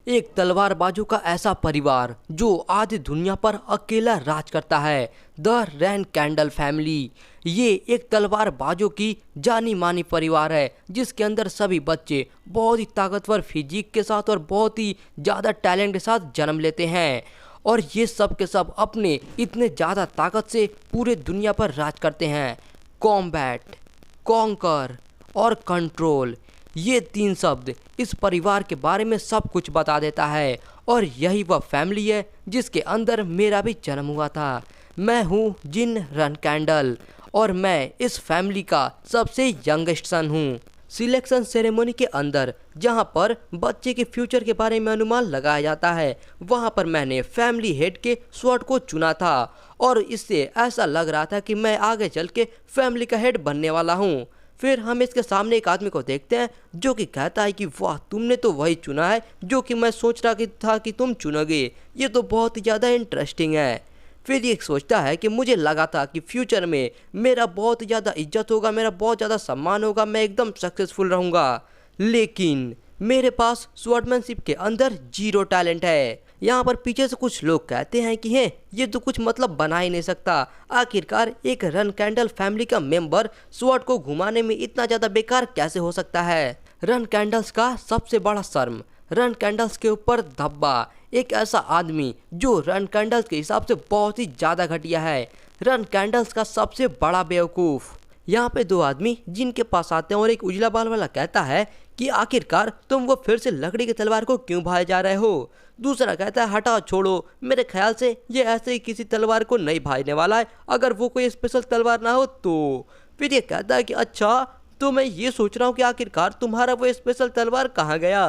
एक तलवारबाजों का ऐसा परिवार जो आधी दुनिया पर अकेला राज करता है। The ran candle family. ये एक तलवारबाजों की जानी मानी परिवार है जिसके अंदर सभी बच्चे बहुत ही ताकतवर फिजिक के साथ और बहुत ही ज़्यादा टैलेंट के साथ जन्म लेते हैं। और ये सब के सब अपने इतने ज़्यादा ताकत से पूरे दुनिया पर राज करते हैं। कॉम्बैट, कॉन्कर और कंट्रोल, ये तीन शब्द इस परिवार के बारे में सब कुछ बता देता है। और यही वह फैमिली है जिसके अंदर मेरा भी जन्म हुआ था। मैं हूँ जिन रन कैंडल और मैं इस फैमिली का सबसे यंगेस्ट सन हूँ। सिलेक्शन सेरेमनी के अंदर जहाँ पर बच्चे के फ्यूचर के बारे में अनुमान लगाया जाता है, वहाँ पर मैंने फैमिली हेड के स्वॉट को चुना था और इससे ऐसा लग रहा था कि मैं आगे चल के फैमिली का हेड बनने वाला हूँ। फिर हम इसके सामने एक आदमी को देखते हैं जो कि कहता है कि वाह, तुमने तो वही चुना है जो कि मैं सोच रहा था कि तुम चुनोगे। ये तो बहुत ही ज़्यादा इंटरेस्टिंग है। फिर ये सोचता है कि मुझे लगा था कि फ्यूचर में मेरा बहुत ज़्यादा इज्जत होगा, मेरा बहुत ज़्यादा सम्मान होगा, मैं एकदम सक्सेसफुल रहूँगा, लेकिन मेरे पास स्वॉर्डमैनशिप के अंदर जीरो टैलेंट है। यहाँ पर पीछे से कुछ लोग कहते हैं कि है ये तो कुछ मतलब बना ही नहीं सकता। आखिरकार एक रन कैंडल फैमिली का मेंबर स्वॉर्ड को घुमाने में इतना ज़्यादा बेकार कैसे हो सकता है। रन कैंडल्स का सबसे बड़ा शर्म, रन कैंडल्स के ऊपर धब्बा, एक ऐसा आदमी जो रन कैंडल्स के हिसाब से बहुत ही ज़्यादा घटिया है, रन कैंडल्स का सबसे बड़ा बेवकूफ़। यहाँ पे दो आदमी जिनके पास आते हैं और एक उजला बाल वाला कहता है कि आखिरकार तुम वो फिर से लकड़ी की तलवार को क्यों भाए जा रहे हो। दूसरा कहता है हटाओ छोड़ो, मेरे ख्याल से ये ऐसे ही किसी तलवार को नहीं भाईने वाला है, अगर वो कोई स्पेशल तलवार ना हो तो। फिर ये कहता है कि अच्छा, तो मैं ये सोच रहा हूँ कि आखिरकार तुम्हारा वो स्पेशल तलवार कहाँ गया।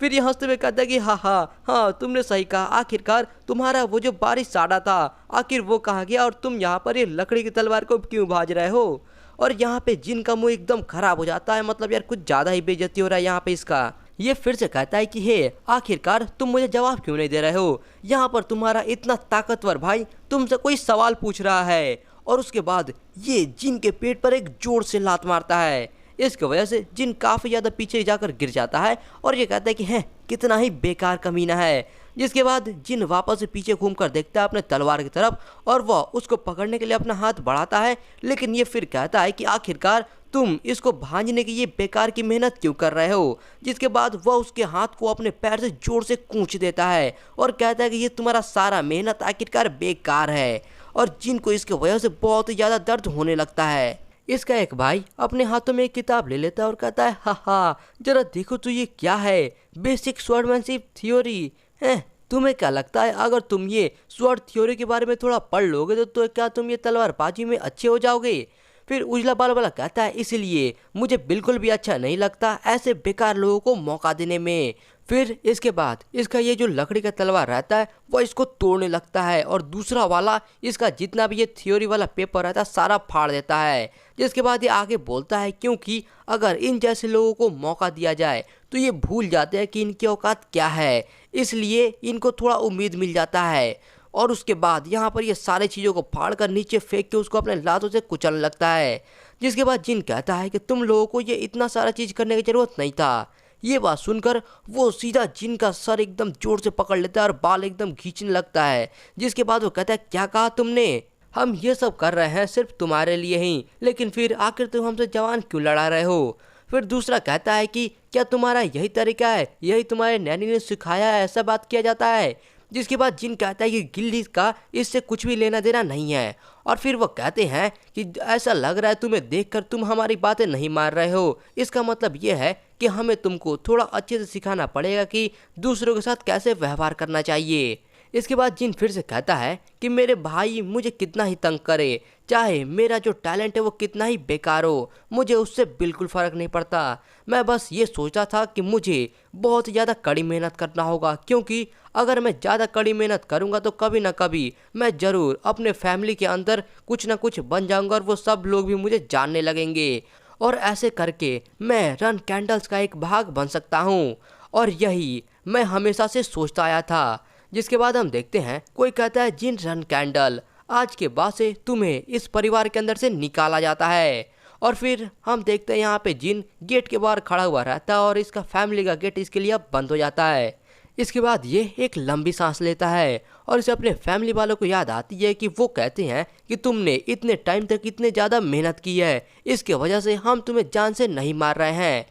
फिर ये हंसते हुए कहता है कि हाँ तुमने सही कहा, आखिरकार तुम्हारा वो जो बारिश साड़ा था आखिर वो कहाँ गया और तुम यहाँ पर ये लकड़ी की तलवार को क्यों भाज रहे हो। और यहाँ पे जिन का मुंह एकदम खराब हो जाता है, मतलब यार कुछ ज़्यादा ही बेइज्जती हो रहा है यहाँ पे इसका। ये फिर से कहता है कि हे आखिरकार तुम मुझे जवाब क्यों नहीं दे रहे हो, यहाँ पर तुम्हारा इतना ताकतवर भाई तुमसे कोई सवाल पूछ रहा है। और उसके बाद ये जिन के पेट पर एक जोर से लात मारता है। इसकी वजह से जिन काफ़ी ज़्यादा पीछे जाकर गिर जाता है और ये कहता है कि है कितना ही बेकार कमीना है। जिसके बाद जिन वापस से पीछे घूमकर देखता है अपने तलवार की तरफ और वह उसको पकड़ने के लिए अपना हाथ बढ़ाता है, लेकिन ये फिर कहता है कि आखिरकार तुम इसको भांजने की ये बेकार की मेहनत क्यों कर रहे हो। जिसके बाद वह उसके हाथ को अपने पैर से जोर से कूंच देता है और कहता है कि ये तुम्हारा सारा मेहनत आखिरकार बेकार है। और जिन को इसकी वजह से बहुत ही ज़्यादा दर्द होने लगता है। इसका एक भाई अपने हाथों में एक किताब ले लेता है और कहता है हा जरा देखो तो ये क्या है, बेसिक स्वॉर्डमैनशिप थ्योरी है। तुम्हें क्या लगता है अगर तुम ये स्वॉर्ड थ्योरी के बारे में थोड़ा पढ़ लोगे तो क्या तुम ये तलवारबाजी में अच्छे हो जाओगे। फिर उजला बाल वाला कहता है इसलिए मुझे बिल्कुल भी अच्छा नहीं लगता ऐसे बेकार लोगों को मौका देने में। फिर इसके बाद इसका ये जो लकड़ी का तलवार रहता है वह इसको तोड़ने लगता है और दूसरा वाला इसका जितना भी ये थ्योरी वाला पेपर रहता है सारा फाड़ देता है। जिसके बाद ये आगे बोलता है क्योंकि अगर इन जैसे लोगों को मौका दिया जाए तो ये भूल जाते हैं कि इनकी औकात क्या है, इसलिए इनको थोड़ा उम्मीद मिल जाता है। और उसके बाद यहाँ पर ये सारी चीज़ों को फाड़ कर नीचे फेंक के उसको अपने लातों से कुचलने लगता है। जिसके बाद जिन कहता है कि तुम लोगों को ये इतना सारा चीज़ करने की ज़रूरत नहीं था। ये बात सुनकर वो सीधा जिन का सर एकदम जोर से पकड़ लेता है और बाल एकदम खींचने लगता है। जिसके बाद वो कहता है क्या कहा तुमने, हम ये सब कर रहे हैं सिर्फ तुम्हारे लिए ही, लेकिन फिर आखिर तुम हमसे जवान क्यों लड़ा रहे हो। फिर दूसरा कहता है कि क्या तुम्हारा यही तरीका है, यही तुम्हारे नैनी ने सिखाया है, ऐसा बात किया जाता है। जिसके बाद जिन कहता है कि गिल्ली का इससे कुछ भी लेना देना नहीं है। और फिर वो कहते हैं कि ऐसा लग रहा है तुम्हें देखकर तुम हमारी बातें नहीं मान रहे हो, इसका मतलब ये है कि हमें तुमको थोड़ा अच्छे से सिखाना पड़ेगा कि दूसरों के साथ कैसे व्यवहार करना चाहिए। इसके बाद जिन फिर से कहता है कि मेरे भाई मुझे कितना ही तंग करे, चाहे मेरा जो टैलेंट है वो कितना ही बेकार हो, मुझे उससे बिल्कुल फ़र्क नहीं पड़ता। मैं बस ये सोचा था कि मुझे बहुत ज़्यादा कड़ी मेहनत करना होगा, क्योंकि अगर मैं ज़्यादा कड़ी मेहनत करूँगा तो कभी ना कभी मैं ज़रूर अपने फैमिली के अंदर कुछ ना कुछ बन जाऊँगा और वो सब लोग भी मुझे जानने लगेंगे। और ऐसे करके मैं रन कैंडल्स का एक भाग बन सकता हूँ। और यही मैं हमेशा से सोचता आया था। जिसके बाद हम देखते हैं कोई कहता है जिन रन कैंडल, आज के बाद से तुम्हें इस परिवार के अंदर से निकाला जाता है। और फिर हम देखते हैं यहाँ पे जिन गेट के बाहर खड़ा हुआ रहता है और इसका फैमिली का गेट इसके लिए अब बंद हो जाता है। इसके बाद ये एक लंबी सांस लेता है और इसे अपने फैमिली वालों को याद आती है कि वो कहते हैं कि तुमने इतने टाइम तक इतने ज़्यादा मेहनत की है, इसके वजह से हम तुम्हें जान से नहीं मार रहे हैं।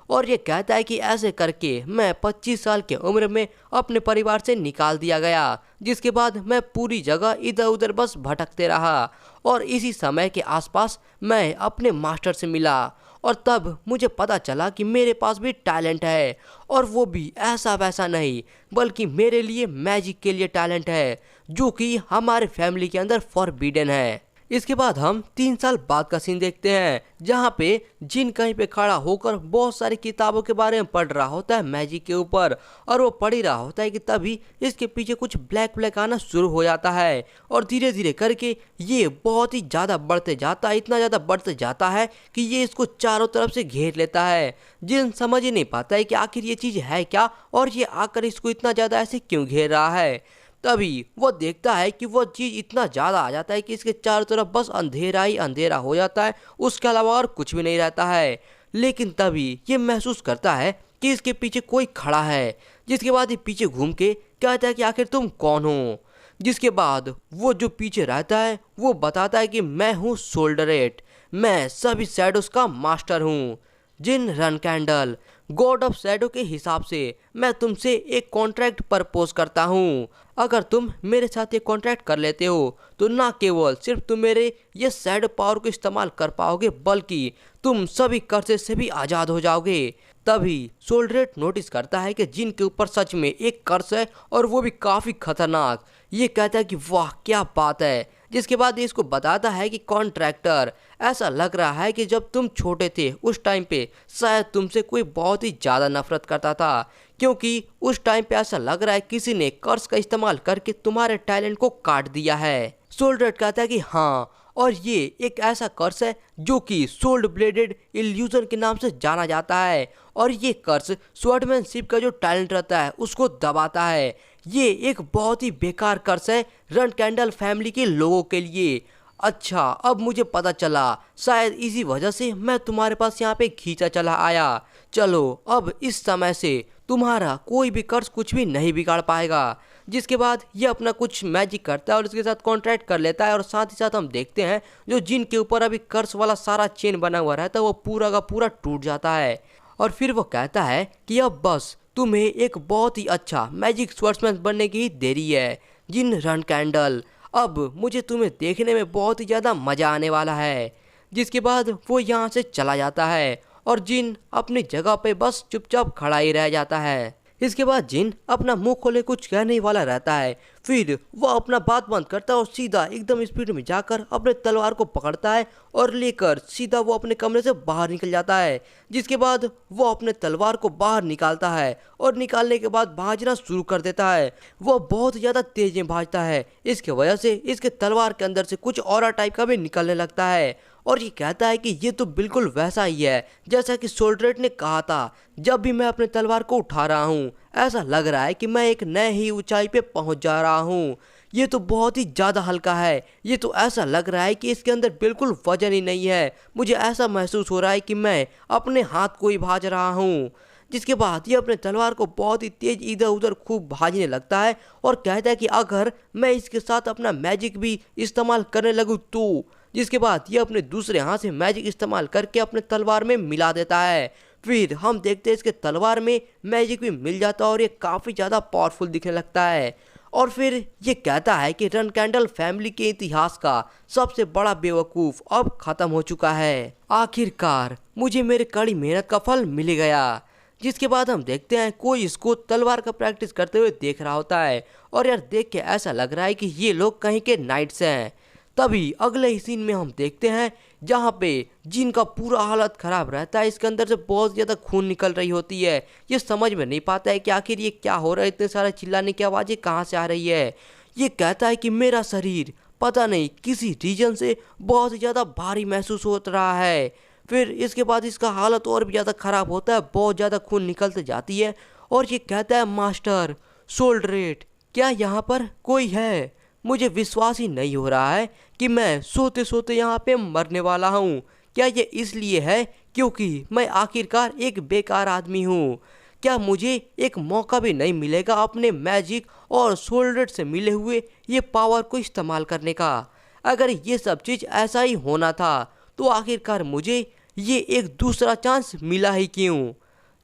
और ये कहता है कि ऐसे करके मैं 25 साल की उम्र में अपने परिवार से निकाल दिया गया, जिसके बाद मैं पूरी जगह इधर उधर बस भटकते रहा। और इसी समय के आसपास मैं अपने मास्टर से मिला और तब मुझे पता चला कि मेरे पास भी टैलेंट है, और वो भी ऐसा वैसा नहीं, बल्कि मेरे लिए मैजिक के लिए टैलेंट है, जो कि हमारे फैमिली के अंदर फॉरबिडन है। इसके बाद हम 3 साल बाद का सीन देखते हैं, जहाँ पे जिन कहीं पे खड़ा होकर बहुत सारी किताबों के बारे में पढ़ रहा होता है मैजिक के ऊपर, और वो पढ़ ही रहा होता है कि तभी इसके पीछे कुछ ब्लैक ब्लैक आना शुरू हो जाता है, और धीरे धीरे करके ये बहुत ही ज़्यादा बढ़ते जाता है, इतना ज़्यादा बढ़ते जाता है कि ये इसको चारों तरफ से घेर लेता है। जिन समझ ही नहीं पाता है कि आखिर ये चीज़ है क्या, और ये आकर इसको इतना ज़्यादा ऐसे क्यों घेर रहा है। तभी वो देखता है कि वो चीज़ इतना ज़्यादा आ जाता है कि इसके चारों तरफ बस अंधेरा ही अंधेरा हो जाता है, उसके अलावा और कुछ भी नहीं रहता है। लेकिन तभी ये महसूस करता है कि इसके पीछे कोई खड़ा है, जिसके बाद ये पीछे घूम के कहता है कि आखिर तुम कौन हो। जिसके बाद वो जो पीछे रहता है वो बताता है कि मैं हूँ सोल्डरेट, मैं सभी शैडोज का मास्टर हूँ। जिन run candle, god of shadow के हिसाब से मैं तुमसे एक कॉन्ट्रैक्ट प्रपोज करता हूँ। अगर तुम मेरे साथ ये कॉन्ट्रैक्ट कर लेते हो तो ना केवल सिर्फ तुम मेरे ये शैडो पावर को इस्तेमाल कर पाओगे, बल्कि तुम सभी कर्सेस से भी आज़ाद हो जाओगे। तभी सोल्डरेट नोटिस करता है कि जिन के ऊपर सच में एक कर्स है, और वो भी काफ़ी खतरनाक। ये कहता है कि वाह क्या बात है। जिसके बाद ये इसको बताता है कि कॉन्ट्रैक्टर, ऐसा लग रहा है कि जब तुम छोटे थे उस टाइम पे शायद तुमसे कोई बहुत ही ज़्यादा नफरत करता था, क्योंकि उस टाइम पे ऐसा लग रहा है किसी ने कर्स का इस्तेमाल करके तुम्हारे टैलेंट को काट दिया है। सोल्डरेट कहता है कि हाँ, और ये एक ऐसा कर्स है जो कि सोल्ड ब्लेडेड इल्यूजन के नाम से जाना जाता है, और ये कर्स स्वॉर्डमैनशिप का जो टैलेंट रहता है उसको दबाता है। ये एक बहुत ही बेकार कर्स है रन कैंडल फैमिली के लोगों के लिए। अच्छा, अब मुझे पता चला, शायद इसी वजह से मैं तुम्हारे पास यहाँ पे खींचा चला आया। चलो, अब इस समय से तुम्हारा कोई भी कर्स कुछ भी नहीं बिगाड़ पाएगा। जिसके बाद ये अपना कुछ मैजिक करता है और इसके साथ कॉन्ट्रैक्ट कर लेता है, और साथ ही साथ हम देखते हैं जो जिन के ऊपर अभी कर्स वाला सारा चेन बना हुआ रहता है वो पूरा का पूरा टूट जाता है। और फिर वो कहता है कि अब बस तुम्हें एक बहुत ही अच्छा मैजिक स्वर्ड्समैन बनने की देरी है जिन रन कैंडल। अब मुझे तुम्हें देखने में बहुत ही ज़्यादा मज़ा आने वाला है। जिसके बाद वो यहाँ से चला जाता है और जिन अपनी जगह पे बस चुपचाप खड़ा ही रह जाता है। इसके बाद जिन अपना मुंह खोले कुछ कहने वाला रहता है, फिर वो अपना बात बंद करता है और सीधा एकदम स्पीड में जाकर अपने तलवार को पकड़ता है और लेकर सीधा वो अपने कमरे से बाहर निकल जाता है। जिसके बाद वो अपने तलवार को बाहर निकालता है और निकालने के बाद भागना शुरू कर देता है। वो बहुत ज़्यादा तेज में भागता है, इसके वजह से इसके तलवार के अंदर से कुछ ऑरा टाइप का भी निकलने लगता है, और ये कहता है कि ये तो बिल्कुल वैसा ही है जैसा कि सोल्डरेट ने कहा था। जब भी मैं अपने तलवार को उठा रहा हूँ ऐसा लग रहा है कि मैं एक नए ही ऊंचाई पे पहुँच जा रहा हूँ। ये तो बहुत ही ज़्यादा हल्का है, ये तो ऐसा लग रहा है कि इसके अंदर बिल्कुल वजन ही नहीं है। मुझे ऐसा महसूस हो रहा है कि मैं अपने हाथ को ही भाज रहा हूँ। जिसके बाद ये अपने तलवार को बहुत ही तेज इधर उधर खूब भाजने लगता है और कहता है कि अगर मैं इसके साथ अपना मैजिक भी इस्तेमाल करने लगूँ तो। जिसके बाद ये अपने दूसरे हाथ से मैजिक इस्तेमाल करके अपने तलवार में मिला देता है। फिर हम देखते हैं इसके तलवार में मैजिक भी मिल जाता है और ये काफ़ी ज़्यादा पावरफुल दिखने लगता है। और फिर ये कहता है कि रन कैंडल फैमिली के इतिहास का सबसे बड़ा बेवकूफ़ अब ख़त्म हो चुका है। आखिरकार मुझे मेरे कड़ी मेहनत का फल मिल गया। जिसके बाद हम देखते हैं कोई इसको तलवार का प्रैक्टिस करते हुए देख रहा होता है, और यार देख के ऐसा लग रहा है कि ये लोग कहीं के नाइट्स हैं। तभी अगले ही सीन में हम देखते हैं जहाँ पे जिन का पूरा हालत ख़राब रहता है, इसके अंदर से बहुत ज़्यादा खून निकल रही होती है। ये समझ में नहीं पाता है कि आखिर ये क्या हो रहा है, इतने सारे चिल्लाने की आवाज़ें कहाँ से आ रही है। ये कहता है कि मेरा शरीर पता नहीं किसी रीजन से बहुत ज़्यादा भारी महसूस हो रहा है। फिर इसके बाद इसका हालत और भी ज़्यादा ख़राब होता है, बहुत ज़्यादा खून निकलते जाती है, और ये कहता है मास्टर सोल्डरेट, क्या यहाँ पर कोई है? मुझे विश्वास ही नहीं हो रहा है कि मैं सोते सोते यहाँ पे मरने वाला हूँ। क्या ये इसलिए है क्योंकि मैं आखिरकार एक बेकार आदमी हूँ? क्या मुझे एक मौका भी नहीं मिलेगा अपने मैजिक और सोल्डर से मिले हुए ये पावर को इस्तेमाल करने का? अगर ये सब चीज़ ऐसा ही होना था तो आखिरकार मुझे ये एक दूसरा चांस मिला ही क्यों?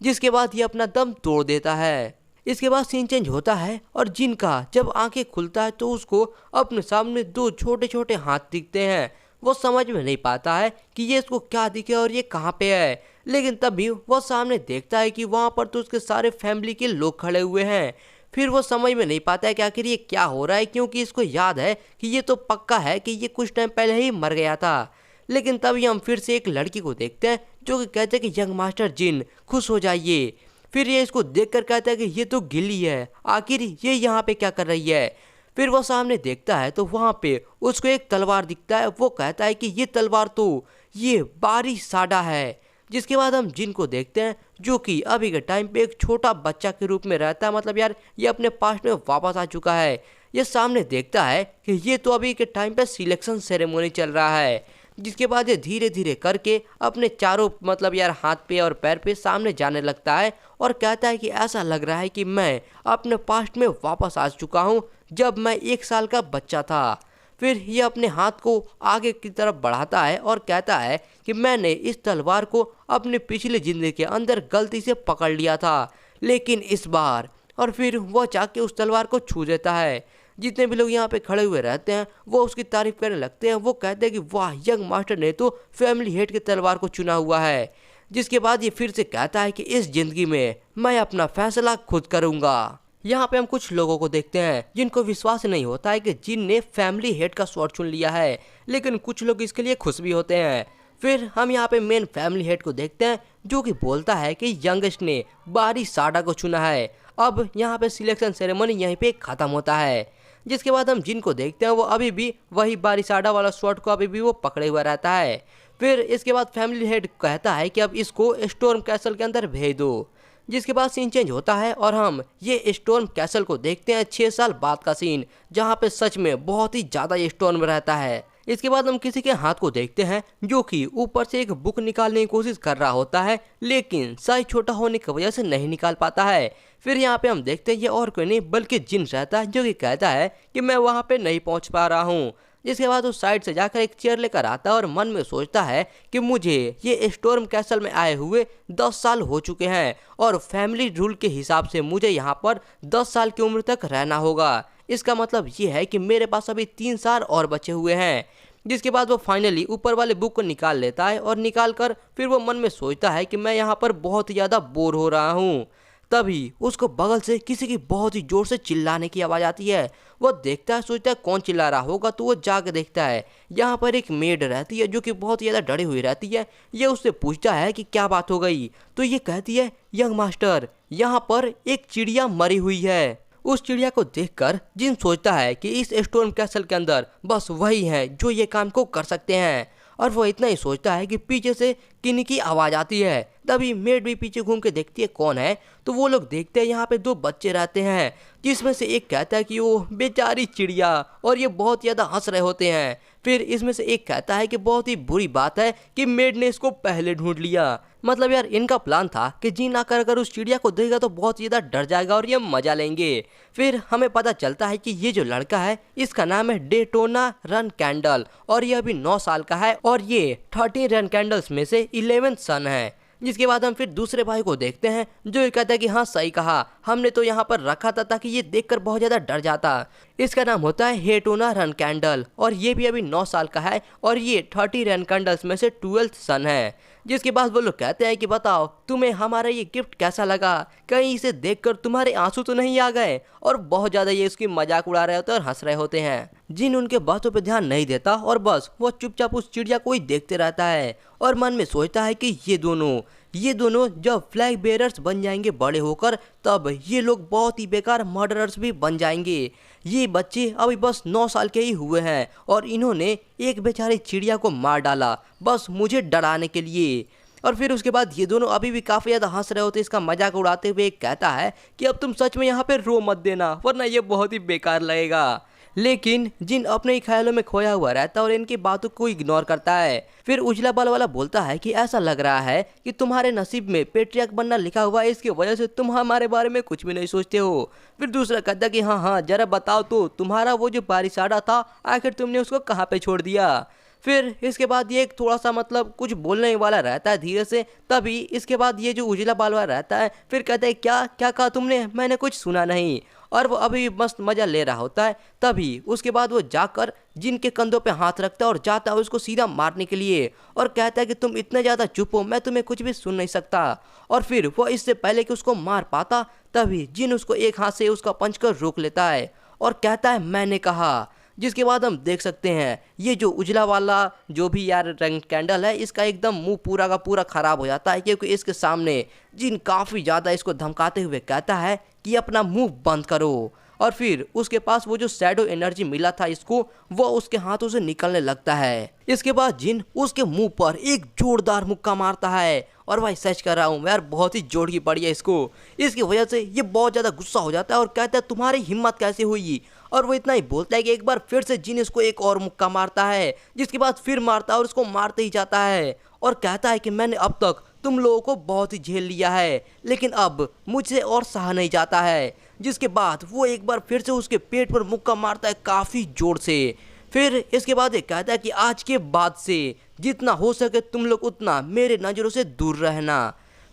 जिसके बाद ये अपना दम तोड़ देता है। इसके बाद सीन चेंज होता है और जिन का जब आंखें खुलता है तो उसको अपने सामने दो छोटे छोटे हाथ दिखते हैं। वो समझ में नहीं पाता है कि ये इसको क्या दिखे और ये कहाँ पे है, लेकिन तभी वो सामने देखता है कि वहाँ पर तो उसके सारे फैमिली के लोग खड़े हुए हैं। फिर वो समझ में नहीं पाता है कि आखिर ये क्या हो रहा है, क्योंकि इसको याद है कि ये तो पक्का है कि ये कुछ टाइम पहले ही मर गया था। लेकिन तभी हम फिर से एक लड़की को देखते हैं जो कि कहते हैं कि यंग मास्टर जिन खुश हो जाइए। फिर ये इसको देखकर कहता है कि ये तो गिल्ली है, आखिर ये यहाँ पे क्या कर रही है। फिर वो सामने देखता है तो वहाँ पे उसको एक तलवार दिखता है। वो कहता है कि ये तलवार तो ये बारी साडा है। जिसके बाद हम जिन को देखते हैं जो कि अभी के टाइम पे एक छोटा बच्चा के रूप में रहता है। मतलब यार ये अपने पास्ट में वापस आ चुका है। ये सामने देखता है कि ये तो अभी के टाइम पे सिलेक्शन सेरेमनी चल रहा है। जिसके बाद ये धीरे धीरे करके अपने चारों मतलब यार हाथ पे और पैर पे सामने जाने लगता है और कहता है कि ऐसा लग रहा है कि मैं अपने पास्ट में वापस आ चुका हूँ जब मैं 1 साल का बच्चा था। फिर ये अपने हाथ को आगे की तरफ बढ़ाता है और कहता है कि मैंने इस तलवार को अपने पिछले जिंदगी के अंदर गलती से पकड़ लिया था, लेकिन इस बार। और फिर वो जाके उस तलवार को छू देता है। जितने भी लोग यहाँ पे खड़े हुए रहते हैं वो उसकी तारीफ करने लगते हैं। वो कहते हैं कि वाह, यंग मास्टर ने तो फैमिली हेड के तलवार को चुना हुआ है। जिसके बाद ये फिर से कहता है कि इस जिंदगी में मैं अपना फैसला खुद करूंगा। यहाँ पे हम कुछ लोगों को देखते हैं जिनको विश्वास नहीं होता है कि जिन ने फैमिली हेड का स्वॉर्ड चुन लिया है, लेकिन कुछ लोग इसके लिए खुश भी होते हैं। फिर हम यहाँ पे मेन फैमिली हेड को देखते हैं जो कि बोलता है कि यंगेस्ट ने बारी साडा को चुना है। अब यहाँ पे सिलेक्शन सेरेमनी यहीं पे खत्म होता है। जिसके बाद हम जिनको देखते हैं वो अभी भी वही बारी साडा वाला स्वॉर्ड को अभी भी वो पकड़े हुआ रहता है। फिर इसके बाद फैमिली हेड कहता है कि अब इसको स्टॉर्म कैसल के अंदर भेज दो। जिसके बाद सीन चेंज होता है और हम ये स्टॉर्म कैसल को देखते हैं 6 साल बाद का सीन, जहाँ पे सच में बहुत ही ज़्यादा स्टॉर्म रहता है। इसके बाद हम किसी के हाथ को देखते हैं जो कि ऊपर से एक बुक निकालने की कोशिश कर रहा होता है, लेकिन साइज छोटा होने की वजह से नहीं निकाल पाता है। फिर यहाँ पे हम देखते हैं ये और कोई नहीं बल्कि जिन रहता है जो कि कहता है कि मैं वहाँ पे नहीं पहुँच पा रहा हूँ। जिसके बाद उस साइड से जाकर एक चेयर लेकर आता है और मन में सोचता है कि मुझे ये स्टॉर्म कैसल में आए हुए 10 साल हो चुके हैं और फैमिली रूल के हिसाब से मुझे यहाँ पर 10 साल की उम्र तक रहना होगा। इसका मतलब ये है कि मेरे पास अभी 3 साल और बचे हुए हैं। जिसके बाद वो फाइनली ऊपर वाले बुक को निकाल लेता है और निकाल कर फिर वो मन में सोचता है कि मैं यहाँ पर बहुत ही ज़्यादा बोर हो रहा हूँ। तभी उसको बगल से किसी की बहुत ही जोर से चिल्लाने की आवाज़ आती है। वो देखता है, सोचता है कौन चिल्ला रहा होगा, तो वो जाके देखता है यहाँ पर एक मेड रहती है जो कि बहुत ही ज़्यादा डरी हुई रहती है। ये उससे पूछता है कि क्या बात हो गई, तो ये कहती है यंग मास्टर यहाँ पर एक चिड़िया मरी हुई है। उस चिड़िया को देखकर जिन सोचता है कि इस स्टॉर्म कैसल के अंदर बस वही है जो ये काम को कर सकते हैं। और वो इतना ही सोचता है कि पीछे से किन्हीं की आवाज़ आती है। तभी मेड भी पीछे घूम के देखती है कौन है, तो वो लोग देखते हैं यहाँ पे 2 बच्चे रहते हैं, जिसमें से एक कहता है कि वो बेचारी चिड़िया, और ये बहुत ज़्यादा हंस रहे होते हैं। फिर इसमें से एक कहता है कि बहुत ही बुरी बात है कि मेड ने इसको पहले ढूंढ लिया। मतलब यार इनका प्लान था कि जीन आकर अगर उस चिड़िया को देखेगा तो बहुत ज़्यादा डर जाएगा और ये मजा लेंगे। फिर हमें पता चलता है कि ये जो लड़का है इसका नाम है डेटोना रन कैंडल और ये अभी 9 साल का है और ये 13 रन कैंडल्स में से 11th सन है। जिसके बाद हम फिर दूसरे भाई को देखते हैं जो ये कहता है कि हाँ सही कहा, हमने तो यहाँ पर रखा था ताकि ये देखकर बहुत ज़्यादा डर जाता। इसका नाम होता है हेटोना रन कैंडल और ये भी अभी 9 साल का है और ये 30 रन कैंडल्स में से 12th सन है। जिसके बाद वो लोग कहते हैं कि बताओ तुम्हें हमारा ये गिफ्ट कैसा लगा, कहीं इसे देखकर तुम्हारे आंसू तो नहीं आ गए। और बहुत ज़्यादा ये इसकी मजाक उड़ा रहे होते हैं और हंस रहे होते हैं। जिन उनके बातों पे ध्यान नहीं देता और बस वो चुपचाप उस चिड़िया को ही देखते रहता है और मन में सोचता है कि ये दोनों जब फ्लैग बेरर्स बन जाएंगे बड़े होकर तब ये लोग बहुत ही बेकार मर्डरर्स भी बन जाएंगे। ये बच्चे अभी बस 9 साल के ही हुए हैं और इन्होंने एक बेचारी चिड़िया को मार डाला बस मुझे डराने के लिए। और फिर उसके बाद ये दोनों अभी भी काफ़ी ज़्यादा हंस रहे होते, इसका मजाक उड़ाते हुए एक कहता है कि अब तुम सच में यहाँ पे रो मत देना वरना ये बहुत ही बेकार लगेगा। लेकिन जिन अपने ही ख्यालों में खोया हुआ रहता है और इनकी बातों को इग्नोर करता है। फिर उजला बाल वाला बोलता है कि ऐसा लग रहा है कि तुम्हारे नसीब में पेट्रियार्क बनना लिखा हुआ है, इसकी वजह से तुम हमारे बारे में कुछ भी नहीं सोचते हो। फिर दूसरा कहता है कि हाँ हाँ जरा बताओ तो तुम्हारा वो जो बारिशाड़ा था आखिर तुमने उसको कहाँ पे छोड़ दिया। फिर इसके बाद ये एक थोड़ा सा मतलब कुछ बोलने वाला रहता है धीरे से, तभी इसके बाद ये जो उजला बाल वाला रहता है फिर कहता है क्या क्या कहा तुमने, मैंने कुछ सुना नहीं। और वो अभी मस्त मजा ले रहा होता है, तभी उसके बाद वो जाकर जिन के कंधों पे हाथ रखता है और जाता है उसको सीधा मारने के लिए और कहता है कि तुम इतने ज़्यादा चुप हो, मैं तुम्हें कुछ भी सुन नहीं सकता। और फिर वो इससे पहले कि उसको मार पाता तभी जिन उसको एक हाथ से उसका पंच कर रोक लेता है और कहता है मैंने कहा। जिसके बाद हम देख सकते हैं ये जो उजला वाला जो भी यार रंग कैंडल है इसका एकदम मुंह पूरा का पूरा खराब हो जाता है, क्योंकि इसके सामने जिन काफ़ी ज़्यादा इसको धमकाते हुए कहता है कि अपना मुंह बंद करो। और फिर उसके पास वो जो शैडो एनर्जी मिला था इसको वो उसके हाथों से निकलने लगता है। इसके बाद जिन उसके मुंह पर एक जोरदार मुक्का मारता है और भाई सच कर रहा हूँ यार बहुत ही जोर की पड़ी है इसको। इसकी वजह से ये बहुत ज़्यादा गुस्सा हो जाता है और कहता है तुम्हारी हिम्मत कैसे हुई। और वो इतना ही बोलता है कि एक बार फिर से जिन इसको एक और मुक्का मारता है, जिसके बाद फिर मारता है और उसको मारते ही जाता है और कहता है कि मैंने अब तक तुम लोगों को बहुत ही झेल लिया है लेकिन अब मुझसे और सहा नहीं जाता है। जिसके बाद वो एक बार फिर से उसके पेट पर मुक्का मारता है काफ़ी जोर से। फिर इसके बाद ये कहता है कि आज के बाद से जितना हो सके तुम लोग उतना मेरे नज़रों से दूर रहना।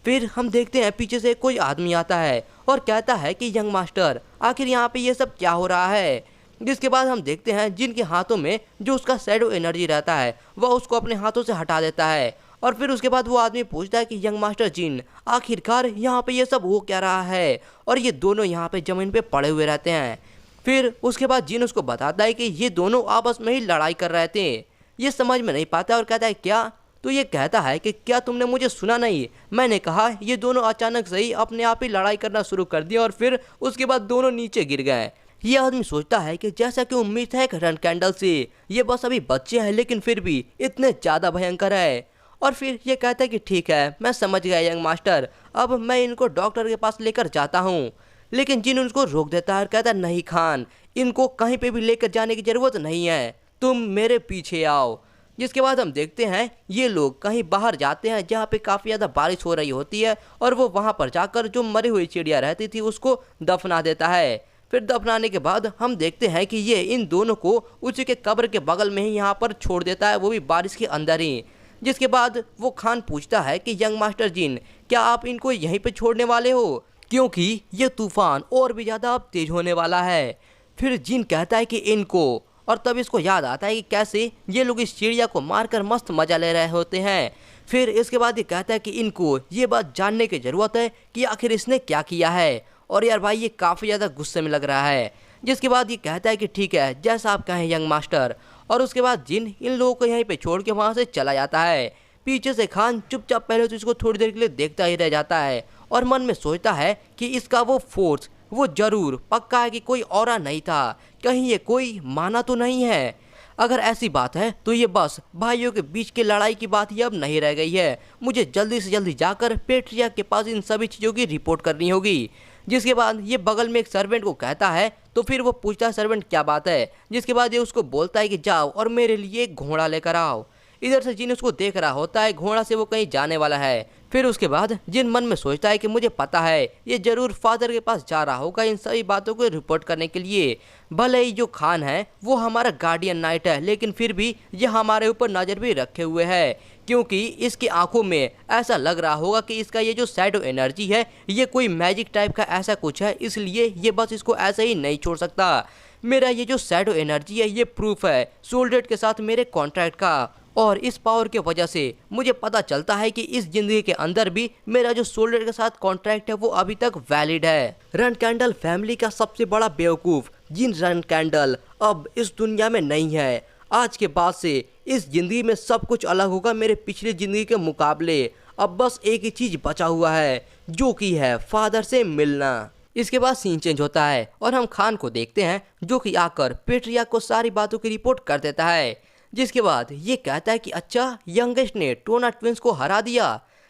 फिर हम देखते हैं पीछे से कोई आदमी आता है और कहता है कि यंग मास्टर आखिर यहाँ पे ये सब क्या हो रहा है। जिसके बाद हम देखते हैं जिनके हाथों में जो उसका शैडो एनर्जी रहता है वह उसको अपने हाथों से हटा देता है। और फिर उसके बाद वो आदमी पूछता है कि यंग मास्टर जिन आखिरकार यहाँ पे ये सब हो क्या रहा है। और ये दोनों यहाँ पे ज़मीन पे पड़े हुए रहते हैं। फिर उसके बाद जिन उसको बताता है कि ये दोनों आपस में ही लड़ाई कर रहे थे। ये समझ में नहीं पाता और कहता है क्या, तो ये कहता है कि क्या तुमने मुझे सुना नहीं, मैंने कहा। ये दोनों अचानक से ही अपने आप ही लड़ाई करना शुरू कर दिया और फिर उसके बाद दोनों नीचे गिर गए। ये आदमी सोचता है कि जैसा कि उम्मीद है रन कैंडल से ये बस अभी बच्चे हैं लेकिन फिर भी इतने ज़्यादा भयंकर है। और फिर ये कहता है कि ठीक है मैं समझ गया यंग मास्टर, अब मैं इनको डॉक्टर के पास लेकर जाता हूँ। लेकिन जिन उनको रोक देता है और कहता है नहीं खान, इनको कहीं पे भी लेकर जाने की ज़रूरत नहीं है, तुम मेरे पीछे आओ। जिसके बाद हम देखते हैं ये लोग कहीं बाहर जाते हैं जहाँ पे काफ़ी ज़्यादा बारिश हो रही होती है और वो वहाँ पर जाकर जो मरी हुई चिड़िया रहती थी उसको दफना देता है। फिर दफनाने के बाद हम देखते हैं कि ये इन दोनों को उसी के कब्र के बगल में ही यहाँ पर छोड़ देता है, वो भी बारिश के अंदर ही। जिसके बाद वो खान पूछता है कि यंग मास्टर जिन क्या आप इनको यहीं पे छोड़ने वाले हो, क्योंकि ये तूफान और भी ज़्यादा अब तेज होने वाला है। फिर जिन कहता है कि इनको, और तब इसको याद आता है कि कैसे ये लोग इस चिड़िया को मारकर मस्त मजा ले रहे होते हैं। फिर इसके बाद ये कहता है कि इनको ये बात जानने की ज़रूरत है कि आखिर इसने क्या किया है। और यार भाई ये काफ़ी ज़्यादा गुस्से में लग रहा है। जिसके बाद ये कहता है कि ठीक है जैसा आप कहें यंग मास्टर। और उसके बाद जिन इन लोगों को यहीं पे छोड़ के वहाँ से चला जाता है। पीछे से खान चुपचाप पहले तो इसको थोड़ी देर के लिए देखता ही रह जाता है और मन में सोचता है कि इसका वो फोर्स वो जरूर पक्का है कि कोई और नहीं था, कहीं ये कोई माना तो नहीं है। अगर ऐसी बात है तो ये बस भाइयों के बीच की लड़ाई की बात ही अब नहीं रह गई है। मुझे जल्दी से जल्दी जाकर पेट्रियार्क के पास इन सभी चीज़ों की रिपोर्ट करनी होगी। जिसके बाद ये बगल में एक सर्वेंट को कहता है, तो फिर वो पूछता है सर्वेंट क्या बात है। जिसके बाद ये उसको बोलता है कि जाओ और मेरे लिए एक घोड़ा लेकर आओ। इधर से जिन उसको देख रहा होता है घोड़ा से वो कहीं जाने वाला है। फिर उसके बाद जिन मन में सोचता है कि मुझे पता है ये जरूर फादर के पास जा रहा होगा इन सभी बातों को रिपोर्ट करने के लिए। भले ही जो खान है वो हमारा गार्डियन नाइट है लेकिन फिर भी ये हमारे ऊपर नज़र भी रखे हुए है, क्योंकि इसकी आंखों में ऐसा लग रहा होगा कि इसका ये जो शैडो एनर्जी है ये कोई मैजिक टाइप का ऐसा कुछ है, इसलिए ये बस इसको ऐसे ही नहीं छोड़ सकता। मेरा ये जो शैडो एनर्जी है ये प्रूफ है सोल्डेट के साथ मेरे कॉन्ट्रैक्ट का, और इस पावर की वजह से मुझे पता चलता है कि इस जिंदगी के अंदर भी मेरा जो सोल्डेट के साथ कॉन्ट्रैक्ट है वो अभी तक वैलिड है। रन कैंडल फैमिली का सबसे बड़ा बेवकूफ़ जिन रन कैंडल अब इस दुनिया में नहीं है। आज के बाद से इस ज़िंदगी में सब कुछ अलग होगा मेरे पिछली ज़िंदगी के मुकाबले। अब बस एक ही चीज़ बचा हुआ है जो कि है फादर से मिलना। इसके बाद सीन चेंज होता है और हम खान को देखते हैं जो कि आकर पेट्रियार्क को सारी बातों की रिपोर्ट कर देता है। जिसके बाद ये कहता है कि अच्छा यंगेस्ट ने टोना ट्विंस को हरा दिया।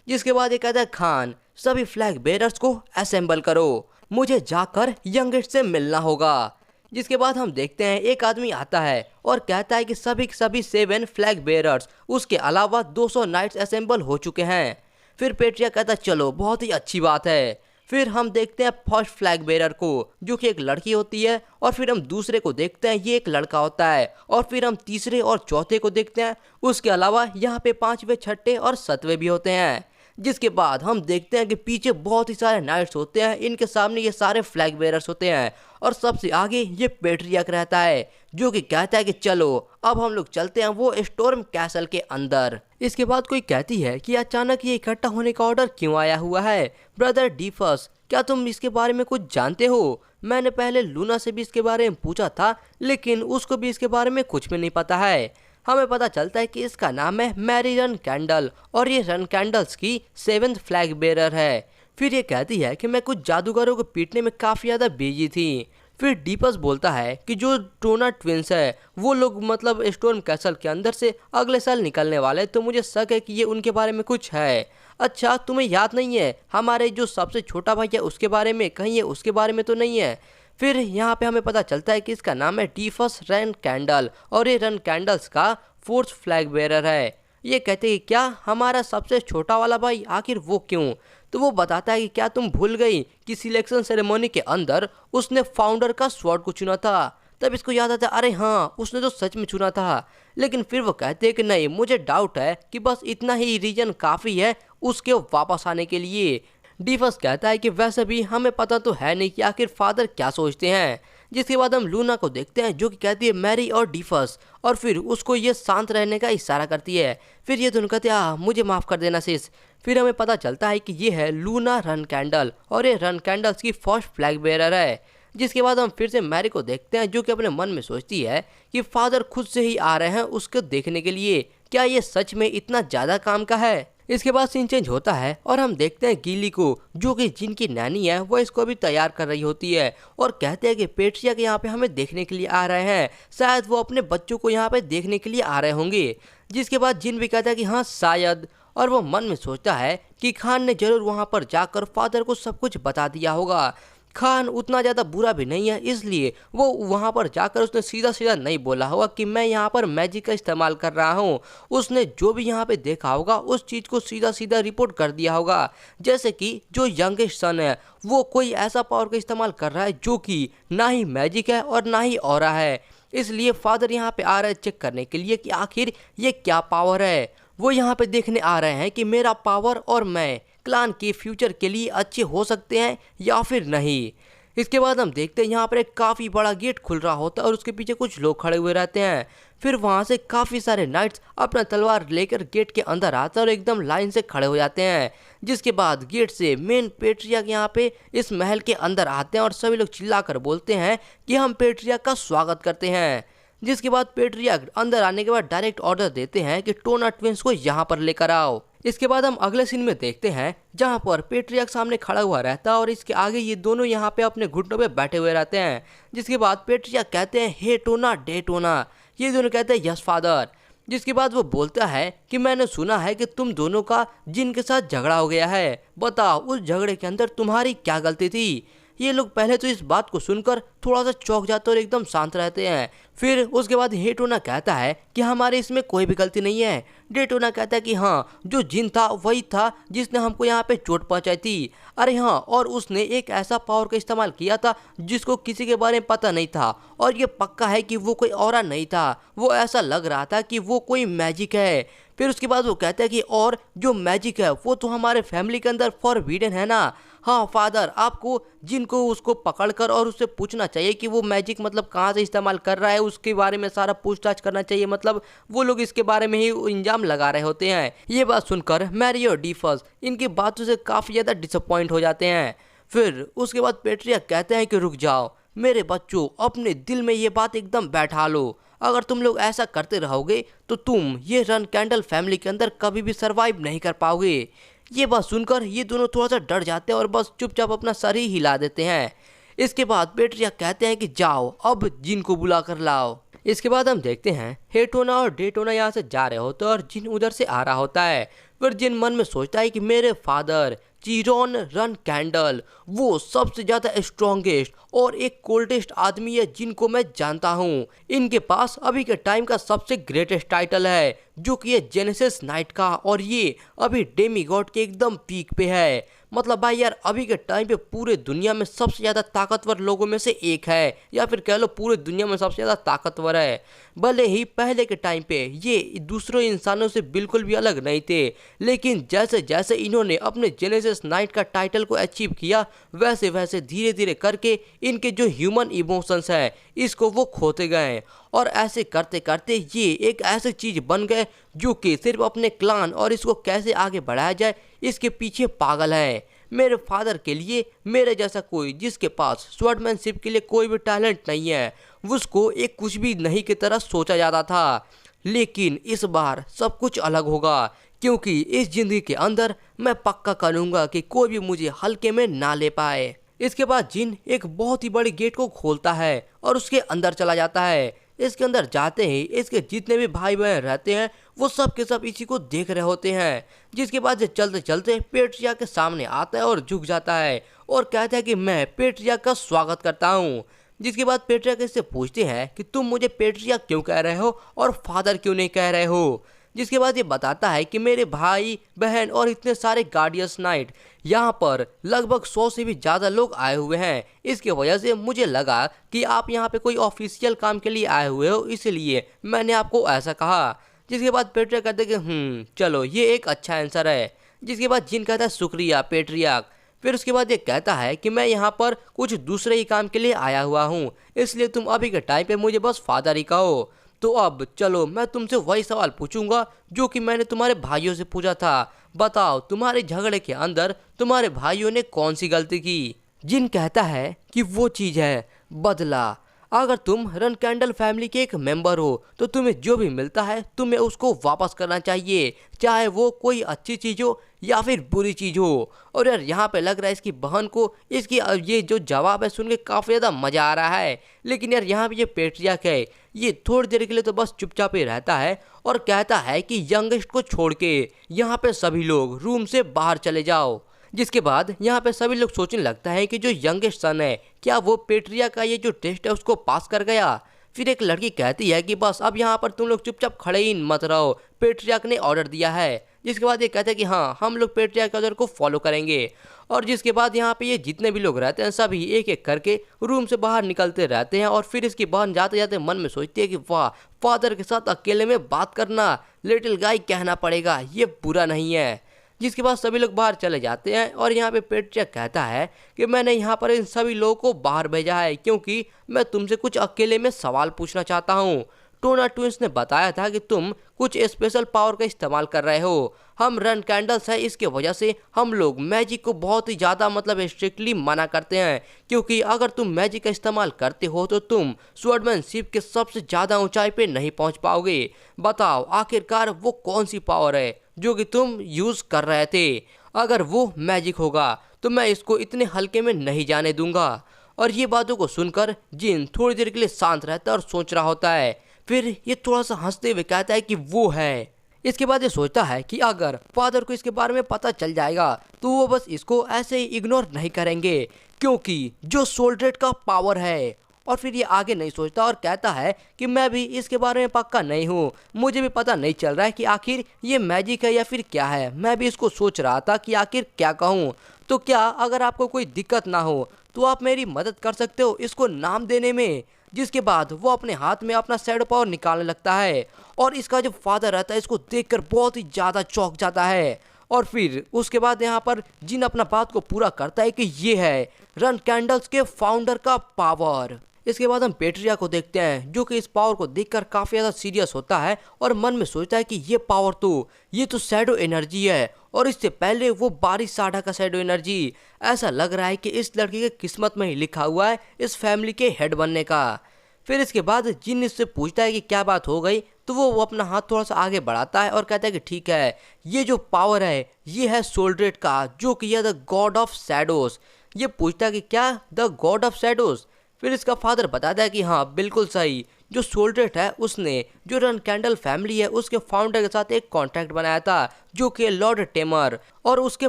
जिसके बाद ये कहता है खान सभी फ्लैग बेरर्स को असेंबल करो, मुझे जाकर यंगेस्ट से मिलना होगा। जिसके बाद हम देखते हैं एक आदमी आता है और कहता है कि सभी के सभी 7 फ्लैग बेयरर्स उसके अलावा 200 नाइट्स असेंबल हो चुके हैं। फिर पेट्रिया कहता है चलो बहुत ही अच्छी बात है। फिर हम देखते हैं फर्स्ट फ्लैग बेरर को, जो कि एक लड़की होती है, और फिर हम दूसरे को देखते हैं, ये एक लड़का होता है, और फिर हम तीसरे और चौथे को देखते हैं। उसके अलावा यहाँ पे 5वें, 6ठे और 7वें भी होते हैं। जिसके बाद हम देखते हैं कि पीछे बहुत ही सारे नाइट्स होते हैं, इनके सामने ये सारे फ्लैग बेरर्स होते हैं, और सबसे आगे ये पेट्रियक रहता है, जो कि कहता है कि चलो अब हम लोग चलते हैं वो स्टॉर्म कैसल के अंदर। इसके बाद कोई कहती है कि अचानक ये इकट्ठा होने का ऑर्डर क्यों आया हुआ है। ब्रदर डीफस, क्या तुम इसके बारे में कुछ जानते हो? मैंने पहले लूना से भी इसके बारे में पूछा था, लेकिन उसको भी इसके बारे में कुछ भी नहीं पता है। हमें पता चलता है कि इसका नाम है मैरी रन कैंडल, और ये रन कैंडल्स की 7th फ्लैग बेरर है। फिर ये कहती है कि मैं कुछ जादूगरों को पीटने में काफ़ी ज़्यादा बिजी थी। फिर डीपस बोलता है कि जो टोना ट्विंस है वो लोग मतलब स्टॉर्म कैसल के अंदर से अगले साल निकलने वाले, तो मुझे शक है कि ये उनके बारे में कुछ है। अच्छा, तुम्हें याद नहीं है हमारे जो सबसे छोटा भाई है उसके बारे में? कहीं ये उसके बारे में तो नहीं है? फिर यहाँ पे हमें पता चलता है कि इसका नाम है डीफस रन कैंडल, और ये रन कैंडल्स का 4th फ्लैग बेरर है। ये कहते हैं क्या हमारा सबसे छोटा वाला भाई, आखिर वो क्यों? तो वो बताता है कि क्या तुम भूल गई कि सिलेक्शन सेरेमनी के अंदर उसने फाउंडर का स्वॉर्ड को चुना था? तब इसको याद आता है, अरे हाँ उसने तो सच में चुना था। लेकिन फिर वो कहते हैं कि नहीं, मुझे डाउट है कि बस इतना ही रीजन काफ़ी है उसके वापस आने के लिए। डीफस कहता है कि वैसे भी हमें पता तो है नहीं कि आखिर फादर क्या सोचते हैं। जिसके बाद हम लूना को देखते हैं, जो कि कहती है मैरी और डीफस, और फिर उसको ये शांत रहने का इशारा करती है। फिर ये दोनों कहते हैं मुझे माफ़ कर देना सिस। फिर हमें पता चलता है कि ये है लूना रन कैंडल, और ये रन कैंडल्स की फर्स्ट फ्लैग बेरर है। जिसके बाद हम फिर से मैरी को देखते हैं, जो कि अपने मन में सोचती है कि फादर खुद से ही आ रहे हैं उसको देखने के लिए, क्या ये सच में इतना ज़्यादा काम का है? इसके बाद सीन चेंज होता है और हम देखते हैं गीली को, जो कि जिनकी नैनी है वो इसको भी तैयार कर रही होती है, और कहते हैं कि पेट्रिया के यहाँ पे हमें देखने के लिए आ रहे हैं, शायद वो अपने बच्चों को यहाँ पे देखने के लिए आ रहे होंगे। जिसके बाद जिन भी कहता है कि हाँ शायद, और वो मन में सोचता है कि खान ने जरूर वहाँ पर जाकर फादर को सब कुछ बता दिया होगा। खान उतना ज़्यादा बुरा भी नहीं है, इसलिए वो वहाँ पर जाकर उसने सीधा सीधा नहीं बोला होगा कि मैं यहाँ पर मैजिक का इस्तेमाल कर रहा हूँ। उसने जो भी यहाँ पे देखा होगा उस चीज़ को सीधा सीधा रिपोर्ट कर दिया होगा, जैसे कि जो यंगेस्ट सन है वो कोई ऐसा पावर का इस्तेमाल कर रहा है जो कि ना ही मैजिक है और ना ही ऑरा है। इसलिए फादर यहाँ पे आ रहे हैं चेक करने के लिए कि आखिर ये क्या पावर है। वो यहाँ पे देखने आ रहे हैं कि मेरा पावर और मैं क्लान के फ्यूचर के लिए अच्छे हो सकते हैं या फिर नहीं। इसके बाद हम देखते हैं यहाँ पर एक काफ़ी बड़ा गेट खुल रहा होता है और उसके पीछे कुछ लोग खड़े हुए रहते हैं। फिर वहाँ से काफ़ी सारे नाइट्स अपना तलवार लेकर गेट के अंदर आते हैं और एकदम लाइन से खड़े हो जाते हैं। जिसके बाद गेट से मेन पेट्रिया के यहाँ पे इस महल के अंदर आते हैं और सभी लोग चिल्लाकर बोलते हैं कि हम पेट्रिया का स्वागत करते हैं। जिसके बाद पेट्रिया अंदर आने के बाद डायरेक्ट ऑर्डर देते हैं कि टोना ट्विंस को यहाँ पर लेकर आओ। इसके बाद हम अगले सीन में देखते हैं जहाँ पर पेट्रिया सामने खड़ा हुआ रहता है और इसके आगे ये दोनों यहाँ पे अपने घुटनों पे बैठे हुए रहते हैं। जिसके बाद पेट्रिया कहते हैं हे टोना डे टोना, ये दोनों कहते हैं यस फादर। जिसके बाद वो बोलता है कि मैंने सुना है कि तुम दोनों का जिन के साथ झगड़ा हो गया है, बताओ उस झगड़े के अंदर तुम्हारी क्या गलती थी? ये लोग पहले तो इस बात को सुनकर थोड़ा सा चौंक जाते और एकदम शांत रहते हैं। फिर उसके बाद हेटोना कहता है कि हमारे इसमें कोई भी गलती नहीं है। डेटोना कहता है कि हाँ, जो जिन था वही था जिसने हमको यहाँ पे चोट पहुँचाई थी। अरे हाँ, और उसने एक ऐसा पावर का इस्तेमाल किया था जिसको किसी के बारे में पता नहीं था, और ये पक्का है कि वो कोई ऑरा नहीं था, वो ऐसा लग रहा था कि वो कोई मैजिक है। फिर उसके बाद वो कहता है कि और जो मैजिक है वो तो हमारे फैमिली के अंदर फॉरबिडन है ना। हाँ फादर, आपको जिनको उसको पकड़कर और उससे पूछना चाहिए कि वो मैजिक मतलब कहाँ से इस्तेमाल कर रहा है, उसके बारे में सारा पूछताछ करना चाहिए। मतलब वो लोग इसके बारे में ही इल्जाम लगा रहे होते हैं। ये बात सुनकर मैरी और डीफस इनकी बातों से काफ़ी ज़्यादा डिसअपॉइंट हो जाते हैं। फिर उसके बाद पेट्रिया कहते हैं कि रुक जाओ मेरे बच्चों, अपने दिल में ये बात एकदम बैठा लो। अगर तुम लोग ऐसा करते रहोगे तो तुम ये रन कैंडल फैमिली के अंदर कभी भी सरवाइव नहीं कर पाओगे। ये बात सुनकर ये दोनों थोड़ा सा डर जाते हैं और बस चुपचाप अपना सर ही हिला देते हैं। इसके बाद पेट्रिया कहते हैं कि जाओ अब जिन को बुला कर लाओ। इसके बाद हम देखते हैं हेटोना और डेटोना यहाँ से जा रहे होते हैं और जिन उधर से आ रहा होता है। फिर जिन मन में सोचता है कि मेरे फादर, चिरोन रन कैंडल वो सबसे ज्यादा स्ट्रॉन्गेस्ट और एक कोल्डेस्ट आदमी है जिनको मैं जानता हूँ। इनके पास अभी के टाइम का सबसे ग्रेटेस्ट टाइटल है जो कि है जेनेसिस नाइट का, और ये अभी डेमीगॉड के एकदम पीक पे है। मतलब भाई यार अभी के टाइम पे पूरे दुनिया में सबसे ज़्यादा ताकतवर लोगों में से एक है, या फिर कह लो पूरे दुनिया में सबसे ज़्यादा ताकतवर है। भले ही पहले के टाइम पे ये दूसरों इंसानों से बिल्कुल भी अलग नहीं थे, लेकिन जैसे जैसे इन्होंने अपने जेनेसिस नाइट का टाइटल को अचीव किया वैसे वैसे धीरे धीरे करके इनके जो ह्यूमन इमोशंस है इसको वो खोते गए, और ऐसे करते करते ये एक ऐसी चीज बन गए जो कि सिर्फ अपने क्लान और इसको कैसे आगे बढ़ाया जाए इसके पीछे पागल है। मेरे फादर के लिए मेरे जैसा कोई जिसके पास स्वॉर्डमैनशिप के लिए कोई भी टैलेंट नहीं है उसको एक कुछ भी नहीं की तरह सोचा जाता था, लेकिन इस बार सब कुछ अलग होगा क्योंकि इस जिंदगी के अंदर मैं पक्का करूंगा कि कोई भी मुझे हल्के में ना ले पाए। इसके बाद जिन एक बहुत ही बड़ी गेट को खोलता है और उसके अंदर चला जाता है। इसके अंदर जाते ही इसके जितने भी भाई बहन रहते हैं वो सब के सब इसी को देख रहे होते हैं, जिसके बाद ये चलते चलते पेट्रिया के सामने आता है और झुक जाता है और कहता है कि मैं पेट्रिया का स्वागत करता हूँ। जिसके बाद पेट्रिया इससे पूछते हैं कि तुम मुझे पेट्रिया क्यों कह रहे हो और फादर क्यों नहीं कह रहे हो। जिसके बाद ये बताता है कि मेरे भाई बहन और इतने सारे गार्डियंस नाइट यहाँ पर लगभग 100 से भी ज़्यादा लोग आए हुए हैं, इसकी वजह से मुझे लगा कि आप यहाँ पे कोई ऑफिशियल काम के लिए आए हुए हो, इसलिए मैंने आपको ऐसा कहा। जिसके बाद पेट्रिया कहते कि चलो ये एक अच्छा आंसर है। जिसके बाद जिन कहता है शुक्रिया पेट्रियार्क। फिर उसके बाद ये कहता है कि मैं यहाँ पर कुछ दूसरे ही काम के लिए आया हुआ हूँ, इसलिए तुम अभी के टाइम पे मुझे बस फादर ही कहो। तो अब चलो मैं तुमसे वही सवाल पूछूंगा जो कि मैंने तुम्हारे भाइयों से पूछा था, बताओ तुम्हारे झगड़े के अंदर तुम्हारे भाइयों ने कौन सी गलती की। जिन कहता है कि वो चीज़ है बदला। अगर तुम रन कैंडल फैमिली के एक मेंबर हो तो तुम्हें जो भी मिलता है तुम्हें उसको वापस करना चाहिए, चाहे वो कोई अच्छी चीज़ हो या फिर बुरी चीज़ हो। और यार यहाँ पे लग रहा है इसकी बहन को इसकी ये जो जवाब है सुन के काफ़ी ज़्यादा मज़ा आ रहा है, लेकिन यार यहाँ पे ये पेट्रियार्क है ये थोड़ी देर के लिए तो बस चुपचाप ही रहता है और कहता है कि यंगेस्ट को छोड़ के यहाँ पे सभी लोग रूम से बाहर चले जाओ। जिसके बाद यहाँ पे सभी लोग सोचने लगता है कि जो यंगेस्ट सन है क्या वो पेट्रियार्क का ये जो टेस्ट है उसको पास कर गया। फिर एक लड़की कहती है कि बस अब यहाँ पर तुम लोग चुपचाप खड़े ही मत रहो, पेट्रियार्क ने ऑर्डर दिया है। जिसके बाद ये कहते हैं कि हाँ हम लोग पेट्रियार्क के ऑर्डर को फॉलो करेंगे। और जिसके बाद यहाँ पे ये जितने भी लोग रहते हैं सभी एक एक करके रूम से बाहर निकलते रहते हैं। और फिर इसकी बहन जाते जाते मन में सोचती है कि वाह फादर के साथ अकेले में बात करना, लिटिल गाय कहना पड़ेगा, ये बुरा नहीं है। जिसके बाद सभी लोग बाहर चले जाते हैं और यहाँ पे पेट्रियार्क कहता है कि मैंने यहाँ पर इन सभी लोगों को बाहर भेजा है क्योंकि मैं तुमसे कुछ अकेले में सवाल पूछना चाहता हूँ। टोना ट्विंस ने बताया था कि तुम कुछ स्पेशल पावर का इस्तेमाल कर रहे हो। हम रन कैंडल्स है, इसके वजह से हम लोग मैजिक को बहुत ही ज़्यादा मतलब स्ट्रिक्टली मना करते हैं क्योंकि अगर तुम मैजिक का इस्तेमाल करते हो तो तुम स्वॉर्डमैनशिप के सबसे ज़्यादा ऊंचाई पे नहीं पहुंच पाओगे। बताओ आखिरकार वो कौन सी पावर है जो कि तुम यूज़ कर रहे थे। अगर वो मैजिक होगा तो मैं इसको इतने हल्के में नहीं जाने दूंगा। और ये बातों को सुनकर जिन थोड़ी देर के लिए शांत रहता है और सोच रहा होता है। फिर ये थोड़ा सा हंसते हुए कहता है कि वो है। इसके बाद ये सोचता है कि अगर फादर को इसके बारे में पता चल जाएगा तो वो बस इसको ऐसे ही इग्नोर नहीं करेंगे क्योंकि जो सोल्ड्रेट का पावर है। और फिर ये आगे नहीं सोचता और कहता है कि मैं भी इसके बारे में पक्का नहीं हूँ, मुझे भी पता नहीं चल रहा है कि आखिर ये मैजिक है या फिर क्या है। मैं भी इसको सोच रहा था कि आखिर क्या कहूँ। तो क्या अगर आपको कोई दिक्कत ना हो तो आप मेरी मदद कर सकते हो इसको नाम देने में। जिसके बाद वो अपने हाथ में अपना शैडो पावर निकालने लगता है और इसका जो फादर रहता है इसको देखकर बहुत ही ज़्यादा चौंक जाता है। और फिर उसके बाद यहाँ पर जिन अपना बात को पूरा करता है कि ये है रन कैंडल्स के फाउंडर का पावर। इसके बाद हम पेट्रिया को देखते हैं जो कि इस पावर को देखकर काफ़ी ज़्यादा सीरियस होता है और मन में सोचता है कि ये तो शैडो एनर्जी है और इससे पहले वो बारिश साढ़ा का शैडो एनर्जी। ऐसा लग रहा है कि इस लड़की के किस्मत में ही लिखा हुआ है इस फैमिली के हेड बनने का। फिर इसके बाद जिन इससे पूछता है कि क्या बात हो गई तो वो अपना हाथ थोड़ा सा आगे बढ़ाता है और कहता है कि ठीक है ये जो पावर है ये है सोल्ड्रेट का जो कि है द गॉड ऑफ शैडोज। ये पूछता है कि क्या द गॉड ऑफ शैडोज। फिर इसका फादर बताता है कि हाँ बिल्कुल सही, जो सोल्ड्रेट है उसने जो रन कैंडल फैमिली है उसके फाउंडर के साथ एक कॉन्ट्रैक्ट बनाया था, जो कि लॉर्ड टेमर, और उसके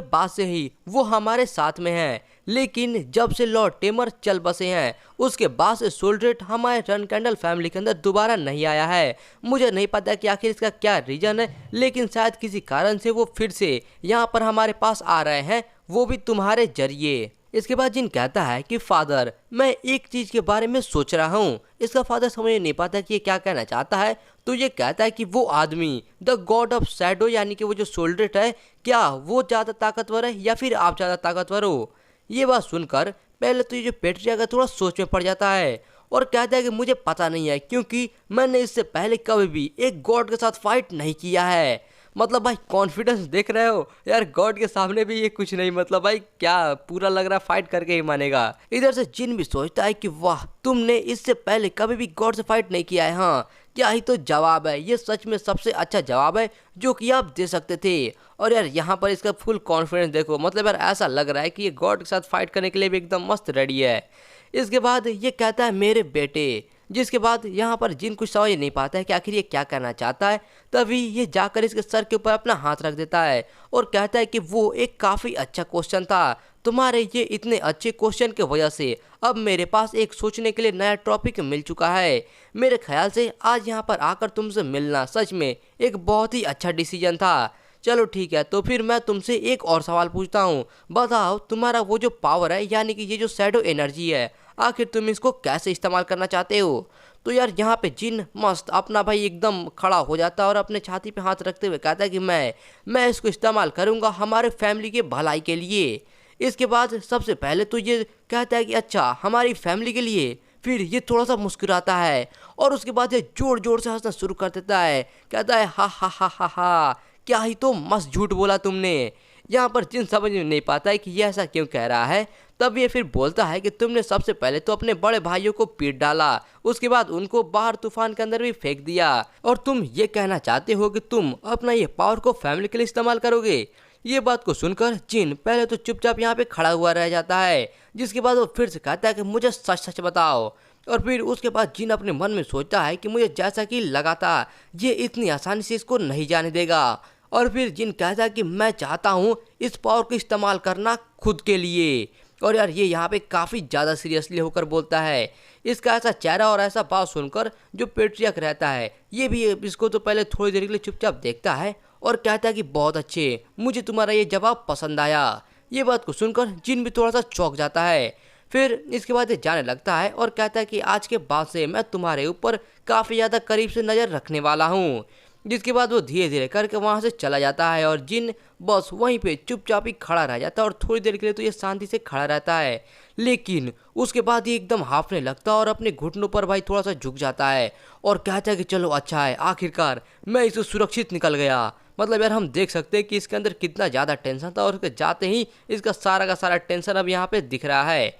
बाद से ही वो हमारे साथ में है। लेकिन जब से लॉर्ड टेमर चल बसे हैं उसके बाद से सोल्ड्रेट हमारे रन कैंडल फैमिली के अंदर दोबारा नहीं आया है। मुझे नहीं पता कि आखिर इसका क्या रीजन है, लेकिन शायद किसी कारण से वो फिर से यहाँ पर हमारे पास आ रहे हैं, वो भी तुम्हारे जरिए। इसके बाद जिन कहता है कि फादर मैं एक चीज के बारे में सोच रहा हूँ। इसका फादर समझ नहीं पाता कि ये क्या कहना चाहता है, तो ये कहता है कि वो आदमी द गॉड ऑफ शैडो यानी कि वो जो सोल्ड्रेट है, क्या वो ज्यादा ताकतवर है या फिर आप ज्यादा ताकतवर हो। ये बात सुनकर पहले तो ये जो पेट्रिया का थोड़ा सोच में पड़ जाता है और कहता है कि मुझे पता नहीं है, क्योंकि मैंने इससे पहले कभी भी एक गॉड के साथ फाइट नहीं किया है। मतलब भाई कॉन्फिडेंस देख रहे हो यार, गॉड के सामने भी ये कुछ नहीं, मतलब भाई क्या पूरा लग रहा है फाइट करके ही मानेगा। इधर से जिन भी सोचता है कि वाह तुमने इससे पहले कभी भी गॉड से फाइट नहीं किया है, हाँ क्या ही तो जवाब है, ये सच में सबसे अच्छा जवाब है जो कि आप दे सकते थे। और यार यहाँ पर इसका फुल कॉन्फिडेंस देखो, मतलब यार ऐसा लग रहा है कि ये गॉड के साथ फाइट करने के लिए भी एकदम मस्त रेडी है। इसके बाद ये कहता है मेरे बेटे, जिसके बाद यहाँ पर जिन कुछ समझ नहीं पाता है कि आखिर ये क्या करना चाहता है, तभी ये जाकर इसके सर के ऊपर अपना हाथ रख देता है और कहता है कि वो एक काफ़ी अच्छा क्वेश्चन था, तुम्हारे ये इतने अच्छे क्वेश्चन की वजह से अब मेरे पास एक सोचने के लिए नया टॉपिक मिल चुका है। मेरे ख्याल से आज यहाँ पर आकर तुमसे मिलना सच में एक बहुत ही अच्छा डिसीजन था। चलो ठीक है, तो फिर मैं तुमसे एक और सवाल पूछता हूँ, बताओ तुम्हारा वो जो पावर है यानी कि ये जो शैडो एनर्जी है, आखिर तुम इसको कैसे इस्तेमाल करना चाहते हो। तो यार यहाँ पे जिन मस्त अपना भाई एकदम खड़ा हो जाता है और अपने छाती पे हाथ रखते हुए कहता है कि मैं इसको इस्तेमाल करूँगा हमारे फैमिली के भलाई के लिए। इसके बाद सबसे पहले तो ये कहता है कि अच्छा हमारी फैमिली के लिए, फिर ये थोड़ा सा मुस्कुराता है और उसके बाद ये जोर जोर से हंसना शुरू कर देता है, कहता है हा हा हा हा हा, क्या ही तो मस्त झूठ बोला तुमने। यहाँ पर जिन समझ में नहीं पाता है कि ये ऐसा क्यों कह रहा है, तब ये फिर बोलता है कि तुमने सबसे पहले तो अपने बड़े भाइयों को पीट डाला, उसके बाद उनको बाहर तूफान के अंदर भी फेंक दिया, और तुम ये कहना चाहते हो कि तुम अपना ये पावर को फैमिली के लिए इस्तेमाल करोगे। ये बात को सुनकर जिन पहले तो चुपचाप यहाँ पे खड़ा हुआ रह जाता है, जिसके बाद वो फिर से कहता है कि मुझे सच सच बताओ। और फिर उसके बाद जिन अपने मन में सोचता है कि मुझे जैसा कि लगा था ये इतनी आसानी से इसको नहीं जाने देगा। और फिर जिन कहता है कि मैं चाहता हूँ इस पावर को इस्तेमाल करना खुद के लिए। और यार ये यहाँ पे काफ़ी ज़्यादा सीरियसली होकर बोलता है। इसका ऐसा चेहरा और ऐसा भाव सुनकर जो पेट्रियक रहता है ये भी इसको तो पहले थोड़ी देर के लिए चुपचाप देखता है और कहता है कि बहुत अच्छे, मुझे तुम्हारा ये जवाब पसंद आया। ये बात को सुनकर जिन भी थोड़ा सा चौंक जाता है। फिर इसके बाद ये जाने लगता है और कहता है कि आज के बाद से मैं तुम्हारे ऊपर काफ़ी ज़्यादा करीब से नज़र रखने वाला हूँ। जिसके बाद वो धीरे धीरे करके वहाँ से चला जाता है और जिन बस वहीं पे चुपचाप ही खड़ा रह जाता है और थोड़ी देर के लिए तो ये शांति से खड़ा रहता है, लेकिन उसके बाद ये एकदम हांफने लगता है और अपने घुटनों पर भाई थोड़ा सा झुक जाता है और कहता है कि चलो अच्छा है, आखिरकार मैं इससे सुरक्षित निकल गया। मतलब यार हम देख सकते हैं कि इसके अंदर कितना ज़्यादा टेंशन था और उसके जाते ही इसका सारा का सारा टेंशन अब यहाँ पे दिख रहा है।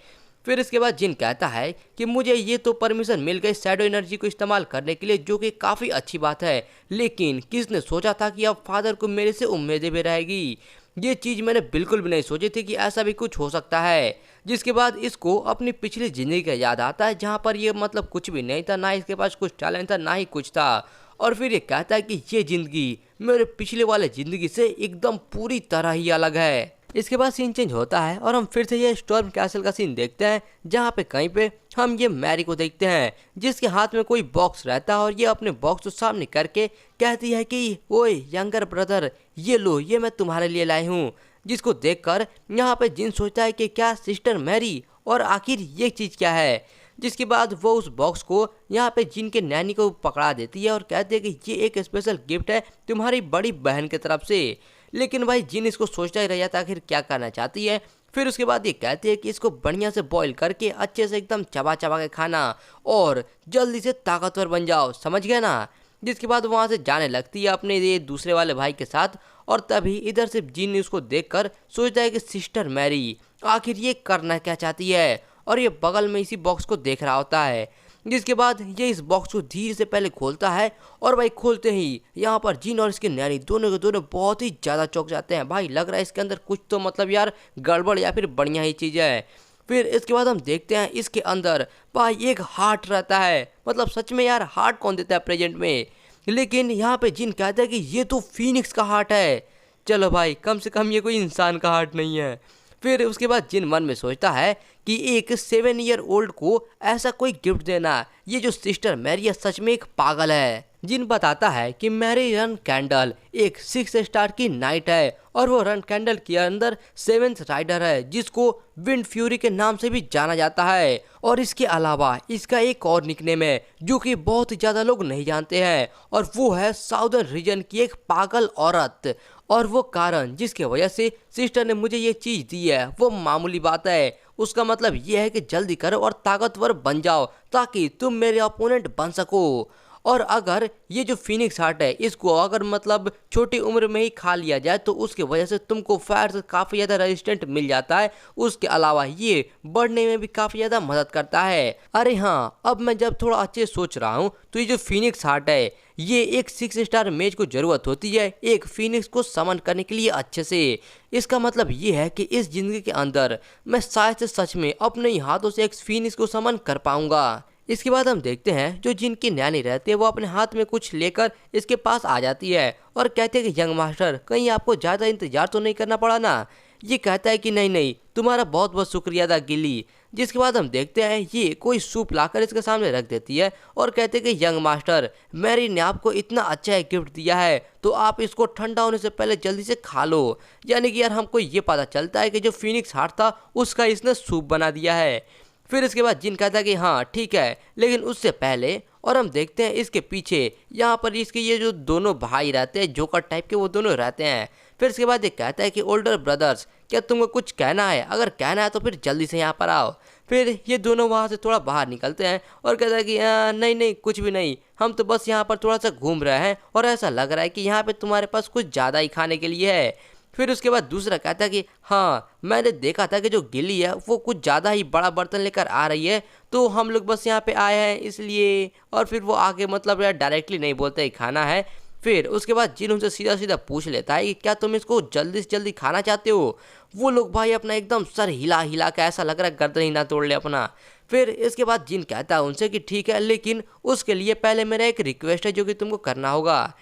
फिर इसके बाद जिन कहता है कि मुझे ये तो परमिशन मिल गई शैडो एनर्जी को इस्तेमाल करने के लिए, जो कि काफ़ी अच्छी बात है, लेकिन किसने सोचा था कि अब फादर को मेरे से उम्मीदें भी रहेगी। ये चीज़ मैंने बिल्कुल भी नहीं सोची थी कि ऐसा भी कुछ हो सकता है। जिसके बाद इसको अपनी पिछली ज़िंदगी का याद आता है, जहाँ पर ये मतलब कुछ भी नहीं था, ना इसके पास कुछ टैलेंट था ना ही कुछ था। और फिर ये कहता है कि ये ज़िंदगी मेरे पिछले वाले ज़िंदगी से एकदम पूरी तरह ही अलग है। इसके बाद सीन चेंज होता है और हम फिर से ये स्टॉर्म कैसल का सीन देखते हैं, जहाँ पे कहीं पे हम ये मैरी को देखते हैं जिसके हाथ में कोई बॉक्स रहता है और ये अपने बॉक्स को सामने करके कहती है कि ओए यंगर ब्रदर, ये लो, ये मैं तुम्हारे लिए लाई हूँ। जिसको देखकर यहाँ पे जिन सोचता है कि क्या सिस्टर मैरी, और आखिर ये चीज़ क्या है। जिसके बाद वो उस बॉक्स को यहाँ पे जिन के नैनी को पकड़ा देती है और कहती है कि ये एक स्पेशल गिफ्ट है तुम्हारी बड़ी बहन की तरफ से। लेकिन भाई जिन इसको सोचता ही रह जाता है आखिर क्या करना चाहती है। फिर उसके बाद ये कहती है कि इसको बढ़िया से बॉईल करके अच्छे से एकदम चबा चबा के खाना और जल्दी से ताकतवर बन जाओ, समझ गए ना। जिसके बाद वहाँ से जाने लगती है अपने ये दूसरे वाले भाई के साथ, और तभी इधर से जिन उसको देखकर सोचता है कि सिस्टर मैरी आखिर ये करना क्या चाहती है, और ये बगल में इसी बॉक्स को देख रहा होता है। जिसके बाद ये इस बॉक्स को धीरे से पहले खोलता है और भाई खोलते ही यहाँ पर जिन और इसके नैनी दोनों के दोनों बहुत ही ज़्यादा चौंक जाते हैं। भाई लग रहा है इसके अंदर कुछ तो मतलब यार गड़बड़ या फिर बढ़िया ही चीज़ है। फिर इसके बाद हम देखते हैं इसके अंदर भाई एक हार्ट रहता है। मतलब सच में यार हार्ट कौन देता है प्रेजेंट में। लेकिन यहाँ पे जिन कहता है कि ये तो फीनिक्स का हार्ट है। चलो भाई कम से कम ये कोई इंसान का हार्ट नहीं है। फिर उसके बाद जिन मन में सोचता है कि एक 7 ईयर ओल्ड को ऐसा कोई गिफ्ट देना, ये जो सिस्टर मैरी सच में एक पागल है। जिन बताता है कि मैरी रन कैंडल एक 6 स्टार की नाइट है और वो रन कैंडल के अंदर 7th राइडर है जिसको विंड फ्यूरी के नाम से भी जाना जाता है। और इसके अलावा इसका एक और निकनेम है जो कि बहुत ही ज़्यादा लोग नहीं जानते हैं और वो है साउदर्न रीजन की एक पागल औरत। और वो कारण जिसके वजह से सिस्टर ने मुझे ये चीज़ दी है वो मामूली बात है। उसका मतलब ये है कि जल्दी करो और ताकतवर बन जाओ ताकि तुम मेरे अपोनेंट बन सको। और अगर ये जो फिनिक्स हार्ट है इसको अगर मतलब छोटी उम्र में ही खा लिया जाए तो उसकी वजह से तुमको फायर से काफ़ी ज़्यादा रेजिस्टेंट मिल जाता है। उसके अलावा ये बढ़ने में भी काफ़ी ज़्यादा मदद करता है। अरे हाँ, अब मैं जब थोड़ा अच्छे सोच रहा हूँ तो ये जो फिनिक्स हार्ट है ये एक 6 स्टार मेज को ज़रूरत होती है एक फिनिक्स को समन करने के लिए अच्छे से। इसका मतलब ये है कि इस ज़िंदगी के अंदर मैं शायद से सच में अपने ही हाथों से एक फिनिक्स को समन कर पाऊंगा। इसके बाद हम देखते हैं जो जिनकी नैनी रहती है वो अपने हाथ में कुछ लेकर इसके पास आ जाती है और कहते हैं कि यंग मास्टर कहीं आपको ज़्यादा इंतजार तो नहीं करना पड़ा ना। ये कहता है कि नहीं नहीं, तुम्हारा बहुत बहुत शुक्रिया था गिल्ली। जिसके बाद हम देखते हैं ये कोई सूप लाकर इसके सामने रख देती है और कहते हैं कि यंग मास्टर मैरी ने आपको इतना अच्छा एक गिफ्ट दिया है तो आप इसको ठंडा होने से पहले जल्दी से खा लो। यानी कि यार हमको ये पता चलता है कि जो फिनिक्स हार्ट था उसका इसने सूप बना दिया है। फिर इसके बाद जिन कहता है कि हाँ ठीक है लेकिन उससे पहले, और हम देखते हैं इसके पीछे यहाँ पर इसके ये जो दोनों भाई रहते हैं जोकर टाइप के वो दोनों रहते हैं। फिर इसके बाद ये कहता है कि ओल्डर ब्रदर्स क्या तुमको कुछ कहना है, अगर कहना है तो फिर जल्दी से यहाँ पर आओ। फिर ये दोनों वहाँ से थोड़ा बाहर निकलते हैं और कहता है कि नहीं नहीं कुछ भी नहीं, हम तो बस यहाँ पर थोड़ा सा घूम रहे हैं और ऐसा लग रहा है कि यहाँ पे तुम्हारे पास कुछ ज़्यादा ही खाने के लिए है। फिर उसके बाद दूसरा कहता है कि हाँ मैंने देखा था कि जो गिल्ली है वो कुछ ज़्यादा ही बड़ा बर्तन लेकर आ रही है तो हम लोग बस यहाँ पे आए हैं इसलिए। और फिर वो आगे मतलब यार डायरेक्टली नहीं बोलते ही खाना है। फिर उसके बाद जिन उनसे सीधा सीधा पूछ लेता है कि क्या तुम इसको जल्दी से जल्दी खाना चाहते हो। वो लोग भाई अपना एकदम सर हिला हिला के ऐसा लग रहा है गर्दन ही ना तोड़ ले अपना। फिर इसके बाद जिन कहता है उनसे कि ठीक है लेकिन उसके लिए पहले मेरा एक रिक्वेस्ट है जो कि तुमको करना होगा।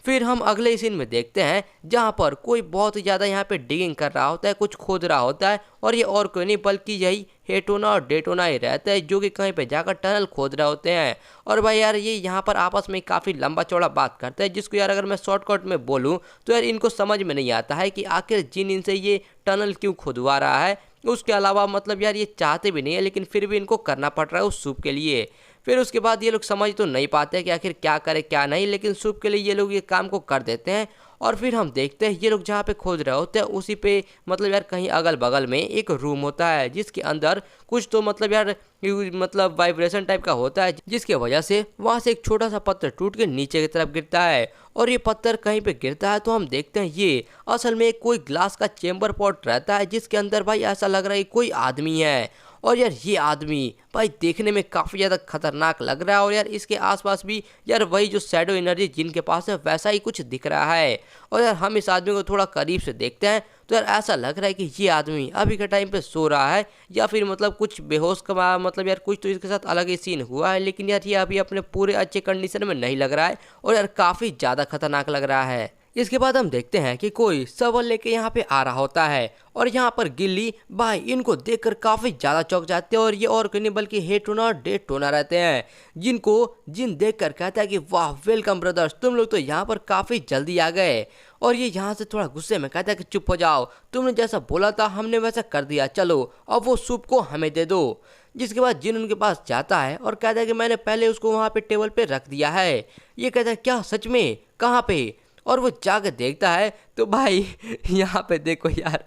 फिर हम अगले सीन में देखते हैं जहाँ पर कोई बहुत ही ज़्यादा यहाँ पे डिगिंग कर रहा होता है, कुछ खोद रहा होता है और ये और कोई नहीं बल्कि यही हेटोना और डेटोना ही रहता है जो कि कहीं पे जाकर टनल खोद रहे होते हैं। और भाई यार ये यहाँ पर आपस में काफ़ी लंबा चौड़ा बात करते हैं जिसको यार अगर मैं शॉर्टकट में बोलूँ तो यार इनको समझ में नहीं आता है कि आखिर जिन इनसे ये टनल क्यों खुदवा रहा है। उसके अलावा मतलब यार ये चाहते भी नहीं है लेकिन फिर भी इनको करना पड़ रहा है उस सूप के लिए। फिर उसके बाद ये लोग समझ तो नहीं पाते कि आखिर क्या करे क्या नहीं, लेकिन सूप के लिए ये लोग ये काम को कर देते हैं। और फिर हम देखते हैं ये लोग जहाँ पे खोज रहे होते हैं उसी पे मतलब यार कहीं अगल बगल में एक रूम होता है जिसके अंदर कुछ तो मतलब यार मतलब वाइब्रेशन टाइप का होता है जिसके वजह से वहाँ से एक छोटा सा पत्थर टूट के नीचे की तरफ गिरता है। और ये पत्थर कहीं पे गिरता है तो हम देखते हैं ये असल में कोई ग्लास का चेम्बर पॉट रहता है जिसके अंदर भाई ऐसा लग रहा है कोई आदमी है। और यार ये आदमी भाई देखने में काफ़ी ज़्यादा खतरनाक लग रहा है और यार इसके आसपास भी यार वही जो शैडो एनर्जी जिनके पास है वैसा ही कुछ दिख रहा है। और यार हम इस आदमी को थोड़ा करीब से देखते हैं तो यार ऐसा लग रहा है कि ये आदमी अभी के टाइम पे सो रहा है या फिर मतलब कुछ बेहोश का मतलब यार कुछ तो इसके साथ अलग ही सीन हुआ है। लेकिन यार ये अभी अपने पूरे अच्छे कंडीशन में नहीं लग रहा है और यार काफ़ी ज़्यादा खतरनाक लग रहा है। इसके बाद हम देखते हैं कि कोई शवल लेके यहाँ पे आ रहा होता है और यहाँ पर गिल्ली भाई इनको देखकर काफ़ी ज़्यादा चौंक जाते हैं और ये और कोई नहीं बल्कि हेटोना और डेटोना रहते हैं जिनको जिन देखकर कहता है कि वाह वेलकम ब्रदर्स, तुम लोग तो यहाँ पर काफ़ी जल्दी आ गए। और ये यहाँ से थोड़ा गुस्से में कहता है कि चुप हो जाओ, तुमने जैसा बोला था हमने वैसा कर दिया, चलो अब वो सूप को हमें दे दो। जिसके बाद जिन उनके पास जाता है और कहता है कि मैंने पहले उसको वहाँ पे टेबल पे रख दिया है। ये कहता है क्या सच में, कहाँ पे? और वो जाकर देखता है तो भाई यहाँ पे देखो यार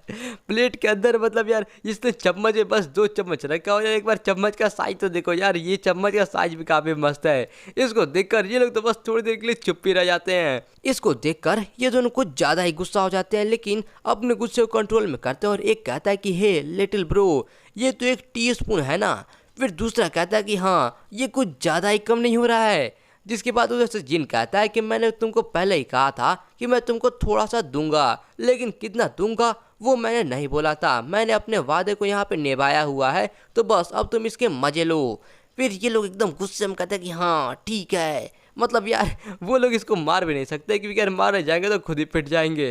प्लेट के अंदर मतलब यार इसने चम्मच में बस 2 चम्मच रखा हो। यार एक बार चम्मच का साइज तो देखो यार, ये चम्मच का साइज भी काफ़ी मस्त है। इसको देखकर ये लोग तो बस थोड़ी देर के लिए चुप ही रह जाते हैं। इसको देखकर ये दोनों कुछ ज़्यादा ही गुस्सा हो जाते हैं लेकिन अपने गुस्से को कंट्रोल में करते हैं और एक कहता है कि हे लिटिल ब्रो, ये तो 1 टीस्पून है ना। फिर दूसरा कहता है कि हाँ ये कुछ ज़्यादा ही कम नहीं हो रहा है। जिसके बाद उधर से जिन कहता है कि मैंने तुमको पहले ही कहा था कि मैं तुमको थोड़ा सा दूंगा, लेकिन कितना दूंगा वो मैंने नहीं बोला था, मैंने अपने वादे को यहाँ पे निभाया हुआ है, तो बस अब तुम इसके मजे लो। फिर ये लोग एकदम गुस्से में कहते हैं कि हाँ ठीक है। मतलब यार वो लोग इसको मार भी नहीं सकते क्योंकि अगर मारे जाएंगे तो खुद ही पिट जाएंगे।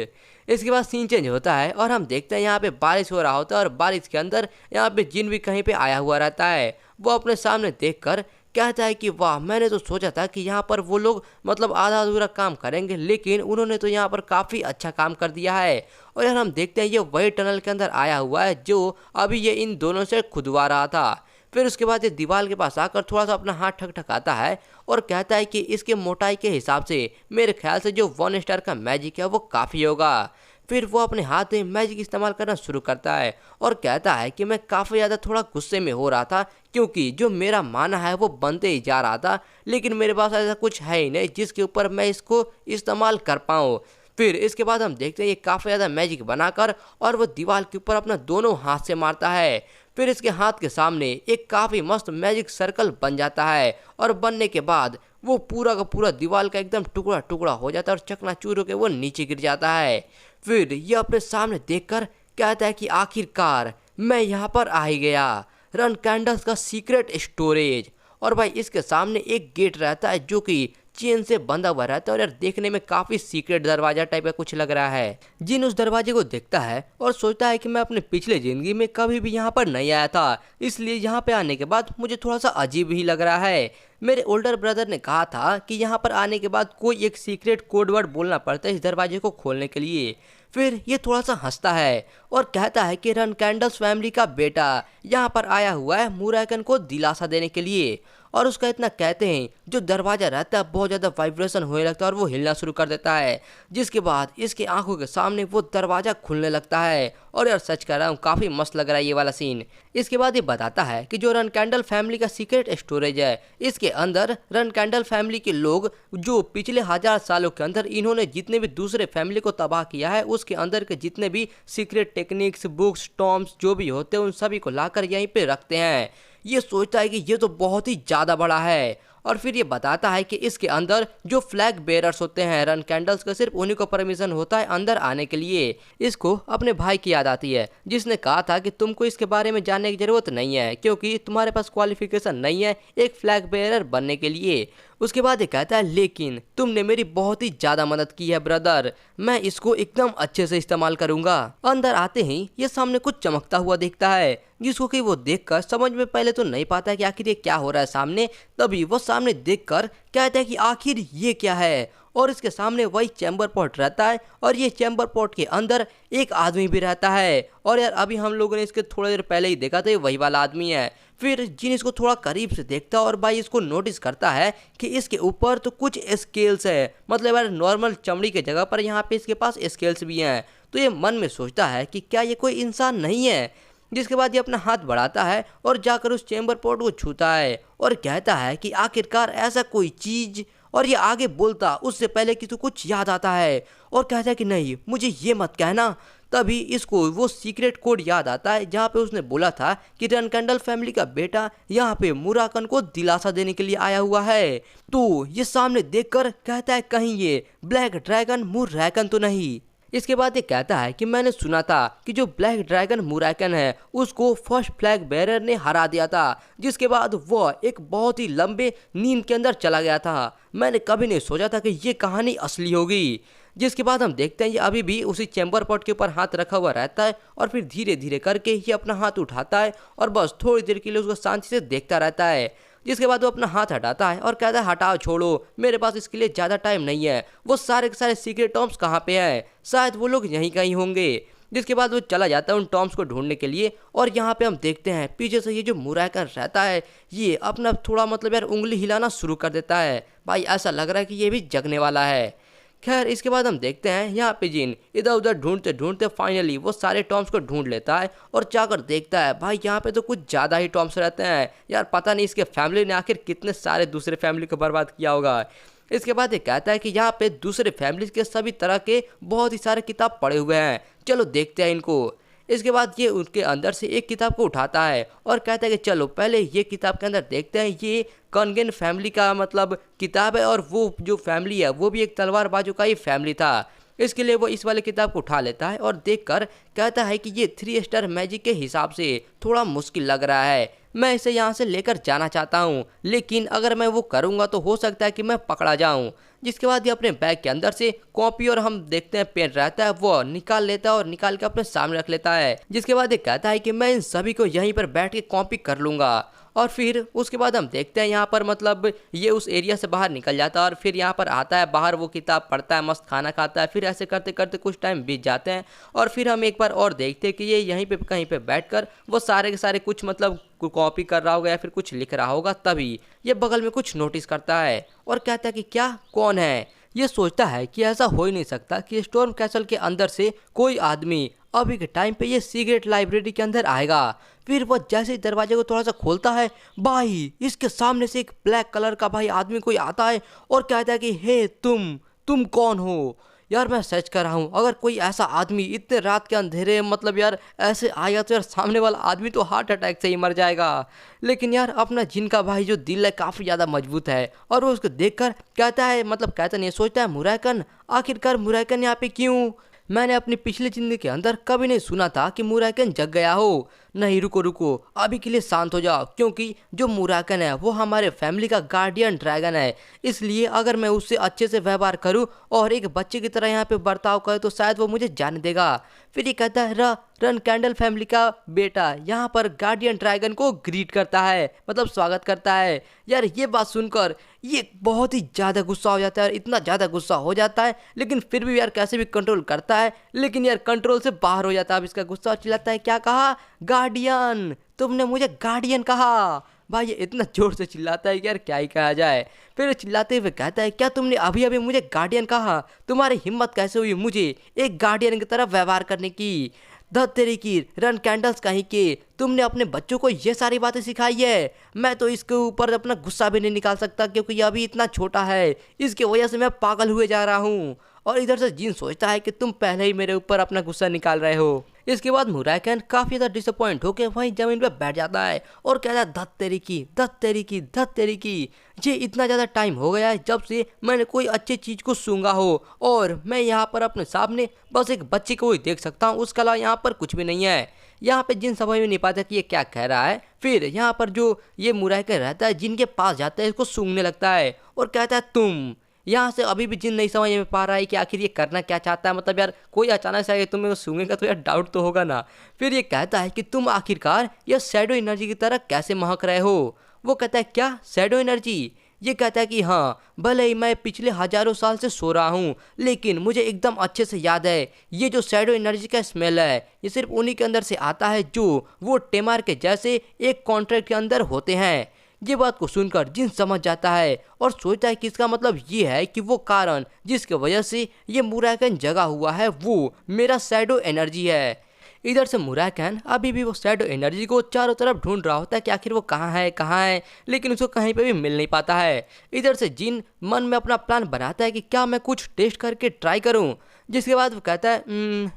इसके बाद सीन चेंज होता है और हम देखते हैं यहाँ पे बारिश हो रहा होता है और बारिश के अंदर यहाँ पे जिन भी कहीं पे आया हुआ रहता है। वो अपने सामने देखकर कहता है कि वाह, मैंने तो सोचा था कि यहाँ पर वो लोग मतलब आधा अधूरा काम करेंगे, लेकिन उन्होंने तो यहाँ पर काफ़ी अच्छा काम कर दिया है। और यार हम देखते हैं ये वही टनल के अंदर आया हुआ है जो अभी ये इन दोनों से खुदवा रहा था। फिर उसके बाद ये दीवार के पास आकर थोड़ा सा अपना हाथ ठकठकाता है और कहता है कि इसके मोटाई के हिसाब से मेरे ख्याल से जो 1 स्टार का मैजिक है वो काफ़ी होगा। फिर वो अपने हाथ में मैजिक इस्तेमाल करना शुरू करता है और कहता है कि मैं काफ़ी ज़्यादा थोड़ा गुस्से में हो रहा था क्योंकि जो मेरा माना है वो बनते ही जा रहा था, लेकिन मेरे पास ऐसा कुछ है ही नहीं जिसके ऊपर मैं इसको इस्तेमाल कर पाऊँ। फिर इसके बाद हम देखते हैं ये काफ़ी ज़्यादा मैजिक बनाकर और वो दीवार के ऊपर अपना दोनों हाथ से मारता है। फिर इसके हाथ के सामने एक काफ़ी मस्त मैजिक सर्कल बन जाता है और बनने के बाद वो पूरा का पूरा दीवार का एकदम टुकड़ा टुकड़ा हो जाता है और चकनाचूर होकर वो नीचे गिर जाता है। फिर ये अपने सामने देखकर कहता है कि आखिरकार मैं यहाँ पर आ ही गया, रन कैंडल्स का सीक्रेट स्टोरेज। और भाई इसके सामने एक गेट रहता है जो कि चेन से बंधा हुआ रहता है और यार देखने में काफी सीक्रेट दरवाजा टाइप का कुछ लग रहा है। जिन उस दरवाजे को देखता है और सोचता है कि मैं अपने पिछले जिंदगी में कभी भी यहाँ पर नहीं आया था, इसलिए यहाँ पे आने के बाद मुझे थोड़ा सा अजीब ही लग रहा है। मेरे ओल्डर ब्रदर ने कहा था कि यहाँ पर आने के बाद कोई एक सीक्रेट कोड वर्ड बोलना पड़ता है इस दरवाजे को खोलने के लिए। फिर ये थोड़ा सा हंसता है और कहता है कि रन कैंडल्स फैमिली का बेटा यहाँ पर आया हुआ है मुराकन को दिलासा देने के लिए। और उसका इतना कहते हैं जो दरवाजा रहता है बहुत ज़्यादा वाइब्रेशन होने लगता है और वो हिलना शुरू कर देता है, जिसके बाद इसके आंखों के सामने वो दरवाजा खुलने लगता है। और यार सच कह रहा हूँ काफ़ी मस्त लग रहा है ये वाला सीन। इसके बाद ये बताता है कि जो रन कैंडल फैमिली का सीक्रेट स्टोरेज है, इसके अंदर रन कैंडल फैमिली के लोग जो पिछले 1000 सालों के अंदर इन्होंने जितने भी दूसरे फैमिली को तबाह किया है उसके अंदर के जितने भी सीक्रेट टेक्निक्स, बुक्स, टॉम्स जो भी होते हैं उन सभी को लाकर यहीं पे रखते हैं। ये सोचता है कि ये तो बहुत ही ज़्यादा बड़ा है। और फिर ये बताता है कि इसके अंदर जो फ्लैग बेरर्स होते हैं रन कैंडल्स का सिर्फ उन्हीं को परमिशन होता है अंदर आने के लिए। इसको अपने भाई की याद आती है जिसने कहा था कि तुमको इसके बारे में जानने की ज़रूरत नहीं है क्योंकि तुम्हारे पास क्वालिफिकेशन नहीं है एक फ्लैग बेरर बनने के लिए। उसके बाद ये कहता है लेकिन तुमने मेरी बहुत ही ज़्यादा मदद की है ब्रदर, मैं इसको एकदम अच्छे से इस्तेमाल करूंगा। अंदर आते ही ये सामने कुछ चमकता हुआ दिखता है जिसको कि वो देखकर समझ में पहले तो नहीं पाता है कि आखिर ये क्या हो रहा है सामने। तभी वो सामने देखकर कहता है कि आखिर ये क्या है, और इसके सामने वही चैम्बर पॉट रहता है और ये चैम्बर पॉट के अंदर एक आदमी भी रहता है। और यार अभी हम लोगों ने इसके थोड़ी देर पहले ही देखा था ये वही वाला आदमी है। फिर जिन इसको थोड़ा करीब से देखता है और भाई इसको नोटिस करता है कि इसके ऊपर तो कुछ स्केल्स है, मतलब यार नॉर्मल चमड़ी के जगह पर यहाँ पे इसके पास स्केल्स भी हैं। तो ये मन में सोचता है कि क्या ये कोई इंसान नहीं है। जिसके बाद ये अपना हाथ बढ़ाता है और जाकर उस चैम्बर पॉट को छूता है और कहता है कि आखिरकार ऐसा कोई चीज। और ये आगे बोलता उससे पहले कि तू कुछ याद आता है और कहता है कि नहीं मुझे ये मत कहना। तभी इसको वो सीक्रेट कोड याद आता है जहाँ पे उसने बोला था कि रन कैंडल फैमिली का बेटा यहाँ पे मुराकन को दिलासा देने के लिए आया हुआ है। तो ये सामने देखकर कहता है कहीं ये ब्लैक ड्रैगन मुराकन तो नहीं। इसके बाद ये कहता है कि मैंने सुना था कि जो ब्लैक ड्रैगन मुराकन है उसको फर्स्ट फ्लैग बेरर ने हरा दिया था, जिसके बाद वह एक बहुत ही लंबे नींद के अंदर चला गया था। मैंने कभी नहीं सोचा था कि ये कहानी असली होगी। जिसके बाद हम देखते हैं ये अभी भी उसी चैम्बर पॉट के ऊपर हाथ रखा हुआ रहता है और फिर धीरे धीरे करके ये अपना हाथ उठाता है और बस थोड़ी देर के लिए उसको शांति से देखता रहता है। जिसके बाद वो अपना हाथ हटाता है और कहता है हटाओ छोड़ो, मेरे पास इसके लिए ज़्यादा टाइम नहीं है। वो सारे के सारे सीक्रेट टॉम्स कहाँ पे हैं, शायद वो लोग यहीं कहीं होंगे। जिसके बाद वो चला जाता है उन टॉम्स को ढूंढने के लिए। और यहाँ पे हम देखते हैं पीछे से ये जो मुराकन रहता है ये अपना थोड़ा मतलब यार उंगली हिलाना शुरू कर देता है। भाई ऐसा लग रहा है कि ये भी जगने वाला है। खैर इसके बाद हम देखते हैं यहाँ पे जिन इधर उधर ढूंढते ढूंढते फाइनली वो सारे टॉम्स को ढूंढ लेता है और जाकर देखता है भाई यहाँ पे तो कुछ ज़्यादा ही टॉम्स रहते हैं। यार पता नहीं इसके फैमिली ने आखिर कितने सारे दूसरे फैमिली को बर्बाद किया होगा। इसके बाद ये कहता है कि यहाँ पे दूसरे फैमिली के सभी तरह के बहुत ही सारे किताब पड़े हुए हैं, चलो देखते हैं इनको। इसके बाद ये उनके अंदर से एक किताब को उठाता है और कहता है कि चलो पहले ये किताब के अंदर देखते हैं। ये कॉन्गेन फैमिली का मतलब किताब है और वो जो फैमिली है वो भी एक तलवारबाजों का ही फैमिली था। इसके लिए वो इस वाले किताब को उठा लेता है और देखकर कहता है कि ये 3 स्टार मैजिक के हिसाब से थोड़ा मुश्किल लग रहा है, मैं इसे यहाँ से लेकर जाना चाहता हूँ, लेकिन अगर मैं वो करूँगा तो हो सकता है कि मैं पकड़ा जाऊँ। जिसके बाद ये अपने बैग के अंदर से कॉपी और हम देखते हैं पेन रहता है वो निकाल लेता है और निकाल के अपने सामने रख लेता है। जिसके बाद ये कहता है कि मैं इन सभी को यहीं पर बैठ के कॉपी कर लूँगा। और फिर उसके बाद हम देखते हैं यहाँ पर मतलब ये उस एरिया से बाहर निकल जाता है और फिर यहाँ पर आता है बाहर, वो किताब पढ़ता है, मस्त खाना खाता है। फिर ऐसे करते करते कुछ टाइम बीत जाते हैं और फिर हम एक बार और देखते हैं कि ये यहीं पे कहीं पे बैठकर वो सारे के सारे कुछ मतलब कॉपी कर रहा होगा या फिर कुछ लिख रहा होगा। तभी ये बगल में कुछ नोटिस करता है और कहता है कि क्या, कौन है। ये सोचता है कि ऐसा हो ही नहीं सकता कि स्टॉर्म कैसल के अंदर से कोई आदमी अभी के टाइम पे ये सीक्रेट लाइब्रेरी के अंदर आएगा। फिर वो जैसे ही दरवाजे को थोड़ा सा खोलता है, भाई इसके सामने से एक ब्लैक कलर का भाई आदमी कोई आता है और कहता है कि हे तुम कौन हो। यार मैं सच कर रहा हूँ, अगर कोई ऐसा आदमी इतने रात के अंधेरे मतलब यार ऐसे आया तो यार सामने वाला आदमी तो हार्ट अटैक से ही मर जाएगा। लेकिन यार अपना जिन का भाई जो दिल है काफ़ी ज़्यादा मजबूत है और वो उसको देखकर कहता है, मतलब कहता नहीं, सोचता है मुराकन, आखिरकार मुराकन यहाँ पे क्यों? मैंने अपनी पिछली जिंदगी के अंदर कभी नहीं सुना था कि मुराकन जग गया हो। नहीं, रुको रुको, अभी के लिए शांत हो जाओ, क्योंकि जो मुराकन है वो हमारे फैमिली का गार्डियन ड्रैगन है। इसलिए अगर मैं उससे अच्छे से व्यवहार करूं और एक बच्चे की तरह यहाँ पे बर्ताव करूं तो शायद वो मुझे जाने देगा। फिर ये कहता है रन कैंडल फैमिली का बेटा यहाँ पर गार्डियन ड्रैगन को ग्रीट करता है, मतलब स्वागत करता है। यार ये बात सुनकर ये बहुत ही ज़्यादा गुस्सा हो जाता है, इतना ज़्यादा गुस्सा हो जाता है, लेकिन फिर भी यार कैसे भी कंट्रोल करता है, लेकिन यार कंट्रोल से बाहर हो जाता है। अब इसका गुस्सा और चिल्लाता है, क्या कहा? गार्डियन, तुमने मुझे गार्डियन कहा। भाई ये इतना जोर से चिल्लाता है कि यार क्या ही कहा जाए। फिर चिल्लाते हुए कहता है, क्या तुमने अभी अभी मुझे गार्डियन कहा? तुम्हारी हिम्मत कैसे हुई मुझे एक गार्डियन की तरह व्यवहार करने की? धत तेरी की रन कैंडल्स कहीं के, तुमने अपने बच्चों को ये सारी बातें सिखाई है? मैं तो इसके ऊपर अपना गुस्सा भी नहीं निकाल सकता क्योंकि ये अभी इतना छोटा है, इसकी वजह से मैं पागल हुए जा रहा हूँ। और इधर से जिन सोचता है कि तुम पहले ही मेरे ऊपर अपना गुस्सा निकाल रहे हो। इसके बाद मुराकन काफ़ी ज़्यादा डिसअपॉइंट होकर वहीं ज़मीन पर बैठ जाता है और कहता है, धत तेरी की, धत तेरी की, धत तेरी की, ये इतना ज़्यादा टाइम हो गया है जब से मैंने कोई अच्छी चीज़ को सूंघा हो और मैं यहाँ पर अपने सामने बस एक बच्चे को ही देख सकता हूँ, उसके अलावा यहाँ पर कुछ भी नहीं है। यहाँ पे जिन समझ में नहीं पाता कि ये क्या कह रहा है। फिर यहाँ पर जो ये मुराकन रहता है जिनके पास जाता है इसको सूंघने लगता है और कहता है, तुम यहाँ से अभी भी जिन नहीं समझ में पा रहा है कि आखिर ये करना क्या चाहता है। मतलब यार कोई अचानक से आगे तुम्हें वो सूंघेगा तो यार डाउट तो होगा ना। फिर ये कहता है कि तुम आखिरकार यह शैडो एनर्जी की तरह कैसे महक रहे हो? वो कहता है, क्या शैडो एनर्जी? ये कहता है कि हाँ, भले ही मैं पिछले हजारों साल से सो रहा हूँ लेकिन मुझे एकदम अच्छे से याद है ये जो शैडो एनर्जी का स्मेल है ये सिर्फ उन्हीं के अंदर से आता है जो वो टेमार के जैसे एक कॉन्ट्रैक्ट के अंदर होते हैं। ये बात को सुनकर जिन समझ जाता है और सोचता है कि इसका मतलब ये है कि वो कारण जिसकी वजह से ये मुराकन जगा हुआ है वो मेरा शैडो एनर्जी है। इधर से मुराकन अभी भी वो शैडो एनर्जी को चारों तरफ ढूंढ रहा होता है कि आखिर वो कहाँ है, लेकिन उसको कहीं पे भी मिल नहीं पाता है। इधर से जिन मन में अपना प्लान बनाता है कि क्या मैं कुछ टेस्ट करके ट्राई करूं। जिसके बाद वो कहता है,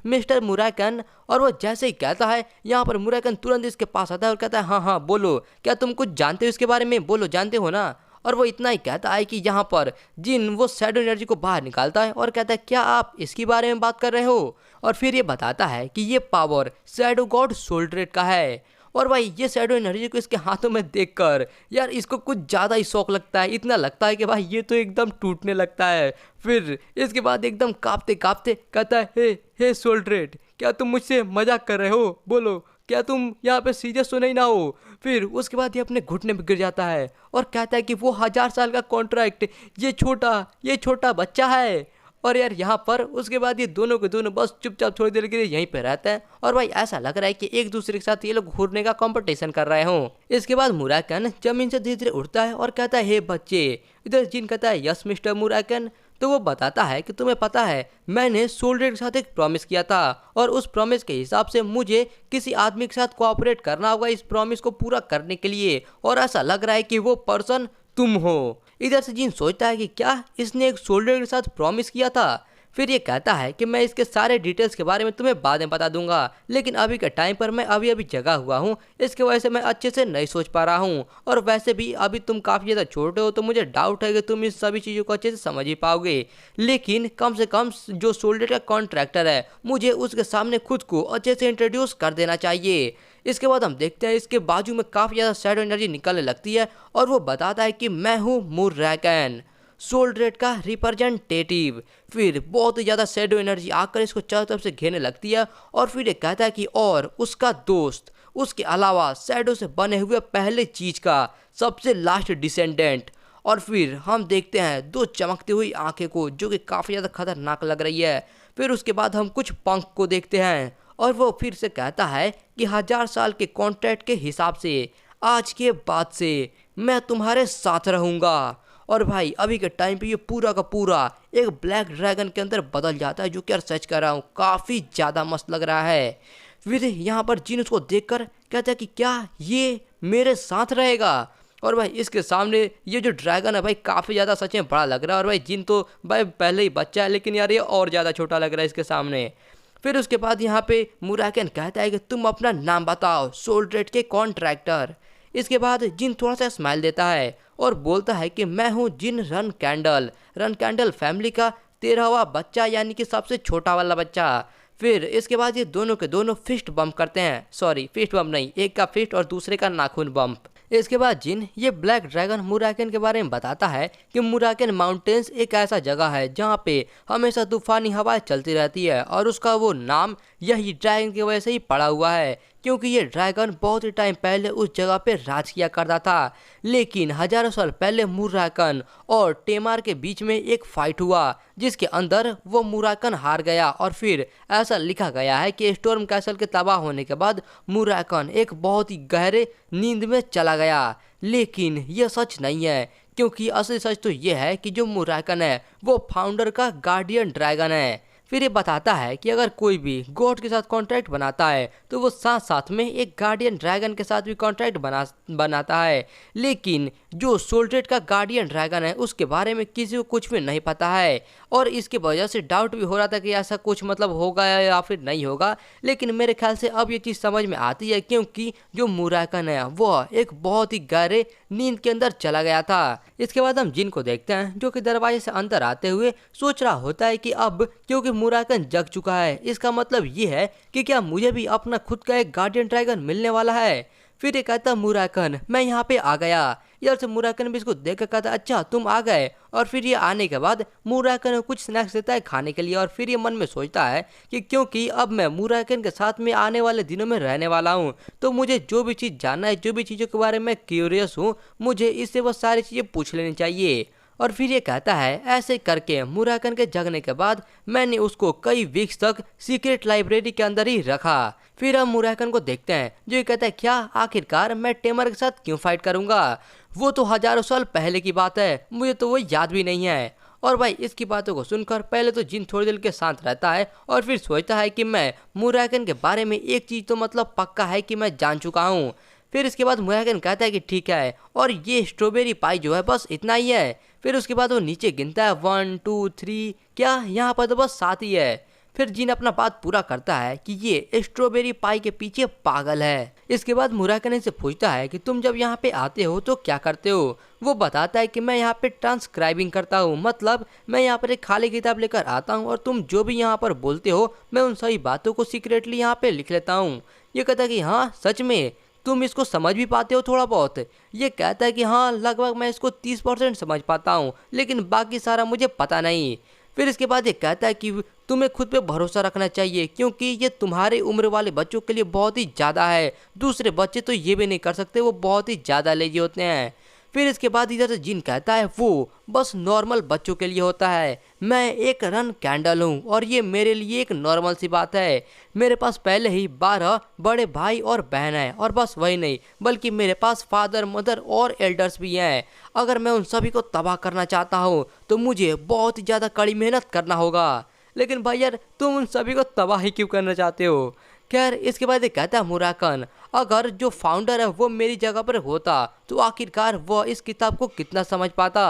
मिस्टर मुराकन, और वो जैसे ही कहता है यहाँ पर मुराकन तुरंत इसके पास आता है और कहता है, हाँ हाँ बोलो, क्या तुम कुछ जानते हो इसके बारे में? बोलो, जानते हो ना? और वो इतना ही कहता है कि यहाँ पर जिन वो शैडो एनर्जी को बाहर निकालता है और कहता है, क्या आप इसके बारे में बात कर रहे हो? और फिर ये बताता है कि ये पावर शैडो गॉड सोल्ड्रेट का है। और भाई ये शैडो एनर्जी को इसके हाथों में देखकर यार इसको कुछ ज़्यादा ही शौक लगता है, इतना लगता है कि भाई ये तो एकदम टूटने लगता है। फिर इसके बाद एकदम कांपते कांपते कहता है, हे सोल्ड्रेट, क्या तुम मुझसे मजाक कर रहे हो? बोलो, क्या तुम यहाँ पे सीरियस तो नहीं ना हो? फिर उसके बाद ये अपने घुटने में गिर जाता है और कहता है कि वो 1000 साल का कॉन्ट्रैक्ट ये छोटा बच्चा है। और यार यहाँ पर उसके बाद ये दोनों के दोनों बस चुपचाप थोड़ी देर के लिए यहीं पे रहते हैं और भाई ऐसा लग रहा है कि एक दूसरे के साथ ये लोग घूरने का कंपटीशन कर रहे हों। इसके बाद मुराकन जमीन से धीरे धीरे उठता है और कहता है, हे बच्चे। इधर जिन कहता है, यस मिस्टर मुराकन। तो वो बताता है कि तुम्हें पता है मैंने सोल्डर के साथ एक प्रॉमिस किया था और उस प्रॉमिस के हिसाब से मुझे किसी आदमी के साथ कोऑपरेट करना होगा इस प्रॉमिस को पूरा करने के लिए, और ऐसा लग रहा है कि वो पर्सन तुम हो। इधर से जिन सोचता है कि क्या इसने एक सोल्डर के साथ प्रॉमिस किया था। फिर ये कहता है कि मैं इसके सारे डिटेल्स के बारे में तुम्हें बाद में बता दूंगा, लेकिन अभी के टाइम पर मैं अभी अभी जगा हुआ हूँ, इसके वजह से मैं अच्छे से नहीं सोच पा रहा हूँ। और वैसे भी अभी तुम काफ़ी ज़्यादा छोटे हो, तो मुझे डाउट है कि तुम इस सभी चीज़ों को अच्छे से समझ ही पाओगे। लेकिन कम से कम जो सोल्डेट का कॉन्ट्रैक्टर है, मुझे उसके सामने खुद को अच्छे से इंट्रोड्यूस कर देना चाहिए। इसके बाद हम देखते हैं इसके बाजू में काफ़ी ज़्यादा शैडो एनर्जी निकलने लगती है और वो बताता है कि मैं हूँ मुरैकन, सोल्ड्रेट का रिप्रेजेंटेटिव। फिर बहुत ही ज़्यादा शैडो एनर्जी आकर इसको चारों तरफ से घेरने लगती है और फिर ये कहता है कि और उसका दोस्त, उसके अलावा शैडो से बने हुए पहले चीज का सबसे लास्ट डिसेंडेंट। और फिर हम देखते हैं दो चमकती हुई आंखें को, जो कि काफ़ी ज़्यादा खतरनाक लग रही है। फिर उसके बाद हम कुछ पंख को देखते हैं और वो फिर से कहता है कि 1000 साल के कॉन्ट्रैक्ट के हिसाब से आज के बाद से मैं तुम्हारे साथ रहूँगा। और भाई अभी के टाइम पे ये पूरा का पूरा एक ब्लैक ड्रैगन के अंदर बदल जाता है, जो कि यार सच कर रहा हूँ काफ़ी ज़्यादा मस्त लग रहा है। फिर यहाँ पर जिन उसको देखकर कहता है कि क्या ये मेरे साथ रहेगा। और भाई इसके सामने ये जो ड्रैगन है भाई काफ़ी ज़्यादा सच में बड़ा लग रहा है, और भाई जिन तो भाई पहले ही बच्चा है, लेकिन यार ये और ज़्यादा छोटा लग रहा है इसके सामने। फिर उसके बाद यहाँ पे मुराकन कहता है कि तुम अपना नाम बताओ, सोल्ड्रेट के कॉन्ट्रैक्टर। इसके बाद जिन थोड़ा सा स्माइल देता है और बोलता है कि मैं हूँ जिन रन कैंडल फैमिली का 13वां बच्चा, यानी कि सबसे छोटा वाला बच्चा। फिर इसके बाद ये दोनों के दोनों फिस्ट बम्प करते हैं, सॉरी फिस्ट बम्प नहीं, एक का फिस्ट और दूसरे का नाखून बम्प। इसके बाद जिन ये ब्लैक ड्रैगन मुराकन के बारे में बताता है कि मुराकन माउंटेन्स एक ऐसा जगह है जहाँ पे हमेशा तूफानी हवाएं चलती रहती है, और उसका वो नाम यही ड्रैगन की वजह से ही पड़ा हुआ है, क्योंकि ये ड्रैगन बहुत ही टाइम पहले उस जगह पे राज किया करता था। लेकिन हजारों साल पहले मुराकन और टेमार के बीच में एक फाइट हुआ, जिसके अंदर वो मुराकन हार गया। और फिर ऐसा लिखा गया है कि स्टॉर्म कैसल के तबाह होने के बाद मुराकन एक बहुत ही गहरे नींद में चला गया। लेकिन यह सच नहीं है, क्योंकि असली सच तो यह है कि जो मुराकन है वो फाउंडर का गार्डियन ड्रैगन है। फिर ये बताता है कि अगर कोई भी गॉड के साथ कॉन्ट्रैक्ट बनाता है तो वो साथ साथ में एक गार्डियन ड्रैगन के साथ भी कॉन्ट्रैक्ट बनाता है। लेकिन जो सोल्ड्रेट का गार्डियन ड्रैगन है उसके बारे में किसी को कुछ भी नहीं पता है, और इसकी वजह से डाउट भी हो रहा था कि ऐसा कुछ मतलब होगा या फिर नहीं होगा। लेकिन मेरे ख्याल से अब ये चीज़ समझ में आती है, क्योंकि जो मुराकन है वह एक बहुत ही गहरे नींद के अंदर चला गया था। इसके बाद हम जिन को देखते हैं जो कि दरवाजे से अंदर आते हुए सोच रहा होता है कि अब क्योंकि मुराकन जग चुका है, इसका मतलब ये है कि क्या मुझे भी अपना खुद का एक गार्डियन ड्रैगन मिलने वाला है। फिर ये कहता मुराकन मैं यहाँ पे आ गया। यार से मुराकन भी इसको देख कर कहता अच्छा तुम आ गए। और फिर ये आने के बाद मुराकन को कुछ स्नैक्स देता है खाने के लिए, और फिर ये मन में सोचता है कि क्योंकि अब मैं मुराकन के साथ में आने वाले दिनों में रहने वाला हूँ, तो मुझे जो भी चीज़ जानना है, जो भी चीज़ों के बारे में क्यूरियस हूँ, मुझे इससे वो सारी चीज़ें पूछ लेनी चाहिए। और फिर ये कहता है ऐसे करके मुराकन के जगने के बाद मैंने उसको कई वीक्स तक सीक्रेट लाइब्रेरी के अंदर ही रखा। फिर हम मुराकन को देखते हैं जो ये कहता है क्या आखिरकार मैं टेमर के साथ क्यों फाइट करूंगा, वो तो हजारों साल पहले की बात है, मुझे तो वो याद भी नहीं है। और भाई इसकी बातों को सुनकर पहले तो जिन थोड़ी देर के शांत रहता है और फिर सोचता है कि मैं मुराकन के बारे में एक चीज़ तो मतलब पक्का है कि मैं जान चुका हूँ। फिर इसके बाद मुराकन कहता है कि ठीक है, और ये स्ट्रॉबेरी पाई जो है बस इतना ही है। फिर उसके बाद वो नीचे गिनता है 1 2 3, क्या यहाँ पर तो बस 7 ही है। फिर जिन अपना बात पूरा करता है कि ये स्ट्रॉबेरी पाई के पीछे पागल है। इसके बाद मुराकन से पूछता है कि तुम जब यहाँ पे आते हो तो क्या करते हो। वो बताता है कि मैं यहाँ पे ट्रांसक्राइबिंग करता हूँ, मतलब मैं यहाँ पर एक खाली किताब लेकर आता हूँ और तुम जो भी यहाँ पर बोलते हो मैं उन सभी बातों को सीक्रेटली यहाँ पे लिख लेता हूँ। ये कहता है कि हाँ सच में तुम इसको समझ भी पाते हो थोड़ा बहुत। ये कहता है कि हाँ लगभग मैं इसको 30% समझ पाता हूँ, लेकिन बाकी सारा मुझे पता नहीं। फिर इसके बाद ये कहता है कि तुम्हें खुद पे भरोसा रखना चाहिए, क्योंकि ये तुम्हारे उम्र वाले बच्चों के लिए बहुत ही ज़्यादा है, दूसरे बच्चे तो ये भी नहीं कर सकते, वो बहुत ही ज़्यादा लेजी होते हैं। फिर इसके बाद इधर से जिन कहता है वो बस नॉर्मल बच्चों के लिए होता है, मैं एक रन कैंडल हूँ और ये मेरे लिए एक नॉर्मल सी बात है। मेरे पास पहले ही 12 बड़े भाई और बहन हैं, और बस वही नहीं बल्कि मेरे पास फादर मदर और एल्डर्स भी हैं। अगर मैं उन सभी को तबाह करना चाहता हूँ तो मुझे बहुत ही ज़्यादा कड़ी मेहनत करना होगा। लेकिन भाई यार तुम उन सभी को तबाह ही क्यों करना चाहते हो। खैर इसके बाद ये कहता है मुराकन अगर जो फाउंडर है वो मेरी जगह पर होता तो आखिरकार वह इस किताब को कितना समझ पाता।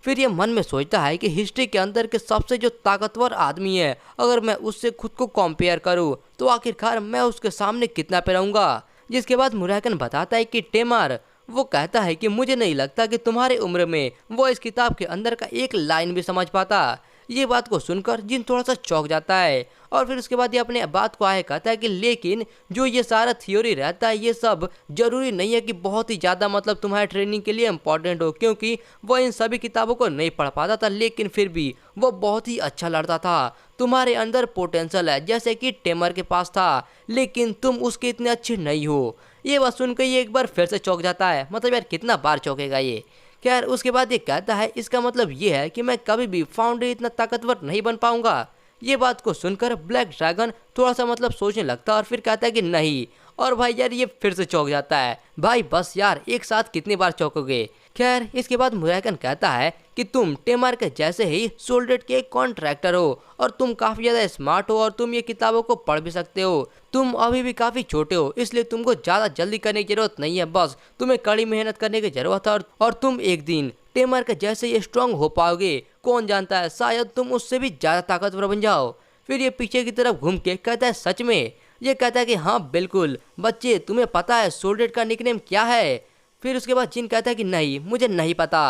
फिर ये मन में सोचता है कि हिस्ट्री के अंदर के सबसे जो ताकतवर आदमी है, अगर मैं उससे खुद को कंपेयर करूं तो आखिरकार मैं उसके सामने कितना पे रहूंगा। जिसके बाद मुराकन बताता है कि टेमर, वो कहता है कि मुझे नहीं लगता कि तुम्हारी उम्र में वो इस किताब के अंदर का एक लाइन भी समझ पाता। ये बात को सुनकर जिन थोड़ा सा चौंक जाता है और फिर उसके बाद ये अपने बात को आगे कहता है कि लेकिन जो ये सारा थ्योरी रहता है ये सब जरूरी नहीं है कि बहुत ही ज़्यादा मतलब तुम्हारे ट्रेनिंग के लिए इम्पोर्टेंट हो, क्योंकि वो इन सभी किताबों को नहीं पढ़ पाता था लेकिन फिर भी वो बहुत ही अच्छा लड़ता था। तुम्हारे अंदर पोटेंशियल है जैसे कि टेमर के पास था, लेकिन तुम उसके इतने अच्छे नहीं हो। ये बात सुनकर ये एक बार फिर से चौंक जाता है। मतलब यार कितना बार चौंकेगा ये। खैर उसके बाद ये कहता है इसका मतलब ये है कि मैं कभी भी फाउंड्री इतना ताकतवर नहीं बन पाऊंगा। ये बात को सुनकर ब्लैक ड्रैगन थोड़ा सा मतलब सोचने लगता है और फिर कहता है कि नहीं। और भाई यार ये फिर से चौंक जाता है। भाई बस यार एक साथ कितनी बार चौंकोगे। खैर इसके बाद मुराकन कहता है कि तुम टेमर के जैसे ही सोल्डेट के कॉन्ट्रैक्टर हो और तुम काफी ज्यादा स्मार्ट हो और तुम ये किताबों को पढ़ भी सकते हो। तुम अभी भी काफी छोटे हो इसलिए तुमको ज्यादा जल्दी करने की जरूरत नहीं है, बस तुम्हें कड़ी मेहनत करने की जरूरत है और तुम एक दिन टेमर के जैसे ही स्ट्रांग हो पाओगे। कौन जानता है शायद तुम उससे भी ज्यादा ताकतवर बन जाओ। फिर ये पीछे की तरफ घूम के कहता है सच में। ये कहता है कि हाँ बिल्कुल बच्चे, तुम्हें पता है सोल्डेट का निकनेम क्या है। फिर उसके बाद जिन कहता है कि नहीं मुझे नहीं पता।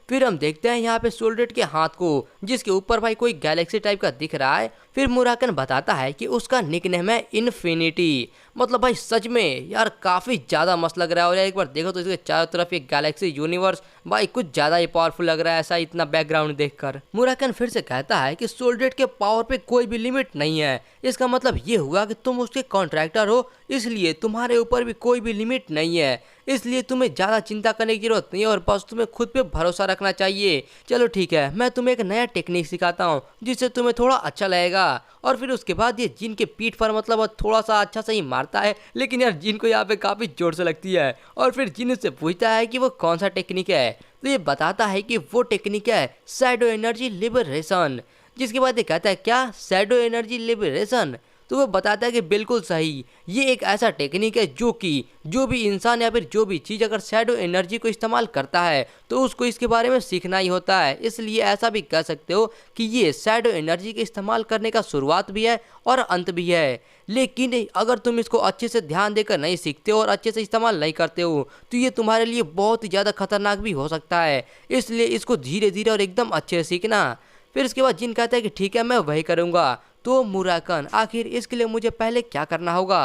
फिर हम देखते हैं यहाँ पे सोल्डेट के हाथ को जिसके ऊपर भाई कोई गैलेक्सी टाइप का दिख रहा है। फिर मुराकन बताता है कि उसका निकनेम है इन्फिनिटी। मतलब भाई सच में यार काफी ज्यादा मस्त लग रहा है और यार एक बार देखो तो इसके चारों तरफ एक गैलेक्सी यूनिवर्स भाई कुछ ज्यादा ही पावरफुल लग रहा है ऐसा इतना बैकग्राउंड देखकर। मुराकन फिर से कहता है कि सोल्डेट के पावर पे कोई भी लिमिट नहीं है। इसका मतलब ये हुआ कि तुम उसके कॉन्ट्रैक्टर हो इसलिए तुम्हारे ऊपर भी कोई भी लिमिट नहीं है, इसलिए तुम्हें ज्यादा चिंता करने की जरूरत नहीं है और बस तुम्हें खुद पे भरोसा रखना चाहिए। चलो ठीक है मैं तुम्हें एक नया टेक्निक सिखाता हूँ जिससे तुम्हें थोड़ा अच्छा लगेगा। और फिर उसके बाद ये जिन के पीठ पर मतलब थोड़ा सा अच्छा सा ही मारता है, लेकिन यार जिन को यहाँ पे काफी जोर से लगती है। और फिर जिन उससे पूछता है कि वो कौन सा टेक्निक है तो ये बताता है कि वो टेक्निक है शैडो एनर्जी लिबरेशन। जिसके बाद ये कहता है क्या शैडो एनर्जी लिबरेशन, तो वो बताता है कि बिल्कुल सही, ये एक ऐसा टेक्निक है जो कि जो भी इंसान या फिर जो भी चीज़ अगर शैडो एनर्जी को इस्तेमाल करता है तो उसको इसके बारे में सीखना ही होता है। इसलिए ऐसा भी कह सकते हो कि ये शैडो एनर्जी के इस्तेमाल करने का शुरुआत भी है और अंत भी है। लेकिन अगर तुम इसको अच्छे से ध्यान देकर नहीं सीखते हो और अच्छे से इस्तेमाल नहीं करते हो तो ये तुम्हारे लिए बहुत ही ज़्यादा खतरनाक भी हो सकता है। इसलिए इसको धीरे धीरे और एकदम अच्छे से सीखना। फिर इसके बाद जिन कहता है कि ठीक है मैं वही करूँगा। तो मुराकन आखिर इसके लिए मुझे पहले क्या करना होगा।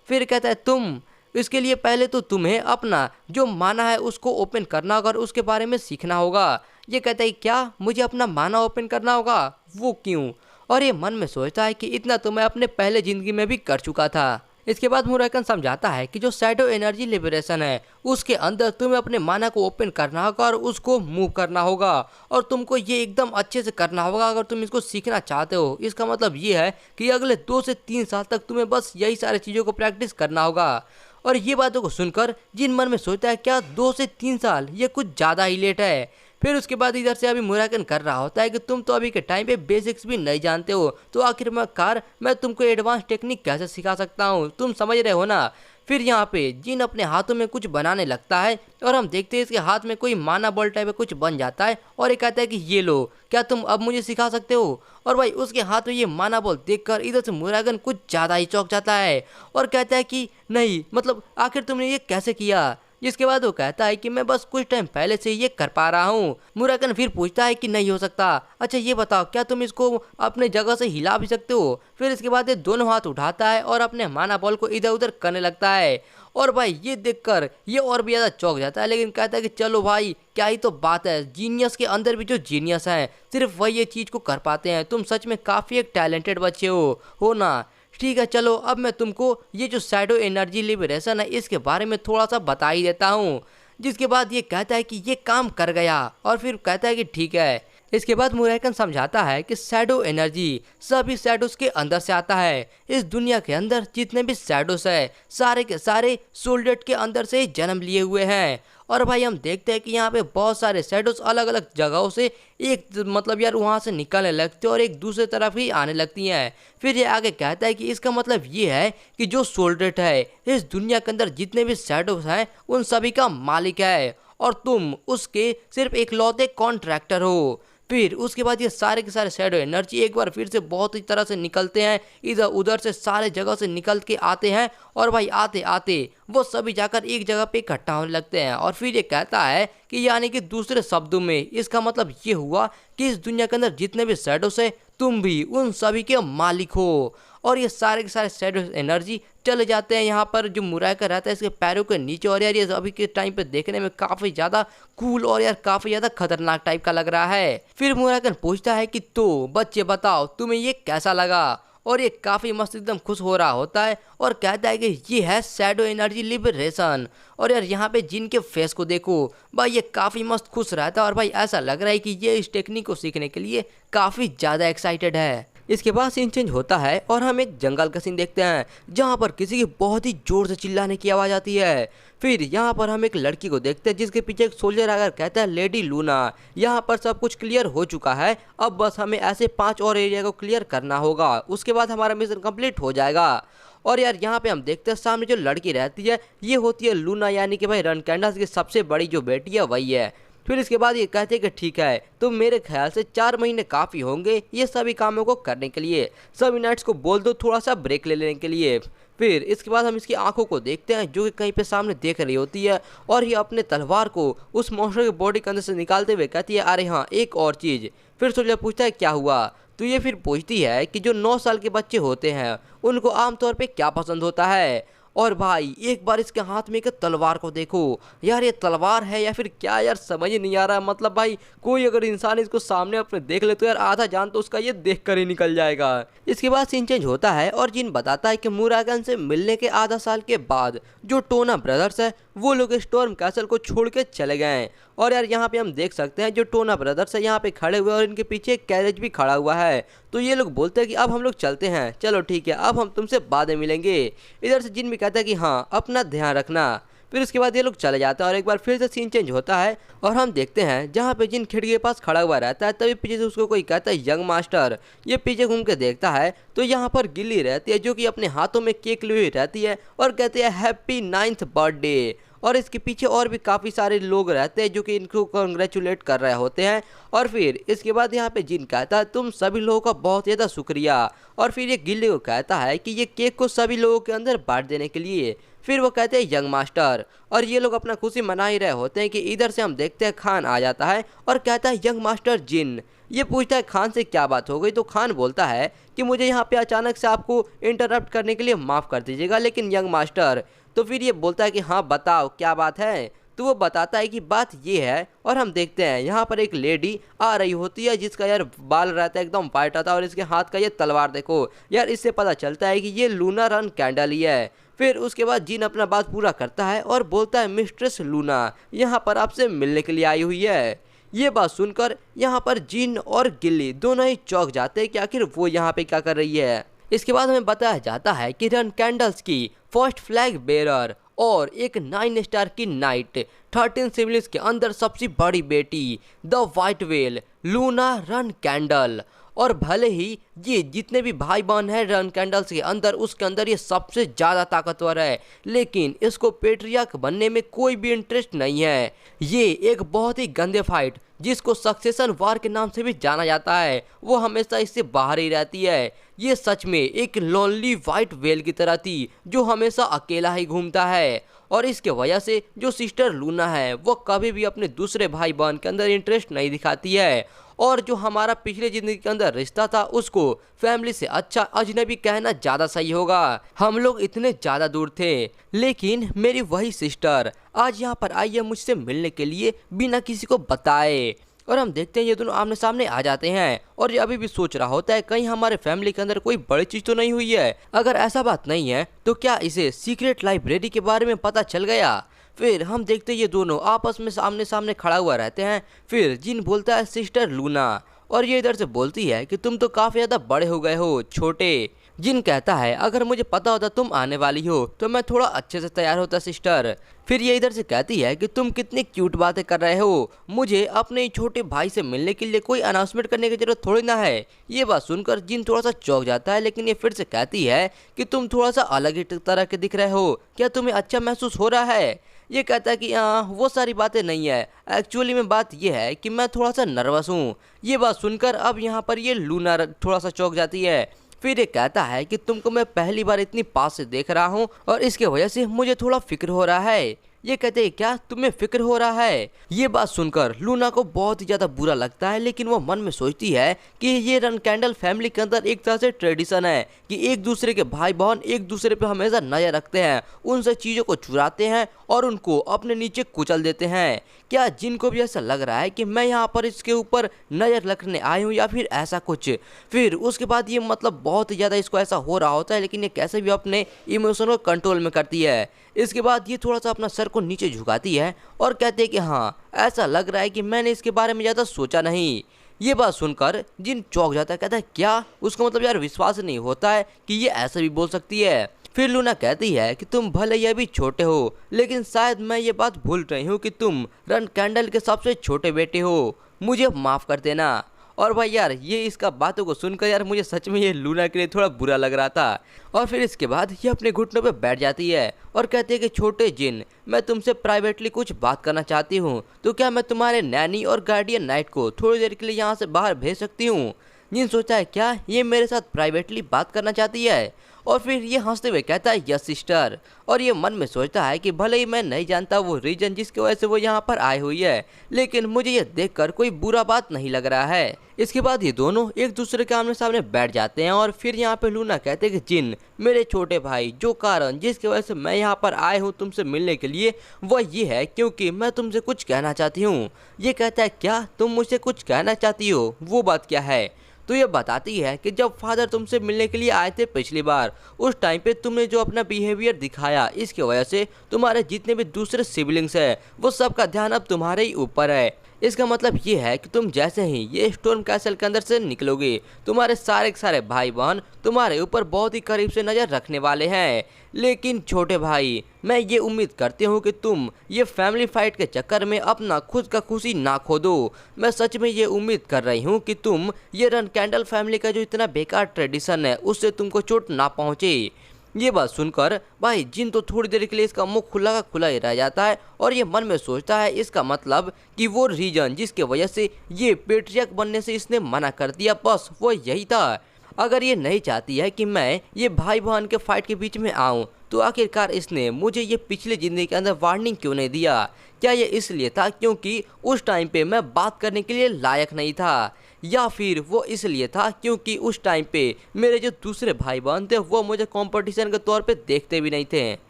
फिर कहता है तुम इसके लिए पहले तो तुम्हें अपना जो माना है उसको ओपन करना होगा और उसके बारे में सीखना होगा। ये कहता है क्या मुझे अपना माना ओपन करना होगा, वो क्यों। और ये मन में सोचता है कि इतना तो मैं अपने पहले जिंदगी में भी कर चुका था। इसके बाद मुराकन समझाता है कि जो शैडो एनर्जी लिबरेशन है उसके अंदर तुम्हें अपने माना को ओपन करना होगा और उसको मूव करना होगा और तुमको ये एकदम अच्छे से करना होगा अगर तुम इसको सीखना चाहते हो। इसका मतलब ये है कि अगले 2 से 3 साल तक तुम्हें बस यही सारी चीज़ों को प्रैक्टिस करना होगा। और ये बातों को सुनकर जिन मन में सोचता है क्या 2 से 3 साल ये कुछ ज़्यादा ही लेट है। फिर उसके बाद इधर से अभी मुराकन कर रहा होता है कि तुम तो अभी के टाइम पे बेसिक्स भी नहीं जानते हो तो आखिर मैं तुमको एडवांस टेक्निक कैसे सिखा सकता हूँ, तुम समझ रहे हो ना। फिर यहाँ पे जिन अपने हाथों में कुछ बनाने लगता है और हम देखते हैं इसके हाथ में कोई माना बॉल टाइप का कुछ बन जाता है और ये कहता है कि ये लो, क्या तुम अब मुझे सिखा सकते हो। और भाई उसके हाथ में ये माना बॉल देखकर इधर से मुराकन कुछ ज़्यादा ही चौंक जाता है और कहता है कि नहीं मतलब आखिर तुमने ये कैसे किया। जिसके बाद वो कहता है कि मैं बस कुछ टाइम पहले से ये कर पा रहा हूँ। मुराकन फिर पूछता है कि नहीं हो सकता, अच्छा ये बताओ क्या तुम इसको अपने जगह से हिला भी सकते हो। फिर इसके बाद ये दोनों हाथ उठाता है और अपने माना बॉल को इधर उधर करने लगता है। और भाई ये देखकर ये और भी ज़्यादा चौंक जाता है, लेकिन कहता है कि चलो भाई क्या ही तो बात है, जीनियस के अंदर भी जो जीनियस है सिर्फ वही ये चीज़ को कर पाते हैं। तुम सच में काफ़ी एक टैलेंटेड बच्चे हो ना। ठीक है चलो अब मैं तुमको ये जो शैडो एनर्जी लिबरेशन है इसके बारे में थोड़ा सा बता ही देता हूँ। जिसके बाद ये कहता है कि ये काम कर गया और फिर कहता है कि ठीक है। इसके बाद मुराकन समझाता है कि शैडो एनर्जी सभी शैडोज के अंदर से आता है। इस दुनिया के अंदर जितने भी शैडोज है सारे के सारे सोल्डेट के अंदर से ही जन्म लिए हुए हैं। और भाई हम देखते हैं कि यहाँ पे बहुत सारे शैडोज अलग अलग जगहों से एक मतलब यार वहाँ से निकलने लगते हैं और एक दूसरे तरफ ही आने लगती हैं। फिर ये आगे कहता है कि इसका मतलब ये है कि जो सोल्डेट है इस दुनिया के अंदर जितने भी शैडोज हैं उन सभी का मालिक है और तुम उसके सिर्फ इकलौते कॉन्ट्रैक्टर हो। फिर उसके बाद ये सारे के सारे शैडो एनर्जी एक बार फिर से बहुत ही तरह से निकलते हैं, इधर उधर से सारे जगह से निकल के आते हैं और भाई आते आते वो सभी जाकर एक जगह पे इकट्ठा होने लगते हैं। और फिर ये कहता है कि यानी कि दूसरे शब्दों में इसका मतलब ये हुआ कि इस दुनिया के अंदर जितने भी शैडोस है तुम भी उन सभी के मालिक हो। और ये सारे के सारे शैडो एनर्जी चले जाते हैं यहाँ पर जो मुरायका रहता है इसके पैरों के नीचे। और यार ये अभी के टाइम पे देखने में काफी ज्यादा कूल और यार काफी ज्यादा खतरनाक टाइप का लग रहा है। फिर मुरायकन पूछता है कि तो बच्चे बताओ तुम्हें ये कैसा लगा, और ये काफी मस्त एकदम खुश हो रहा होता है और कहता है कि ये है शैडो एनर्जी लिबरेशन। और यार यहाँ पे जिन के फेस को देखो भाई, ये काफी मस्त खुश रहता है और भाई ऐसा लग रहा है कि ये इस टेक्निक को सीखने के लिए काफी ज्यादा एक्साइटेड है। इसके बाद सीन चेंज होता है और हम एक जंगल का सीन देखते हैं जहाँ पर किसी की बहुत ही जोर से चिल्लाने की आवाज़ आती है। फिर यहाँ पर हम एक लड़की को देखते हैं जिसके पीछे एक सोल्जर आकर कहता है लेडी लूना यहाँ पर सब कुछ क्लियर हो चुका है, अब बस हमें ऐसे 5 और एरिया को क्लियर करना होगा, उसके बाद हमारा मिशन कंप्लीट हो जाएगा। और यार यहाँ पे हम देखते हैं सामने जो लड़की रहती है ये होती है लूना, यानी कि भाई रन कैंडल्स की सबसे बड़ी जो बेटी है वही है। फिर इसके बाद ये कहते हैं कि ठीक है तो मेरे ख्याल से 4 महीने काफ़ी होंगे ये सभी कामों को करने के लिए, सभी नाइट्स को बोल दो थोड़ा सा ब्रेक ले लेने के लिए। फिर इसके बाद हम इसकी आंखों को देखते हैं जो कि कहीं पे सामने देख रही होती है और ये अपने तलवार को उस मॉन्स्टर के बॉडी के अंदर से निकालते हुए कहती है अरे हाँ एक और चीज़। फिर सोल्जर पूछता है क्या हुआ, तो ये फिर पूछती है कि जो 9 साल के बच्चे होते हैं उनको आमतौर पे क्या पसंद होता है। और भाई एक बार इसके हाथ में एक तलवार को देखो यार, ये तलवार है या फिर क्या यार समझ ही नहीं आ रहा। मतलब भाई कोई अगर इंसान इसको सामने अपने देख ले तो यार आधा जान तो उसका ये देख कर ही निकल जाएगा। इसके बाद सीन चेंज होता है और जिन बताता है कि मुरागन से मिलने के आधा साल के बाद जो टोना ब्रदर्स है वो लोग स्टॉर्म कैसल को छोड़ के चले गए। और यार यहाँ पे हम देख सकते हैं जो टोना ब्रदर्स है यहाँ पे खड़े हुए और इनके पीछे एक कैरेज भी खड़ा हुआ है। तो ये लोग बोलते हैं कि अब हम लोग चलते हैं, चलो ठीक है अब हम तुमसे बाद में मिलेंगे। इधर से जिन भी कहता है कि हाँ अपना ध्यान रखना। फिर उसके बाद ये लोग चले जाते हैं और एक बार फिर से सीन चेंज होता है और हम देखते हैं जहाँ पे जिन खिड़की के पास खड़ा हुआ रहता है तभी पीछे से उसको कोई कहता है यंग मास्टर। ये पीछे घूम के देखता है तो यहाँ पर गिल्ली रहती है जो कि अपने हाथों में केक ली हुई रहती है और कहते हैं हैप्पी 9th बर्थडे। और इसके पीछे और भी काफ़ी सारे लोग रहते हैं जो कि इनको कॉन्ग्रेचुलेट कर रहे होते हैं। और फिर इसके बाद यहाँ पे जिन कहता है तुम सभी लोगों का बहुत ज़्यादा शुक्रिया। और फिर ये गिल्ली को कहता है कि ये केक को सभी लोगों के अंदर बांट देने के लिए। फिर वो कहते हैं यंग मास्टर और ये लोग अपना खुशी मना ही रहे होते हैं कि इधर से हम देखते हैं खान आ जाता है और कहता है यंग मास्टर जिन। ये पूछता है खान से क्या बात हो गई, तो खान बोलता है कि मुझे यहाँ पे अचानक से आपको इंटरप्ट करने के लिए माफ़ कर दीजिएगा लेकिन यंग मास्टर। तो फिर ये बोलता है कि हाँ बताओ क्या बात है। तो वो बताता है कि बात ये है और हम देखते हैं यहाँ पर एक लेडी आ रही होती है जिसका यार बाल रहता है एकदम वाइट आता है और इसके हाथ का ये तलवार देखो यार, इससे पता चलता है कि ये लूना रन कैंडल ही है। फिर उसके बाद जिन अपना बात पूरा करता है और बोलता है मिस्ट्रेस लूना यहाँ पर आपसे मिलने के लिए आई हुई है। ये बात सुनकर यहाँ पर जिन और गिल्ली दोनों ही चौंक जाते हैं कि आखिर वो यहाँ पे क्या कर रही है। इसके बाद हमें बताया जाता है कि रन कैंडल्स की फर्स्ट फ्लैग बेरर और एक 9 स्टार की नाइट 13 सिबलिंग्स के अंदर सबसे बड़ी बेटी the white well Luna run candle. और भले ही ये जितने भी भाई बहन हैं रन कैंडल्स के अंदर उसके अंदर ये सबसे ज़्यादा ताकतवर है, लेकिन इसको पेट्रियार्क बनने में कोई भी इंटरेस्ट नहीं है। ये एक बहुत ही गंदे फाइट जिसको सक्सेशन वार के नाम से भी जाना जाता है वो हमेशा इससे बाहर ही रहती है। ये सच में एक लोनली वाइट वेल की तरह थी जो हमेशा अकेला ही घूमता है और इसके वजह से जो सिस्टर लूना है वो कभी भी अपने दूसरे भाई बहन के अंदर इंटरेस्ट नहीं दिखाती है। और जो हमारा पिछले जिंदगी के अंदर रिश्ता था उसको फैमिली से अच्छा अजनबी कहना ज़्यादा सही होगा। हम लोग इतने ज़्यादा दूर थे लेकिन मेरी वही सिस्टर आज यहाँ पर आई है मुझसे मिलने के लिए बिना किसी को बताए। और हम देखते हैं ये दोनों आमने सामने आ जाते हैं और ये अभी भी सोच रहा होता है कहीं हमारे फैमिली के अंदर कोई बड़ी चीज़ तो नहीं हुई है। अगर ऐसा बात नहीं है तो क्या इसे सीक्रेट लाइब्रेरी के बारे में पता चल गया। फिर हम देखते हैं ये दोनों आपस में सामने सामने खड़ा हुआ रहते हैं। फिर जिन बोलता है सिस्टर लूना और ये इधर से बोलती है कि तुम तो काफ़ी ज़्यादा बड़े हो गए हो छोटे। जिन कहता है अगर मुझे पता होता तुम आने वाली हो तो मैं थोड़ा अच्छे से तैयार होता सिस्टर। फिर ये इधर से कहती है कि तुम कितनी क्यूट बातें कर रहे हो, मुझे अपने छोटे भाई से मिलने के लिए कोई अनाउंसमेंट करने की जरूरत थोड़ी ना है। ये बात सुनकर जिन थोड़ा सा चौंक जाता है लेकिन ये फिर से कहती है कि तुम थोड़ा सा अलग ही तरह के दिख रहे हो, क्या तुम्हें अच्छा महसूस हो रहा है। ये कहता है कि हाँ वो सारी बातें नहीं है, एक्चुअली में बात ये है कि मैं थोड़ा सा नर्वस हूँ। ये बात सुनकर अब यहाँ पर ये लूना थोड़ा सा चौंक जाती है। फिर ये कहता है कि तुमको मैं पहली बार इतनी पास से देख रहा हूँ और इसके वजह से मुझे थोड़ा फिक्र हो रहा है। ये कहते हैं क्या तुम्हें फिक्र हो रहा है? ये बात सुनकर लूना को बहुत ही ज्यादा बुरा लगता है, लेकिन वो मन में सोचती है कि ये रन कैंडल फैमिली के अंदर एक तरह से ट्रेडिशन है कि एक दूसरे के भाई बहन एक दूसरे पे हमेशा नजर रखते हैं, उनसे चीजों को चुराते हैं और उनको अपने नीचे कुचल देते हैं। क्या जिनको भी ऐसा लग रहा है कि मैं यहाँ पर इसके ऊपर नजर रखने आई हूँ या फिर ऐसा कुछ। फिर उसके बाद ये मतलब बहुत ही ज्यादा इसको ऐसा हो रहा होता है, लेकिन ये कैसे भी अपने इमोशन को कंट्रोल में करती है। इसके बाद ये थोड़ा सा अपना सर को नीचे झुकाती है और कहते हैं कि हाँ ऐसा लग रहा है कि मैंने इसके बारे में ज़्यादा सोचा नहीं। ये बात सुनकर जिन चौंक जाता है, कहता है क्या? उसको मतलब यार विश्वास नहीं होता है कि ये ऐसा भी बोल सकती है। फिर लूना कहती है कि तुम भले ही अभी छोटे हो, लेकिन शायद मैं ये बात भूल रही हूँ कि तुम रन कैंडल के सबसे छोटे बेटे हो, मुझे माफ़ कर देना। और भाई यार ये इसका बातों को सुनकर यार मुझे सच में ये लूना के लिए थोड़ा बुरा लग रहा था। और फिर इसके बाद ये अपने घुटनों पे बैठ जाती है और कहती है कि छोटे जिन, मैं तुमसे प्राइवेटली कुछ बात करना चाहती हूँ, तो क्या मैं तुम्हारे नैनी और गार्डियन नाइट को थोड़ी देर के लिए यहाँ से बाहर भेज सकती हूँ? जिन सोचा है क्या ये मेरे साथ प्राइवेटली बात करना चाहती है। और फिर ये हंसते हुए कहता है यस सिस्टर। और ये मन में सोचता है कि भले ही मैं नहीं जानता वो रीजन जिसकी वजह से वो यहाँ पर आई हुई है, लेकिन मुझे ये देखकर कोई बुरा बात नहीं लग रहा है। इसके बाद ये दोनों एक दूसरे के आमने सामने बैठ जाते हैं और फिर यहाँ पे लूना कहते हैं कि जिन, मेरे छोटे भाई, जो कारण जिसकी वजह से मैं यहाँ पर आए हूँ तुमसे मिलने के लिए, वह ये है क्योंकि मैं तुमसे कुछ कहना चाहती हूँ। ये कहता है क्या तुम मुझसे कुछ कहना चाहती हो? वो बात क्या है? तो ये बताती है कि जब फादर तुमसे मिलने के लिए आए थे पिछली बार, उस टाइम पे तुमने जो अपना बिहेवियर दिखाया, इसकी वजह से तुम्हारे जितने भी दूसरे सिबलिंग्स हैं वो सबका ध्यान अब तुम्हारे ही ऊपर है। इसका मतलब ये है कि तुम जैसे ही ये स्टॉर्म कैसल के अंदर से निकलोगे, तुम्हारे सारे के सारे भाई बहन तुम्हारे ऊपर बहुत ही करीब से नज़र रखने वाले हैं। लेकिन छोटे भाई, मैं ये उम्मीद करती हूँ कि तुम ये फैमिली फाइट के चक्कर में अपना खुद का खुशी ना खो दो। मैं सच में ये उम्मीद कर रही हूँ कि तुम ये रन कैंडल फैमिली का जो इतना बेकार ट्रेडिशन है उससे तुमको चोट ना पहुँचे। ये बात सुनकर भाई जिन तो थोड़ी देर के लिए इसका मुंह खुला का खुला ही रह जाता है और ये मन में सोचता है इसका मतलब कि वो रीजन जिसके वजह से ये पेट्रियक बनने से इसने मना कर दिया, बस वो यही था। अगर ये नहीं चाहती है कि मैं ये भाई बहन के फाइट के बीच में आऊं, तो आखिरकार इसने मुझे ये पिछले जिंदगी के अंदर वार्निंग क्यों नहीं दिया? क्या ये इसलिए था क्योंकि उस टाइम पे मैं बात करने के लिए लायक नहीं था, या फिर वो इसलिए था क्योंकि उस टाइम पे मेरे जो दूसरे भाई बहन थे वो मुझे कंपटीशन के तौर पे देखते भी नहीं थे।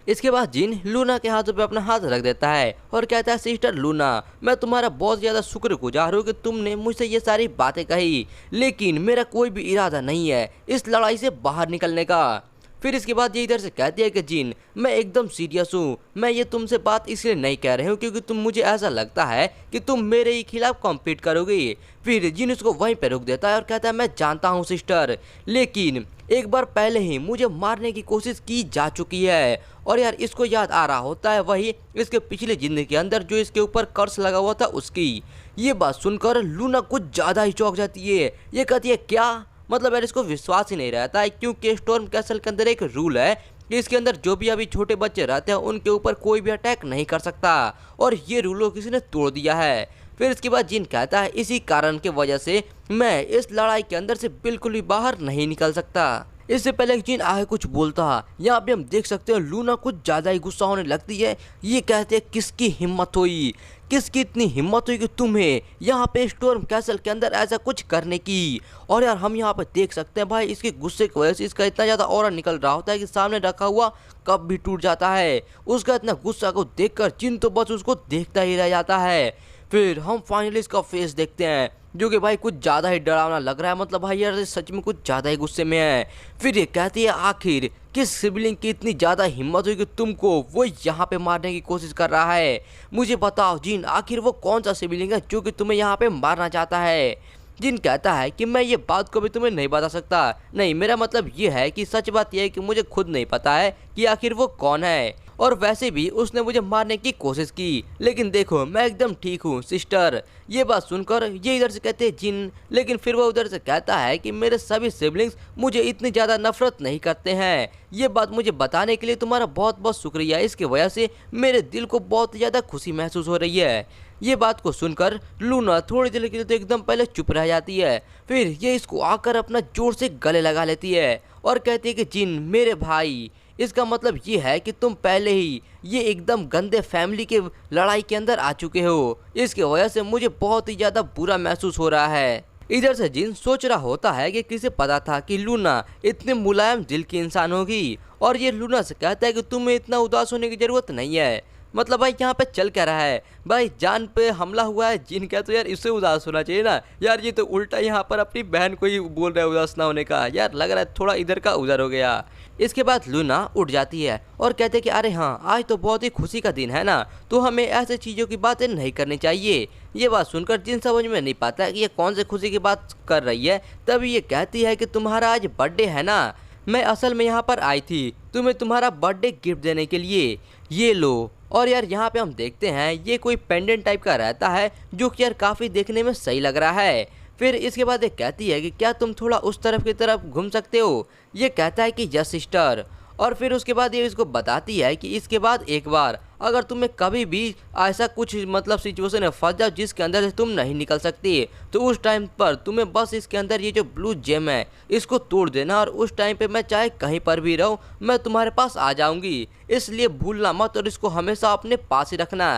इसके बाद जिन लूना के हाथों पे अपना हाथ रख देता है और कहता है सिस्टर लूना, मैं तुम्हारा बहुत ज़्यादा शुक्रगुजार हूँ कि तुमने मुझसे ये सारी बातें कही, लेकिन मेरा कोई भी इरादा नहीं है इस लड़ाई से बाहर निकलने का। फिर इसके बाद ये इधर से कहती है कि जिन, मैं एकदम सीरियस हूँ, मैं ये तुमसे बात इसलिए नहीं कह रही हूँ क्योंकि तुम मुझे ऐसा लगता है कि तुम मेरे ही खिलाफ कॉम्पीट करोगी। फिर जिन उसको वहीं पे रोक देता है और कहता है मैं जानता हूँ सिस्टर, लेकिन एक बार पहले ही मुझे मारने की कोशिश की जा चुकी है। और यार इसको याद आ रहा होता है वही इसके पिछले जिंदगी के अंदर जो इसके ऊपर कर्ज लगा हुआ था उसकी। ये बात सुनकर लूना कुछ ज़्यादा ही चौंक जाती है। ये कहती है क्या? मतलब यार इसको विश्वास ही नहीं रहता है क्योंकि स्टॉर्म कैसल के अंदर एक रूल है कि इसके अंदर जो भी अभी छोटे बच्चे रहते हैं उनके ऊपर कोई भी अटैक नहीं कर सकता, और ये रूल किसी ने तोड़ दिया है। फिर इसके बाद जिन कहता है इसी कारण की वजह से मैं इस लड़ाई के अंदर से बिल्कुल भी बाहर नहीं निकल सकता। इससे पहले जिन आगे कुछ बोलता, यहाँ पे हम देख सकते हैं लूना कुछ ज़्यादा ही गुस्सा होने लगती है। ये कहते हैं किसकी हिम्मत हुई, किसकी इतनी हिम्मत हुई कि तुम्हें यहाँ पे स्टॉर्म कैसल के अंदर ऐसा कुछ करने की। और यार हम यहाँ पे देख सकते हैं भाई इसके गुस्से की वजह से इसका इतना ज़्यादा ऑरा निकल रहा होता है कि सामने रखा हुआ कप भी टूट जाता है। उसका इतना गुस्सा को देखकर जिन तो बस उसको देखता ही रह जाता है। फिर हम फाइनली इसका फेस देखते हैं जो कि भाई कुछ ज़्यादा ही डरावना लग रहा है, मतलब भाई यार सच में कुछ ज़्यादा ही गुस्से में है। फिर ये कहती है आखिर किस सिबलिंग की इतनी ज़्यादा हिम्मत हुई कि तुमको वो यहाँ पे मारने की कोशिश कर रहा है? मुझे बताओ जिन, आखिर वो कौन सा सिबलिंग है जो कि तुम्हें यहाँ पे मारना चाहता है? जिन कहता है कि मैं ये बात को भी तुम्हें नहीं बता सकता। नहीं, मेरा मतलब ये है कि सच बात यह है कि मुझे खुद नहीं पता है कि आखिर वो कौन है। और वैसे भी उसने मुझे मारने की कोशिश की, लेकिन देखो मैं एकदम ठीक हूँ सिस्टर। ये बात सुनकर ये इधर से कहते हैं जिन, लेकिन फिर वो उधर से कहता है कि मेरे सभी सिबलिंग्स मुझे इतनी ज़्यादा नफरत नहीं करते हैं। ये बात मुझे बताने के लिए तुम्हारा बहुत बहुत शुक्रिया, इसकी वजह से मेरे दिल को बहुत ज़्यादा खुशी महसूस हो रही है। ये बात को सुनकर लूना थोड़ी देर के लिए तो एकदम पहले चुप रह जाती है, फिर ये इसको आकर अपना जोर से गले लगा लेती है और कहती है कि जिन मेरे भाई, इसका मतलब ये है कि तुम पहले ही ये एकदम गंदे फैमिली के लड़ाई के अंदर आ चुके हो, इसकी वजह से मुझे बहुत ही ज़्यादा बुरा महसूस हो रहा है। इधर से जिन सोच रहा होता है कि किसे पता था कि लूना इतने मुलायम दिल की इंसान होगी, और ये लूना से कहता है कि तुम्हें इतना उदास होने की ज़रूरत नहीं है। मतलब भाई यहाँ पे चल क्या रहा है, भाई जान पे हमला हुआ है जिन का, तो यार इससे उदास होना चाहिए ना यार। ये तो उल्टा यहाँ पर अपनी बहन को ही बोल रहा है उदास ना होने का, यार लग रहा है थोड़ा इधर का उधर हो गया। इसके बाद लूना उठ जाती है और कहते हैं कि अरे हाँ आज तो बहुत ही खुशी का दिन है ना, तो हमें ऐसे चीज़ों की बातें नहीं करनी चाहिए। ये बात सुनकर जिन समझ में नहीं पाता कि ये कौन से खुशी की बात कर रही है, तभी ये कहती है कि तुम्हारा आज बर्थडे है ना, मैं असल में यहाँ पर आई थी तुम्हें तुम्हारा बर्थडे गिफ्ट देने के लिए, ये लो। और यार यहाँ पे हम देखते हैं ये कोई पेंडेंट टाइप का रहता है जो कि यार काफ़ी देखने में सही लग रहा है। फिर इसके बाद ये कहती है कि क्या तुम थोड़ा उस तरफ की तरफ घूम सकते हो, ये कहता है कि यस सिस्टर। और फिर उसके बाद ये इसको बताती है कि इसके बाद एक बार अगर तुम्हें कभी भी ऐसा कुछ मतलब सिचुएशन में फंस जाओ जिसके अंदर से तुम नहीं निकल सकती, तो उस टाइम पर तुम्हें बस इसके अंदर ये जो ब्लू जेम है इसको तोड़ देना, और उस टाइम पे मैं चाहे कहीं पर भी रहूँ मैं तुम्हारे पास आ जाऊंगी, इसलिए भूलना मत और इसको हमेशा अपने पास ही रखना।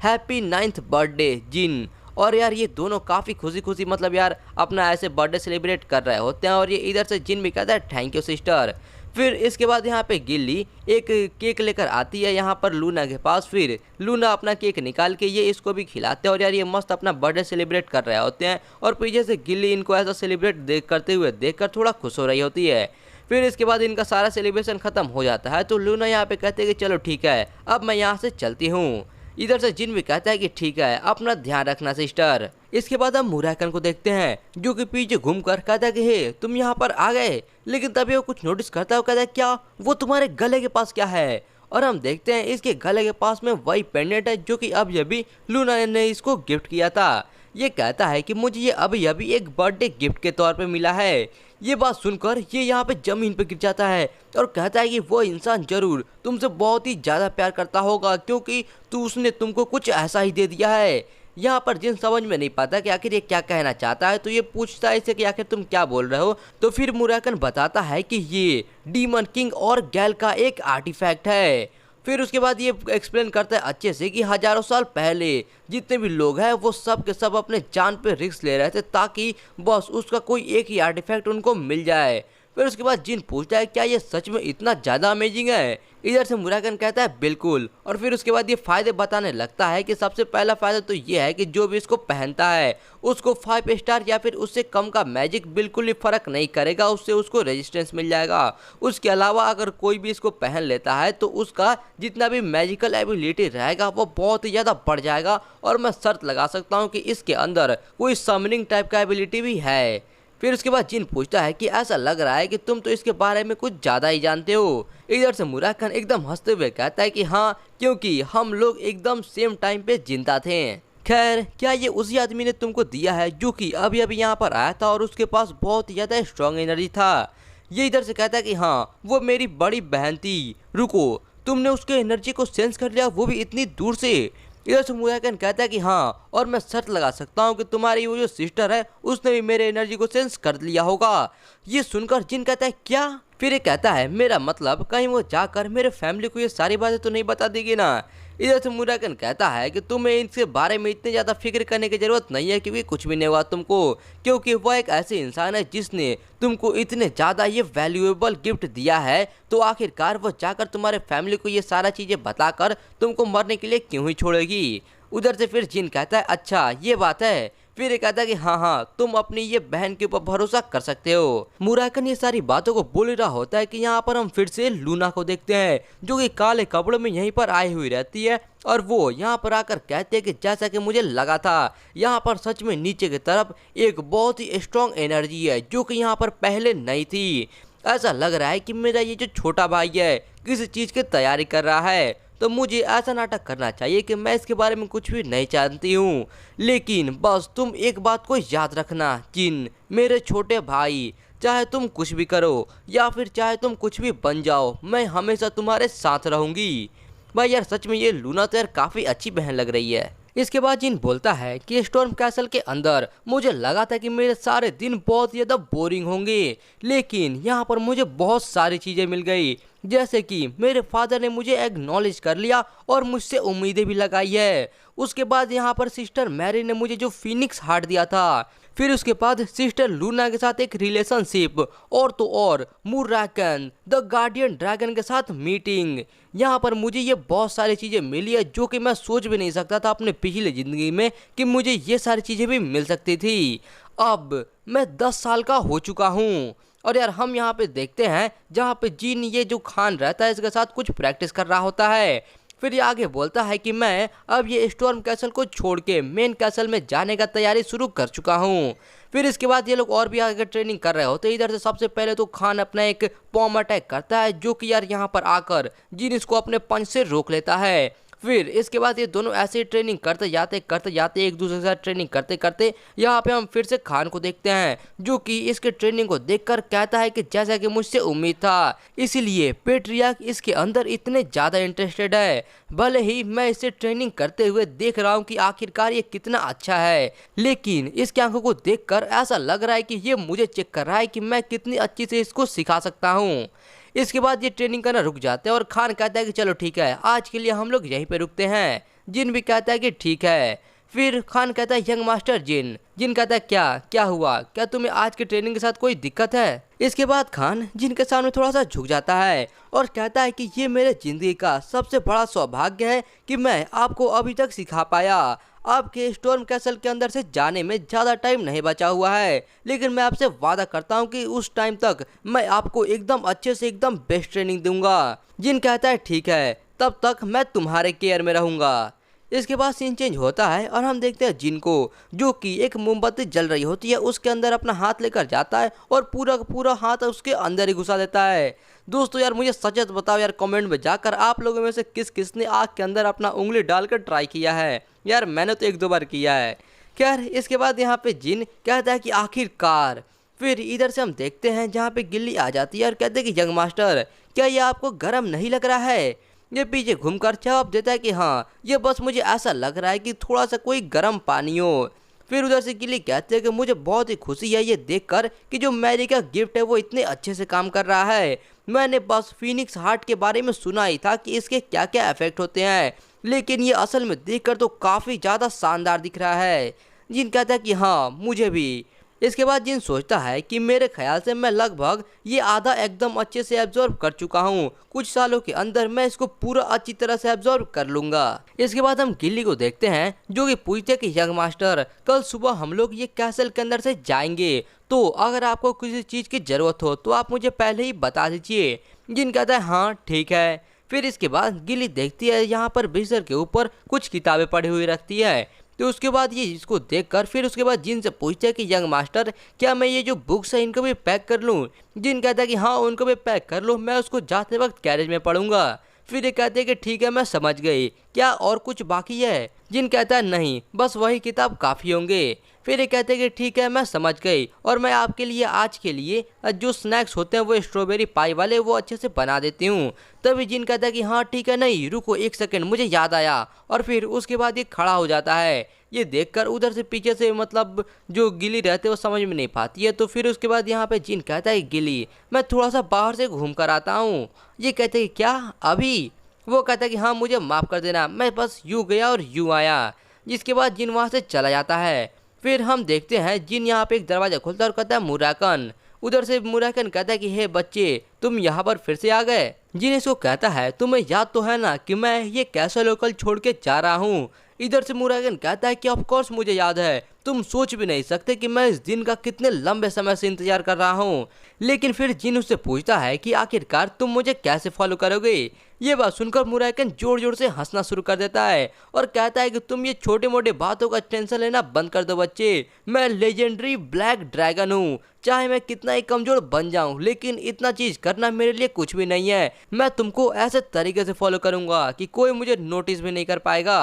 हैप्पी 9th बर्थडे जिन। और यार ये दोनों काफ़ी खुशी खुशी मतलब यार अपना ऐसे बर्थडे सेलिब्रेट कर रहे होते हैं, और ये इधर से जिन भी कहता है थैंक यू सिस्टर। फिर इसके बाद यहाँ पे गिल्ली एक केक लेकर आती है यहाँ पर लूना के पास, फिर लूना अपना केक निकाल के ये इसको भी खिलाते हैं, और यार ये मस्त अपना बर्थडे सेलिब्रेट कर रहे होते हैं, और पीछे से गिल्ली इनको ऐसा सेलिब्रेट करते हुए देखकर थोड़ा खुश हो रही होती है। फिर इसके बाद इनका सारा सेलिब्रेशन खत्म हो जाता है, तो लूना यहाँ पे कहते हैं कि चलो ठीक है अब मैं यहाँ से चलती हूँ। इधर से जिन भी कहता है कि ठीक है अपना ध्यान रखना सिस्टर। इसके बाद हम मुराकन को देखते हैं जो कि पीछे घूमकर कहता है कि हे तुम यहाँ पर आ गए, लेकिन तभी वो कुछ नोटिस करता है, वो कहता है क्या वो तुम्हारे गले के पास क्या है, और हम देखते हैं इसके गले के पास में वही पेंडेंट है जो कि अब अभी लूना ने इसको गिफ्ट किया था। ये कहता है कि मुझे ये अभी अभी एक बर्थडे गिफ्ट के तौर पे मिला है। ये बात सुनकर ये यहाँ पे जमीन पे गिर जाता है और कहता है कि वो इंसान जरूर तुमसे बहुत ही ज़्यादा प्यार करता होगा, क्योंकि उसने तुमको कुछ ऐसा ही दे दिया है। यहाँ पर जिन समझ में नहीं पाता कि आखिर ये क्या कहना चाहता है, तो ये पूछता है इसे कि आखिर तुम क्या बोल रहे हो। तो फिर मुराकन बताता है कि ये डीमन किंग और गैल का एक आर्टिफैक्ट है। फिर उसके बाद ये एक्सप्लेन करता है अच्छे से कि हजारों साल पहले जितने भी लोग हैं वो सब के सब अपने जान पे रिस्क ले रहे थे ताकि बस उसका कोई एक ही आर्टिफैक्ट उनको मिल जाए। फिर उसके बाद जिन पूछता है क्या ये सच में इतना ज़्यादा अमेजिंग है। इधर से मुराकन कहता है बिल्कुल, और फिर उसके बाद ये फ़ायदे बताने लगता है कि सबसे पहला फ़ायदा तो ये है कि जो भी इसको पहनता है उसको 5 स्टार या फिर उससे कम का मैजिक बिल्कुल ही फ़र्क नहीं करेगा, उससे उसको रेजिस्टेंस मिल जाएगा। उसके अलावा अगर कोई भी इसको पहन लेता है तो उसका जितना भी मैजिकल एबिलिटी रहेगा वो बहुत ही ज़्यादा बढ़ जाएगा, और मैं शर्त लगा सकता हूँ कि इसके अंदर कोई समनिंग टाइप का एबिलिटी भी है। फिर उसके बाद जिन पूछता है कि ऐसा लग रहा है कि तुम तो इसके बारे में कुछ ज़्यादा ही जानते हो। इधर से मुराकन एकदम हंसते हुए कहता है कि हाँ, क्योंकि हम लोग एकदम सेम टाइम पे जिंदा थे। खैर क्या ये उसी आदमी ने तुमको दिया है जो कि अभी अभी यहाँ पर आया था और उसके पास बहुत ही ज़्यादा स्ट्रॉन्ग एनर्जी था। ये इधर से कहता है कि हाँ वो मेरी बड़ी बहन थी। रुको, तुमने उसके एनर्जी को सेंस कर लिया, वो भी इतनी दूर से? इधर से मुराकन कहता है कि हाँ, और मैं शर्त लगा सकता हूँ कि तुम्हारी वो जो सिस्टर है उसने भी मेरे एनर्जी को सेंस कर लिया होगा। ये सुनकर जिन कहता है क्या? फिर ये कहता है मेरा मतलब कहीं वो जाकर मेरे फैमिली को ये सारी बातें तो नहीं बता देगी ना। इधर से मुराकन कहता है कि तुम्हें इनके बारे में इतनी ज़्यादा फिक्र करने की ज़रूरत नहीं है, क्योंकि कुछ भी नहीं हुआ तुमको, क्योंकि वह एक ऐसे इंसान है जिसने तुमको इतने ज़्यादा ये वैल्यूएबल गिफ्ट दिया है। तो आखिरकार वो जाकर तुम्हारे फैमिली को ये सारा चीज़ें बताकर तुमको मरने के लिए क्यों ही छोड़ेगी। उधर से फिर जिन कहता है अच्छा ये बात है। फिर ये कहता है कि हाँ हाँ तुम अपनी ये बहन के ऊपर भरोसा कर सकते हो। मुराकन ये सारी बातों को बोल रहा होता है कि यहाँ पर हम फिर से लूना को देखते हैं जो कि काले कपड़ों में यहीं पर आई हुई रहती है, और वो यहाँ पर आकर कहते हैं कि जैसा कि मुझे लगा था यहाँ पर सच में नीचे की तरफ एक बहुत ही स्ट्रॉन्ग एनर्जी है जो कि यहाँ पर पहले नहीं थी। ऐसा लग रहा है कि मेरा ये जो छोटा भाई है किसी चीज़ की तैयारी कर रहा है। तो मुझे ऐसा नाटक करना चाहिए कि मैं इसके बारे में कुछ भी नहीं जानती हूँ। लेकिन बस तुम एक बात को याद रखना जिन, मेरे छोटे भाई, चाहे तुम कुछ भी करो या फिर चाहे तुम कुछ भी बन जाओ, मैं हमेशा तुम्हारे साथ रहूंगी। भाई यार सच में ये लूना तो यार काफ़ी अच्छी बहन लग रही है। इसके बाद जिन बोलता है कि स्टॉर्म कैसल के अंदर मुझे लगा था कि मेरे सारे दिन बहुत ज़्यादा बोरिंग होंगे, लेकिन यहाँ पर मुझे बहुत सारी चीज़ें मिल गई। जैसे कि मेरे फादर ने मुझे एक्नॉलेज कर लिया और मुझसे उम्मीदें भी लगाई है। उसके बाद यहाँ पर सिस्टर मैरी ने मुझे जो फीनिक्स हार्ट दिया था, फिर उसके बाद सिस्टर लूना के साथ एक रिलेशनशिप, और तो और मुराकन द गार्डियन ड्रैगन के साथ मीटिंग। यहाँ पर मुझे ये बहुत सारी चीज़ें मिली है जो कि मैं सोच भी नहीं सकता था अपने पिछली ज़िंदगी में कि मुझे ये सारी चीज़ें भी मिल सकती थी। अब मैं 10 साल का हो चुका हूँ। और यार हम यहाँ पे देखते हैं जहाँ पे जीन ये जो खान रहता है इसके साथ कुछ प्रैक्टिस कर रहा होता है। फिर ये आगे बोलता है कि मैं अब ये स्टॉर्म कैसल को छोड़ के मेन कैसल में जाने का तैयारी शुरू कर चुका हूँ। फिर इसके बाद ये लोग और भी आगे ट्रेनिंग कर रहे होते हैं। इधर से सबसे पहले तो खान अपना एक पॉम अटैक करता है जो कि यार यहाँ पर आकर जिन इसको अपने पंच से रोक लेता है। फिर इसके बाद ये दोनों ऐसे ही ट्रेनिंग करते जाते एक दूसरे के साथ ट्रेनिंग करते करते यहाँ पे हम फिर से खान को देखते हैं जो कि इसके ट्रेनिंग को देखकर कहता है कि जैसा कि मुझसे उम्मीद था, इसीलिए पेट्रियार्क इसके अंदर इतने ज़्यादा इंटरेस्टेड है। भले ही मैं इसे ट्रेनिंग करते हुए देख रहा हूँ कि आखिरकार ये कितना अच्छा है, लेकिन इसकी आंखों को देखकर ऐसा लग रहा है कि ये मुझे चेक कर रहा है कि मैं कितनी अच्छी से इसको सिखा सकता हूँ। इसके बाद ये ट्रेनिंग करना रुक जाते हैं और खान कहता है कि चलो ठीक है, आज के लिए हम लोग यहीं पे रुकते हैं। जिन भी कहता है कि ठीक है। फिर खान कहता है यंग मास्टर जिन। जिन कहता है क्या हुआ, क्या तुम्हें आज की ट्रेनिंग के साथ कोई दिक्कत है? इसके बाद खान जिन के सामने थोड़ा सा झुक जाता है और कहता है कि ये मेरे जिंदगी का सबसे बड़ा सौभाग्य है कि मैं आपको अभी तक सिखा पाया। आपके स्टॉर्म कैसल के अंदर से जाने में ज़्यादा टाइम नहीं बचा हुआ है, लेकिन मैं आपसे वादा करता हूँ कि उस टाइम तक मैं आपको एकदम अच्छे से एकदम बेस्ट ट्रेनिंग दूंगा। जिन कहता है ठीक है, तब तक मैं तुम्हारे केयर में रहूँगा। इसके बाद सीन चेंज होता है और हम देखते हैं जिन को जो कि एक मोमबत्ती जल रही होती है उसके अंदर अपना हाथ लेकर जाता है और पूरा का पूरा हाथ उसके अंदर ही घुसा देता है। दोस्तों यार मुझे सच बताओ यार कमेंट में जाकर आप लोगों में से किस किस ने आग के अंदर अपना उंगली डालकर ट्राई किया है। यार मैंने तो 1-2 बार किया है। खैर इसके बाद यहाँ पे जिन कहता है कि आखिरकार। फिर इधर से हम देखते हैं जहाँ पे गिल्ली आ जाती है और कहते हैं कि यंग मास्टर क्या ये आपको गर्म नहीं लग रहा है? ये पीछे घूमकर जवाब देता है कि हाँ, ये बस मुझे ऐसा लग रहा है कि थोड़ा सा कोई गर्म पानी हो। फिर उधर से गिल्ली कहते हैं कि मुझे बहुत ही खुशी है ये देखकर कि जो मैरी का गिफ्ट है वो इतने अच्छे से काम कर रहा है। मैंने बस फीनिक्स हार्ट के बारे में सुना ही था कि इसके क्या क्या इफेक्ट होते हैं, लेकिन ये असल में देखकर तो काफ़ी ज़्यादा शानदार दिख रहा है। जिन कहता है कि हाँ मुझे भी। इसके बाद जिन सोचता है कि मेरे ख्याल से मैं लगभग ये आधा एकदम अच्छे से एब्जॉर्ब कर चुका हूँ, कुछ सालों के अंदर मैं इसको पूरा अच्छी तरह से एब्जॉर्ब कर लूँगा। इसके बाद हम गिल्ली को देखते हैं जो कि पूछते हैं कि यंग मास्टर कल सुबह हम लोग ये कैसल के अंदर से जाएंगे, तो अगर आपको किसी चीज़ की ज़रूरत हो तो आप मुझे पहले ही बता दीजिए। जिन कहता है हाँ ठीक है। फिर इसके बाद गिल्ली देखती है यहाँ पर बिस्तर के ऊपर कुछ किताबें पड़ी हुई रखती है, तो उसके बाद ये इसको देखकर फिर उसके बाद जिन से पूछते हैं कि यंग मास्टर क्या मैं ये जो बुक्स है इनको भी पैक कर लूँ? जिन कहता है कि हाँ उनको भी पैक कर लो, मैं उसको जाते वक्त कैरेज में पढ़ूंगा। फिर ये कहते हैं कि ठीक है मैं समझ गई, क्या और कुछ बाकी है? जिन कहता है नहीं बस वही किताब काफ़ी होंगे। फिर ये कहते हैं कि ठीक है मैं समझ गई और मैं आपके लिए आज के लिए जो स्नैक्स होते हैं वो स्ट्रॉबेरी पाई वाले वो अच्छे से बना देती हूँ। तभी जिन कहता है कि हाँ ठीक है, नहीं रुको 1 सेकंड मुझे याद आया, और फिर उसके बाद ये खड़ा हो जाता है। ये देखकर उधर से पीछे से मतलब जो गिली रहते हैं वो समझ में नहीं पाती है। तो फिर उसके बाद यहाँ पे जिन कहता है गिली मैं थोड़ा सा बाहर से घूम कर आता हूँ। ये कहते हैं कि क्या अभी? वो कहता है कि हाँ मुझे माफ़ कर देना, मैं बस यूँ गया और यूँ आया। जिसके बाद जिन वहाँ से चला जाता है। फिर हम देखते हैं जिन यहाँ पे एक दरवाज़ा खुलता है और कहता है मुराकन। उधर से मुराकन कहता है कि हे बच्चे तुम यहाँ पर फिर से आ गए। जिन इसको कहता है तुम्हें याद तो है ना कि मैं ये कैसा लोकल छोड़ के जा रहा हूँ। इधर से मुराकन कहता है कि ऑफ कोर्स मुझे याद है, तुम सोच भी नहीं सकते कि मैं इस दिन का कितने लंबे समय से इंतजार कर रहा हूँ। लेकिन फिर जिन उससे पूछता है कि आखिरकार तुम मुझे कैसे फॉलो करोगे? ये बात सुनकर मुराकन जोर जोर से हंसना शुरू कर देता है और कहता है कि तुम ये छोटे मोटे बातों का टेंशन लेना बंद कर दो बच्चे। मैं लेजेंडरी ब्लैक ड्रैगन हूँ, चाहे मैं कितना ही कमजोर बन जाऊं, लेकिन इतना चीज करना मेरे लिए कुछ भी नहीं है। मैं तुमको ऐसे तरीके से फॉलो करूंगा कि कोई मुझे नोटिस भी नहीं कर पाएगा।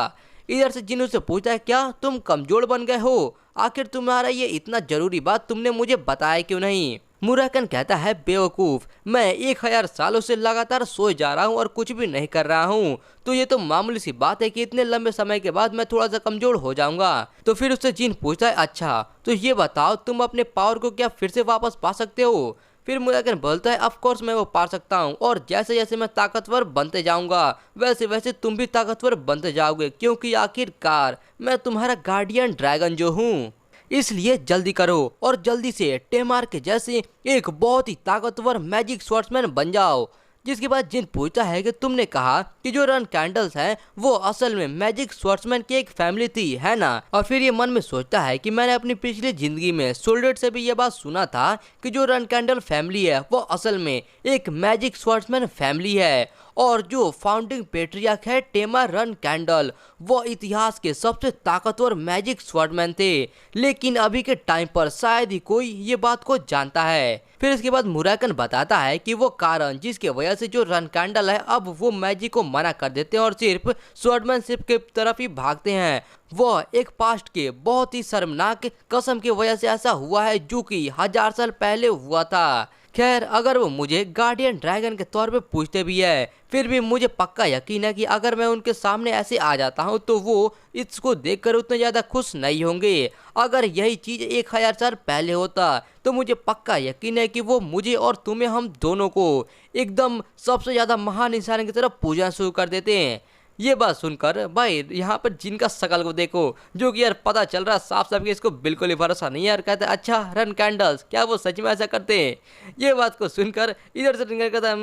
इधर से जिन उससे पूछता है क्या तुम कमजोर बन गए हो, आखिर तुम्हारा ये इतना जरूरी बात तुमने मुझे बताया क्यों नहीं। मुराकन कहता है बेवकूफ, मैं 1000 सालों से लगातार सोए जा रहा हूँ और कुछ भी नहीं कर रहा हूँ, तो ये तो मामूली सी बात है कि इतने लंबे समय के बाद मैं थोड़ा सा कमजोर हो जाऊंगा। तो फिर उससे जिन पूछता है अच्छा तो ये बताओ तुम अपने पावर को क्या फिर से वापस पा सकते हो। फिर मुराकन बोलता है ऑफ कोर्स मैं वो पा सकता हूँ, और जैसे जैसे मैं ताकतवर बनते जाऊंगा वैसे वैसे तुम भी ताकतवर बनते जाओगे, क्योंकि आखिरकार मैं तुम्हारा गार्डियन ड्रैगन जो हूँ। इसलिए जल्दी करो और जल्दी से टेमार के जैसे एक बहुत ही ताकतवर मैजिक स्वॉर्ड्समैन बन जाओ। जिसके बाद जिन पूछता है कि तुमने कहा कि जो रन कैंडल्स हैं वो असल में मैजिक स्वॉर्ड्समैन की एक फैमिली थी, है ना। और फिर ये मन में सोचता है कि मैंने अपनी पिछली जिंदगी में सोल्डेट से भी ये बात सुना था कि जो रन कैंडल फैमिली है वो असल में एक मैजिक स्वॉर्ड्समैन फैमिली है, और जो फाउंडिंग पेट्रियार्क है टेमर रन कैंडल वो इतिहास के सबसे ताकतवर मैजिक स्वॉर्डमैन थे, लेकिन अभी के टाइम पर शायद ही कोई ये बात को जानता है। फिर इसके बाद मुराकन बताता है कि वो कारण जिसके वजह से जो रन कैंडल है अब वो मैजिक को मना कर देते हैं और सिर्फ स्वॉर्डमैनशिप के तरफ ही भागते हैं। वो एक पास्ट के बहुत ही शर्मनाक कसम की वजह से ऐसा हुआ है जो कि 1000 साल पहले हुआ था। खैर अगर वो मुझे गार्डियन ड्रैगन के तौर पे पूछते भी है, फिर भी मुझे पक्का यकीन है कि अगर मैं उनके सामने ऐसे आ जाता हूँ तो वो इसको देखकर उतने ज़्यादा खुश नहीं होंगे। अगर यही चीज़ 1000 साल पहले होता तो मुझे पक्का यकीन है कि वो मुझे और तुम्हें, हम दोनों को एकदम सबसे ज़्यादा महान इंसान की तरफ पूजना शुरू कर देते हैं। ये बात सुनकर भाई यहाँ पर जिनका शकल को देखो, जो कि यार पता चल रहा साफ साफ कि इसको बिल्कुल ही भरोसा नहीं है यार। कहते अच्छा रन कैंडल्स क्या वो सच में ऐसा करते हैं। ये बात को सुनकर इधर से निकल कहता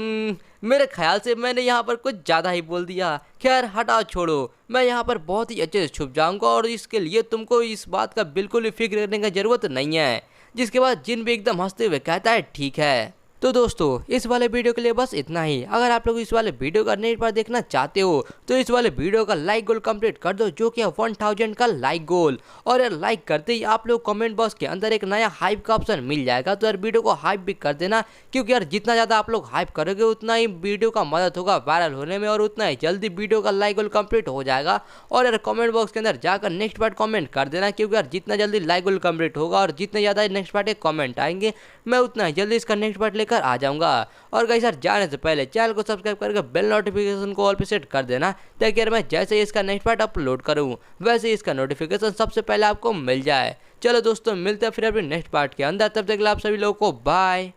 मेरे ख्याल से मैंने यहाँ पर कुछ ज़्यादा ही बोल दिया। खैर हटाओ छोड़ो, मैं यहाँ पर बहुत ही अच्छे से छुप जाऊँगा और इसके लिए तुमको इस बात का बिल्कुल भी फिक्र करने की ज़रूरत नहीं है। जिसके बाद जिन भी एकदम हंसते हुए कहता है ठीक है। तो दोस्तों इस वाले वीडियो के लिए बस इतना ही। अगर आप लोग इस वाले वीडियो का नेक्स्ट बार देखना चाहते हो तो इस वाले वीडियो का लाइक गोल कंप्लीट कर दो, जो कि है 1000 का लाइक गोल। और यार लाइक करते ही आप लोग कमेंट बॉक्स के अंदर एक नया हाइप का ऑप्शन मिल जाएगा, तो यार वीडियो को हाइप भी कर देना, क्योंकि यार जितना ज़्यादा आप लोग हाइप करोगे उतना ही वीडियो का मदद होगा वायरल होने में, और उतना ही जल्दी वीडियो का लाइक गोल कंप्लीट हो जाएगा। और यार कमेंट बॉक्स के अंदर जाकर नेक्स्ट पार्ट कमेंट कर देना, क्योंकि यार जितना जल्दी लाइक गोल कंप्लीट होगा और जितने ज़्यादा नेक्स्ट पार्ट के कमेंट आएंगे मैं उतना ही जल्दी इसका नेक्स्ट पार्ट लेकर आ जाऊँगा। और गाइस यार जाने से पहले चैनल को सब्सक्राइब करके बेल नोटिफिकेशन को ऑल पे सेट कर देना, ताकि यार मैं जैसे ही इसका नेक्स्ट पार्ट अपलोड करूं वैसे ही इसका नोटिफिकेशन सबसे पहले आपको मिल जाए। चलो दोस्तों मिलते हैं फिर अपने नेक्स्ट पार्ट के अंदर, तब तक आप सभी लोगों को बाय।